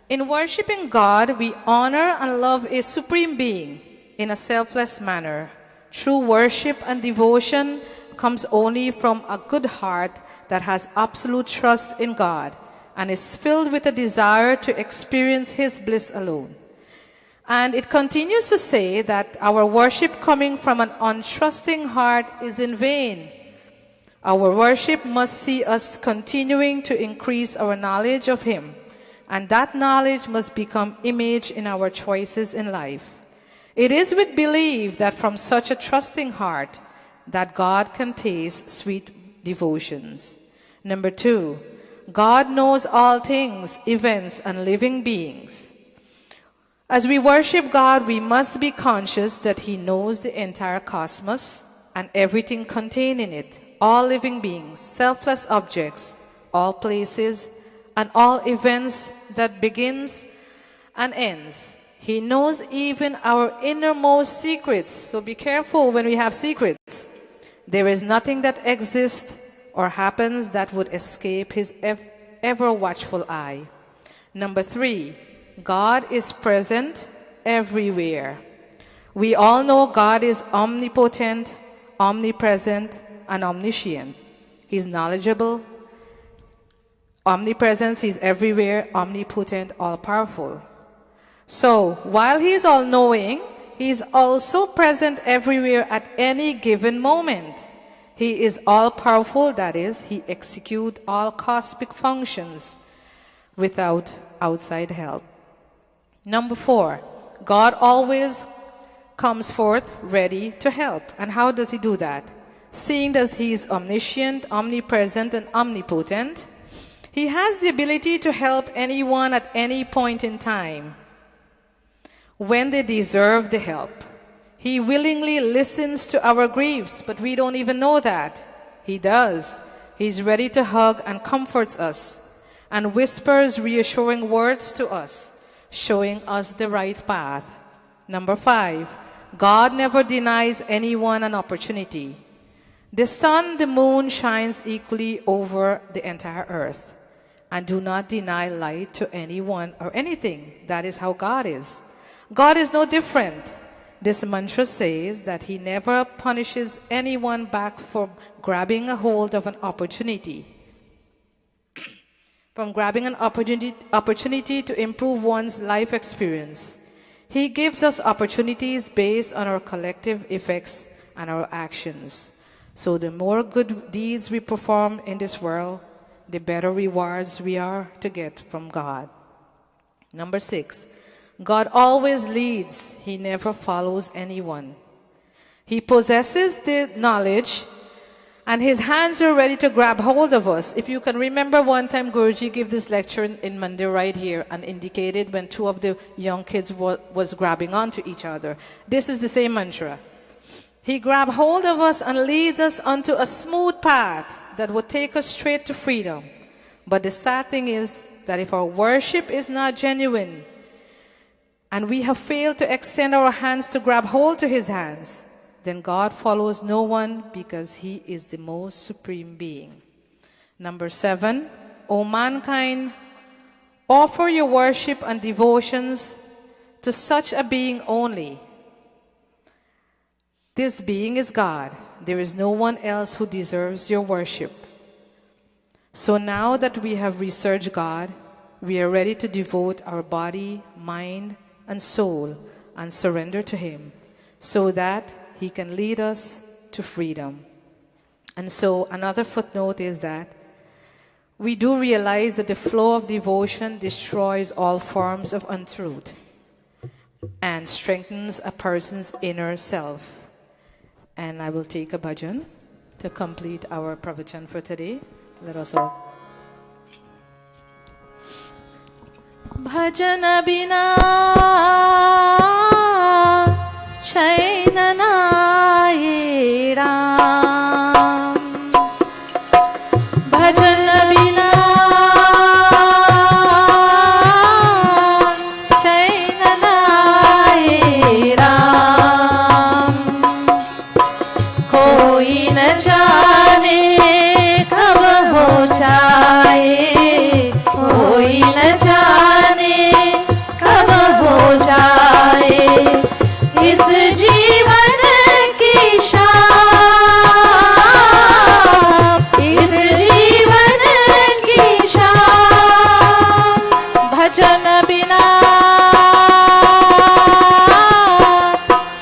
In worshiping God, we honor and love a supreme being in a selfless manner. True worship and devotion comes only from a good heart that has absolute trust in God and is filled with a desire to experience His bliss alone. And it continues to say that our worship coming from an untrusting heart is in vain. Our worship must see us continuing to increase our knowledge of Him, and that knowledge must become image in our choices in life. It is with belief that from such a trusting heart that God can taste sweet devotions. Number 2, God knows all things, events, and living beings. As we worship God, we must be conscious that He knows the entire cosmos and everything contained in it, all living beings, selfless objects, all places, and all events that begins and ends. He knows even our innermost secrets. So be careful when we have secrets. There is nothing that exists or happens that would escape His ever watchful eye. Number 3, God is present everywhere. We all know God is omnipotent, omnipresent, and omniscient. He's knowledgeable, omnipresent, He's everywhere, omnipotent, all-powerful. So, while He is all-knowing, He is also present everywhere at any given moment. He is all-powerful, that is, He executes all cosmic functions without outside help. Number 4, God always comes forth ready to help. And how does He do that? Seeing that He is omniscient, omnipresent, and omnipotent, He has the ability to help anyone at any point in time when they deserve the help. He willingly listens to our griefs, but we don't even know that. He does. He's ready to hug and comforts us and whispers reassuring words to us, showing us the right path. Number 5, God never denies anyone an opportunity. The sun, the moon shines equally over the entire earth and do not deny light to anyone or anything. That is how God is. God is no different. This mantra says that He never punishes anyone back for grabbing a hold of an opportunity. From grabbing an opportunity to improve one's life experience. He gives us opportunities based on our collective effects and our actions. So the more good deeds we perform in this world, the better rewards we are to get from God. Number 6, God always leads. He never follows anyone. He possesses the knowledge and his hands are ready to grab hold of us. If you can remember, one time Guruji gave this lecture in Monday right here and indicated when 2 of the young kids was grabbing onto each other. This is the same mantra. He grabs hold of us and leads us onto a smooth path that will take us straight to freedom. But the sad thing is that if our worship is not genuine and we have failed to extend our hands to grab hold to his hands, then God follows no one because he is the most supreme being. Number 7, O mankind, offer your worship and devotions to such a being only. This being is God. There is no one else who deserves your worship. So now that we have researched God, we are ready to devote our body, mind, and soul and surrender to him so that he can lead us to freedom. And so another footnote is that we do realize that the flow of devotion destroys all forms of untruth and strengthens a person's inner self. And I will take a bhajan to complete our pravachan for today. Let us all. Bhajan bina Shainana Ram Bhajan bina Shainana Ram Koi na jaane kab ho jaye Koi na jaane kab ho jaye इस जीवन की शाम इस जीवन की शाम भजन बिना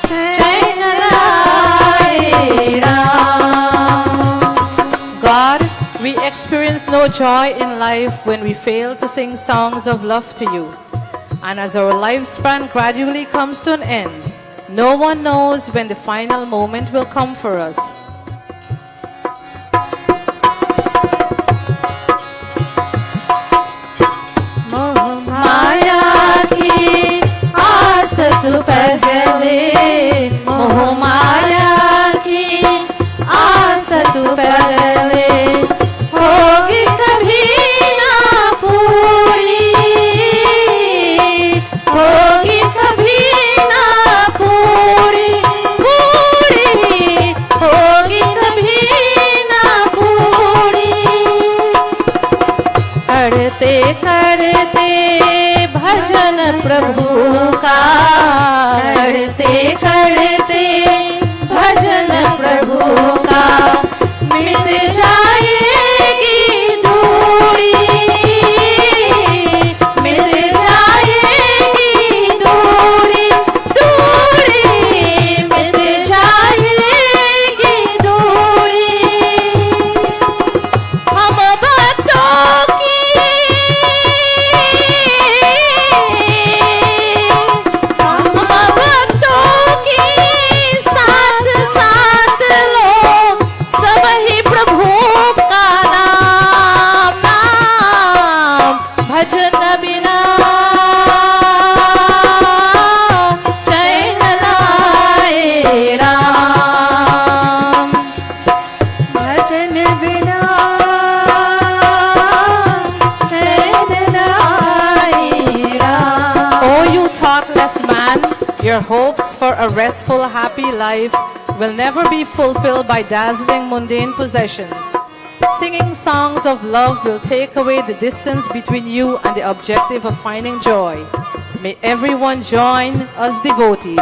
चैन लाए Ram. God, we experience no joy in life when we fail to sing songs of love to you. And as our lifespan gradually comes to an end, no one knows when the final moment will come for us. Moh Maya ki aas tu pehle, Moh Maya ki aas tu pehle, hogi kabhi na puri, hogi kabhi na पूरी पूरी होगी कभी ना पूरी. करते करते भजन प्रभु का करते करते भजन प्रभु का मिट जाएगी दूरी मिट जाएगी दूरी Your hopes for a restful, happy life will never be fulfilled by dazzling mundane possessions. Singing songs of love will take away the distance between you and the objective of finding joy. May everyone join us devotees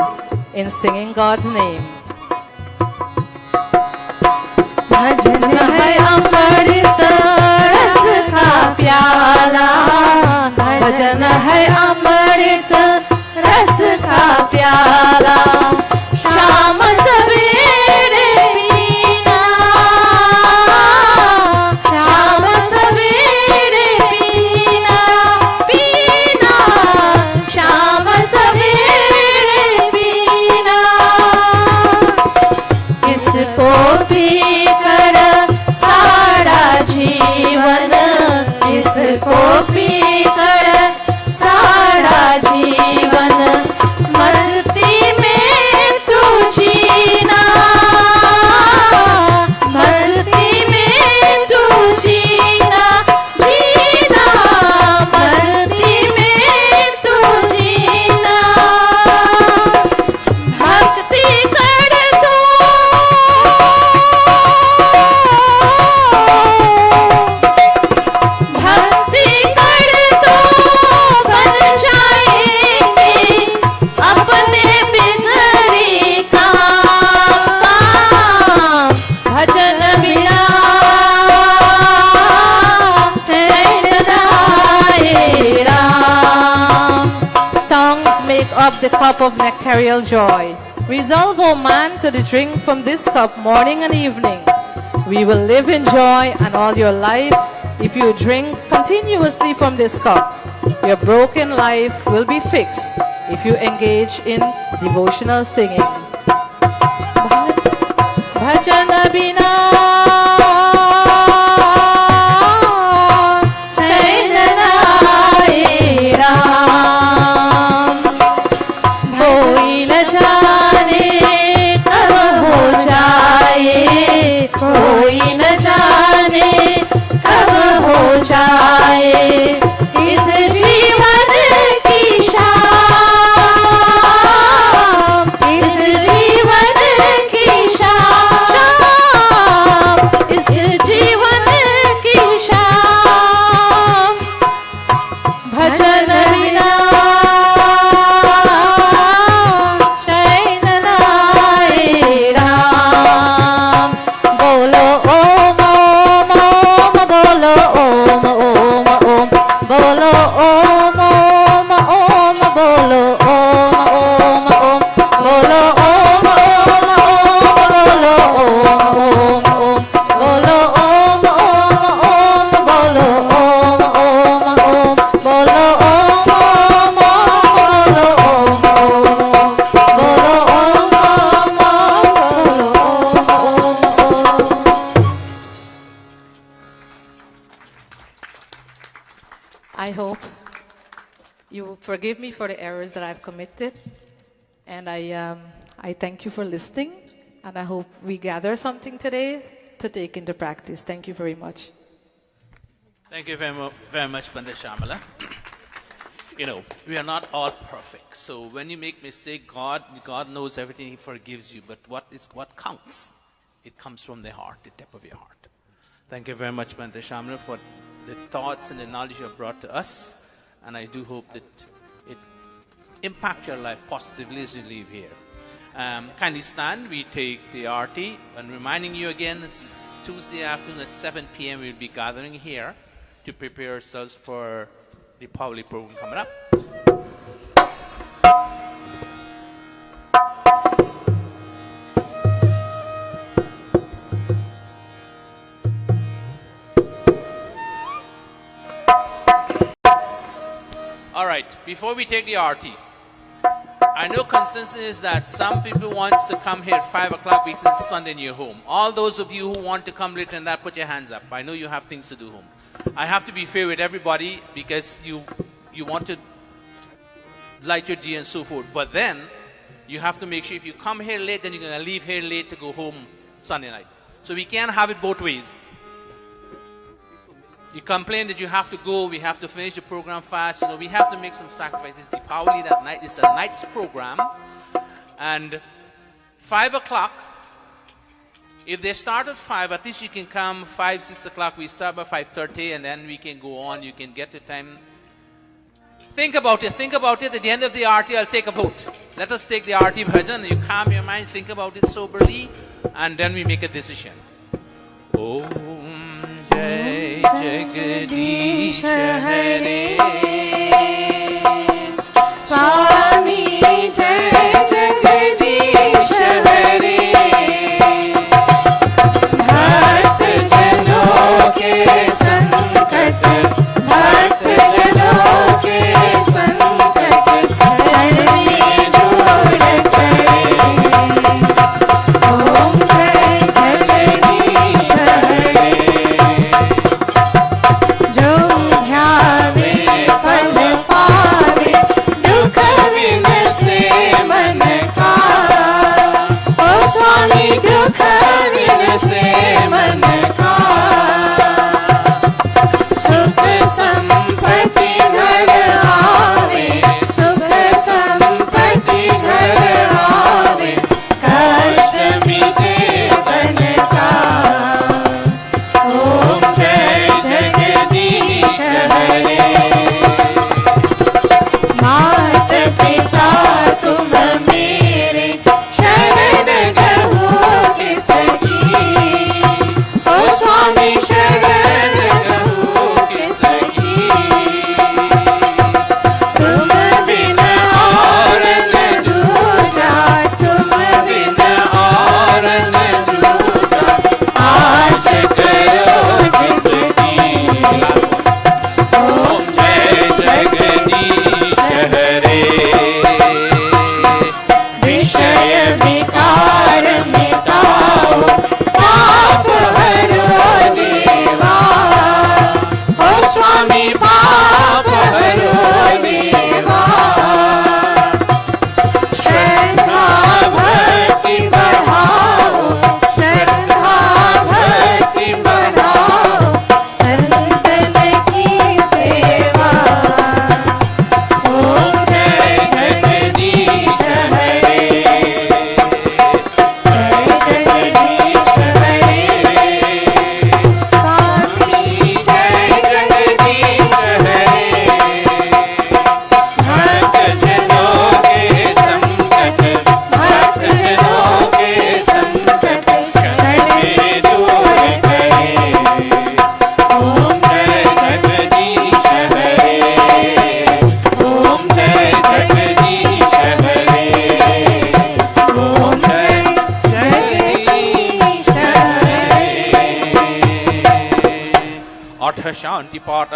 in singing God's name. भजन है अमृत रस का प्याला भजन है अमृत रस का प्याला शाम सवेरे पीना, शाम सवेरे पीना, पीना शाम सवेरे पीना। इसको पीकर सारा जीवन, इसको पीकर सारा जीवन मस्ती में तू जीना, मस्ती में तू जीना, जीना मस्ती में तू जीना। भक्ति कर तू, भक्ति कर तो बन जाएंगे अपने बिगड़ी काम। भजन बिना चैन नाए Ram. Songs make up the cup of nectarial joy. Resolve, O man, to drink from this cup morning and evening. We will live in joy and all your life if you drink continuously from this cup. Your broken life will be fixed if you engage in devotional singing. Bhajan bina chain nae Ram, koi न जाने कब हो जाए, कोई न जाने कब हो जाए इस जीवन की शाम, इस जीवन की शाम, इस जीवन की शाम। भजन बिना चैन नाए राम। बोलो ओम ओम ओम, बोलो ओम ओम ओम, बोलो ओम ओम ओम, बोलो ओम ओम ओम, बोलो ओम ओम ओम, बोलो ओम ओम ओम, बोलो ओम ओम ओम, बोलो ओम ओम ओम, बोलो ओम ओम ओम, बोलो Om Om Om. I hope you forgive me for the errors that I've committed, and I thank you for listening, and I hope we gather something today to take into practice. Thank you very much. Thank you very much, Pandit Shamala. You know, we are not all perfect. So when you make mistake, God knows everything. He forgives you. But what counts? It comes from the heart, the depth of your heart. Thank you very much, Pandit Shamala, for the thoughts and the knowledge you have brought to us. And I do hope that it impact your life positively as you leave here. Kindly stand. We take the arti. And reminding you again, it's Tuesday afternoon at 7 p.m. We'll be gathering here to prepare ourselves for the Pavli program coming up. All right, before we take the arti, I know consensus is that some people want to come here at 5 o'clock because it's Sunday in your home. All those of you who want to come later than that, put your hands up. I know you have things to do home. I have to be fair with everybody because you want to light your day and so forth. But then you have to make sure if you come here late, then you're going to leave here late to go home Sunday night. So we can't have it both ways. You complain that you have to go, we have to finish the program fast, you know, we have to make some sacrifices. Deepavali that night, it's a night's program. And 5 o'clock, if they start at 5, at least you can come 5, 6 o'clock. We start by 5:30 and then we can go on. You can get the time. Think about it. Think about it. At the end of the arti, I'll take a vote. Let us take the arti bhajan. You calm your mind, think about it soberly, and then we make a decision. Om Jai Jagadish Hare Swami Jai Jagadish पाठ शांति पाठ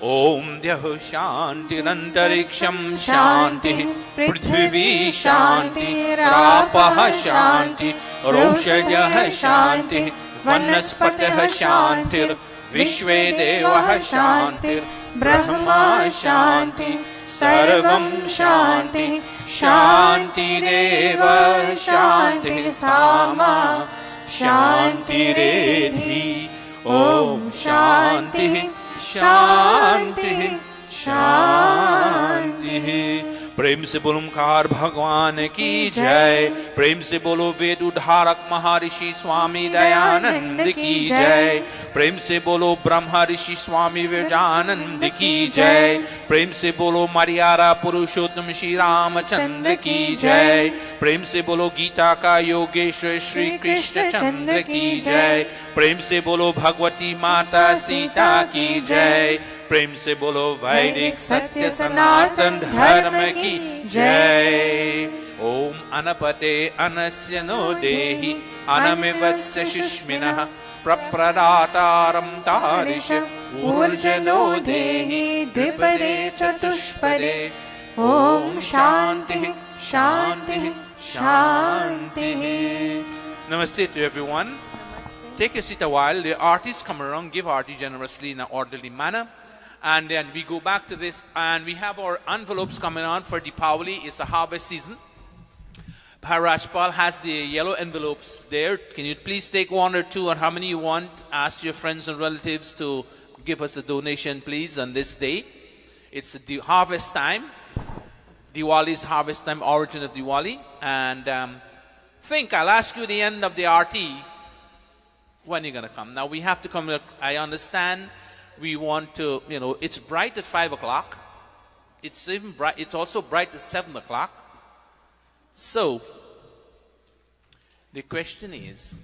ओम द्यः शांतिरन्तरिक्षं शांतिः पृथिवी शांतिरापः शांति रोषयः शांतिः वनस्पतयः शांतिर्विश्वे देवः शांतिर्ब्रह्मा शांति सर्वं शांति शांतिरेव शांतिः सामा शांतिरेधि ओम शांतिः शांतिः शांतिः प्रेम से बोलो ओंकार भगवान की जय प्रेम से बोलो वेद उद्धारक महर्षि स्वामी दयानंद की जय प्रेम से बोलो ब्रह्म ऋषि स्वामी विवेकानंद की जय प्रेम से बोलो मर्यादा पुरुषोत्तम श्री रामचंद्र की जय प्रेम से बोलो गीता का योगेश्वर श्री कृष्ण चंद्र की जय प्रेम से बोलो भगवती माता सीता की जय प्रेम से बोलो वैदिक सत्य सनातन धर्म की जय ओम अनपते अनस्य नो देहि अनमिवस्य शिष्मिनः प्रप्रदातारं तारिष ऊर्जनो देहि द्विपदे चतुष्पदे ओम शांतिः शांतिः शांतिः Namaste to everyone. Take a seat a while. The artists come around, give arti generously in an orderly manner. And then we go back to this, and we have our envelopes coming on for Deepavali. It's a harvest season. Rajpal has the yellow envelopes there. Can you please take one or two, or how many you want? Ask your friends and relatives to give us a donation, please, on this day. It's the harvest time. Diwali is harvest time, origin of Diwali. And I'll ask you the end of the RT, when you're going to come. Now, we have to come, I understand. We want to, it's bright at 5 o'clock. It's even bright. It's also bright at 7 o'clock. So, the question is,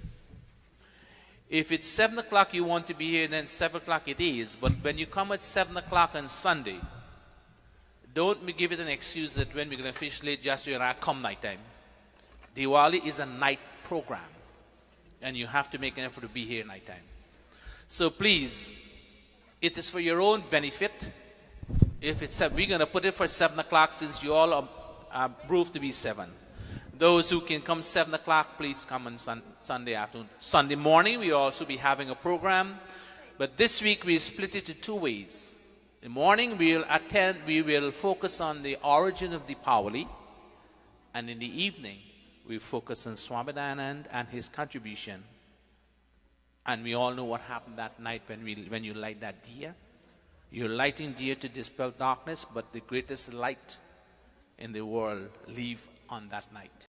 if it's 7 o'clock you want to be here, then 7 o'clock it is. But when you come at 7 o'clock on Sunday, don't give it an excuse that when we're going to finish late, just come night time. Diwali is a night program. And you have to make an effort to be here night time. So please, it is for your own benefit. If it's we're going to put it for 7 o'clock since you all are proved to be 7. Those who can come 7 o'clock, please come on Sunday afternoon. Sunday morning, we'll also be having a program. But this week, we split it in 2 ways. In the morning, we will focus on the origin of Deepavali. And in the evening, we focus on Swami Dayananda and his contribution. And we all know what happened that night when you light that diya. You're lighting diya to dispel darkness, but the greatest light in the world leave on that night.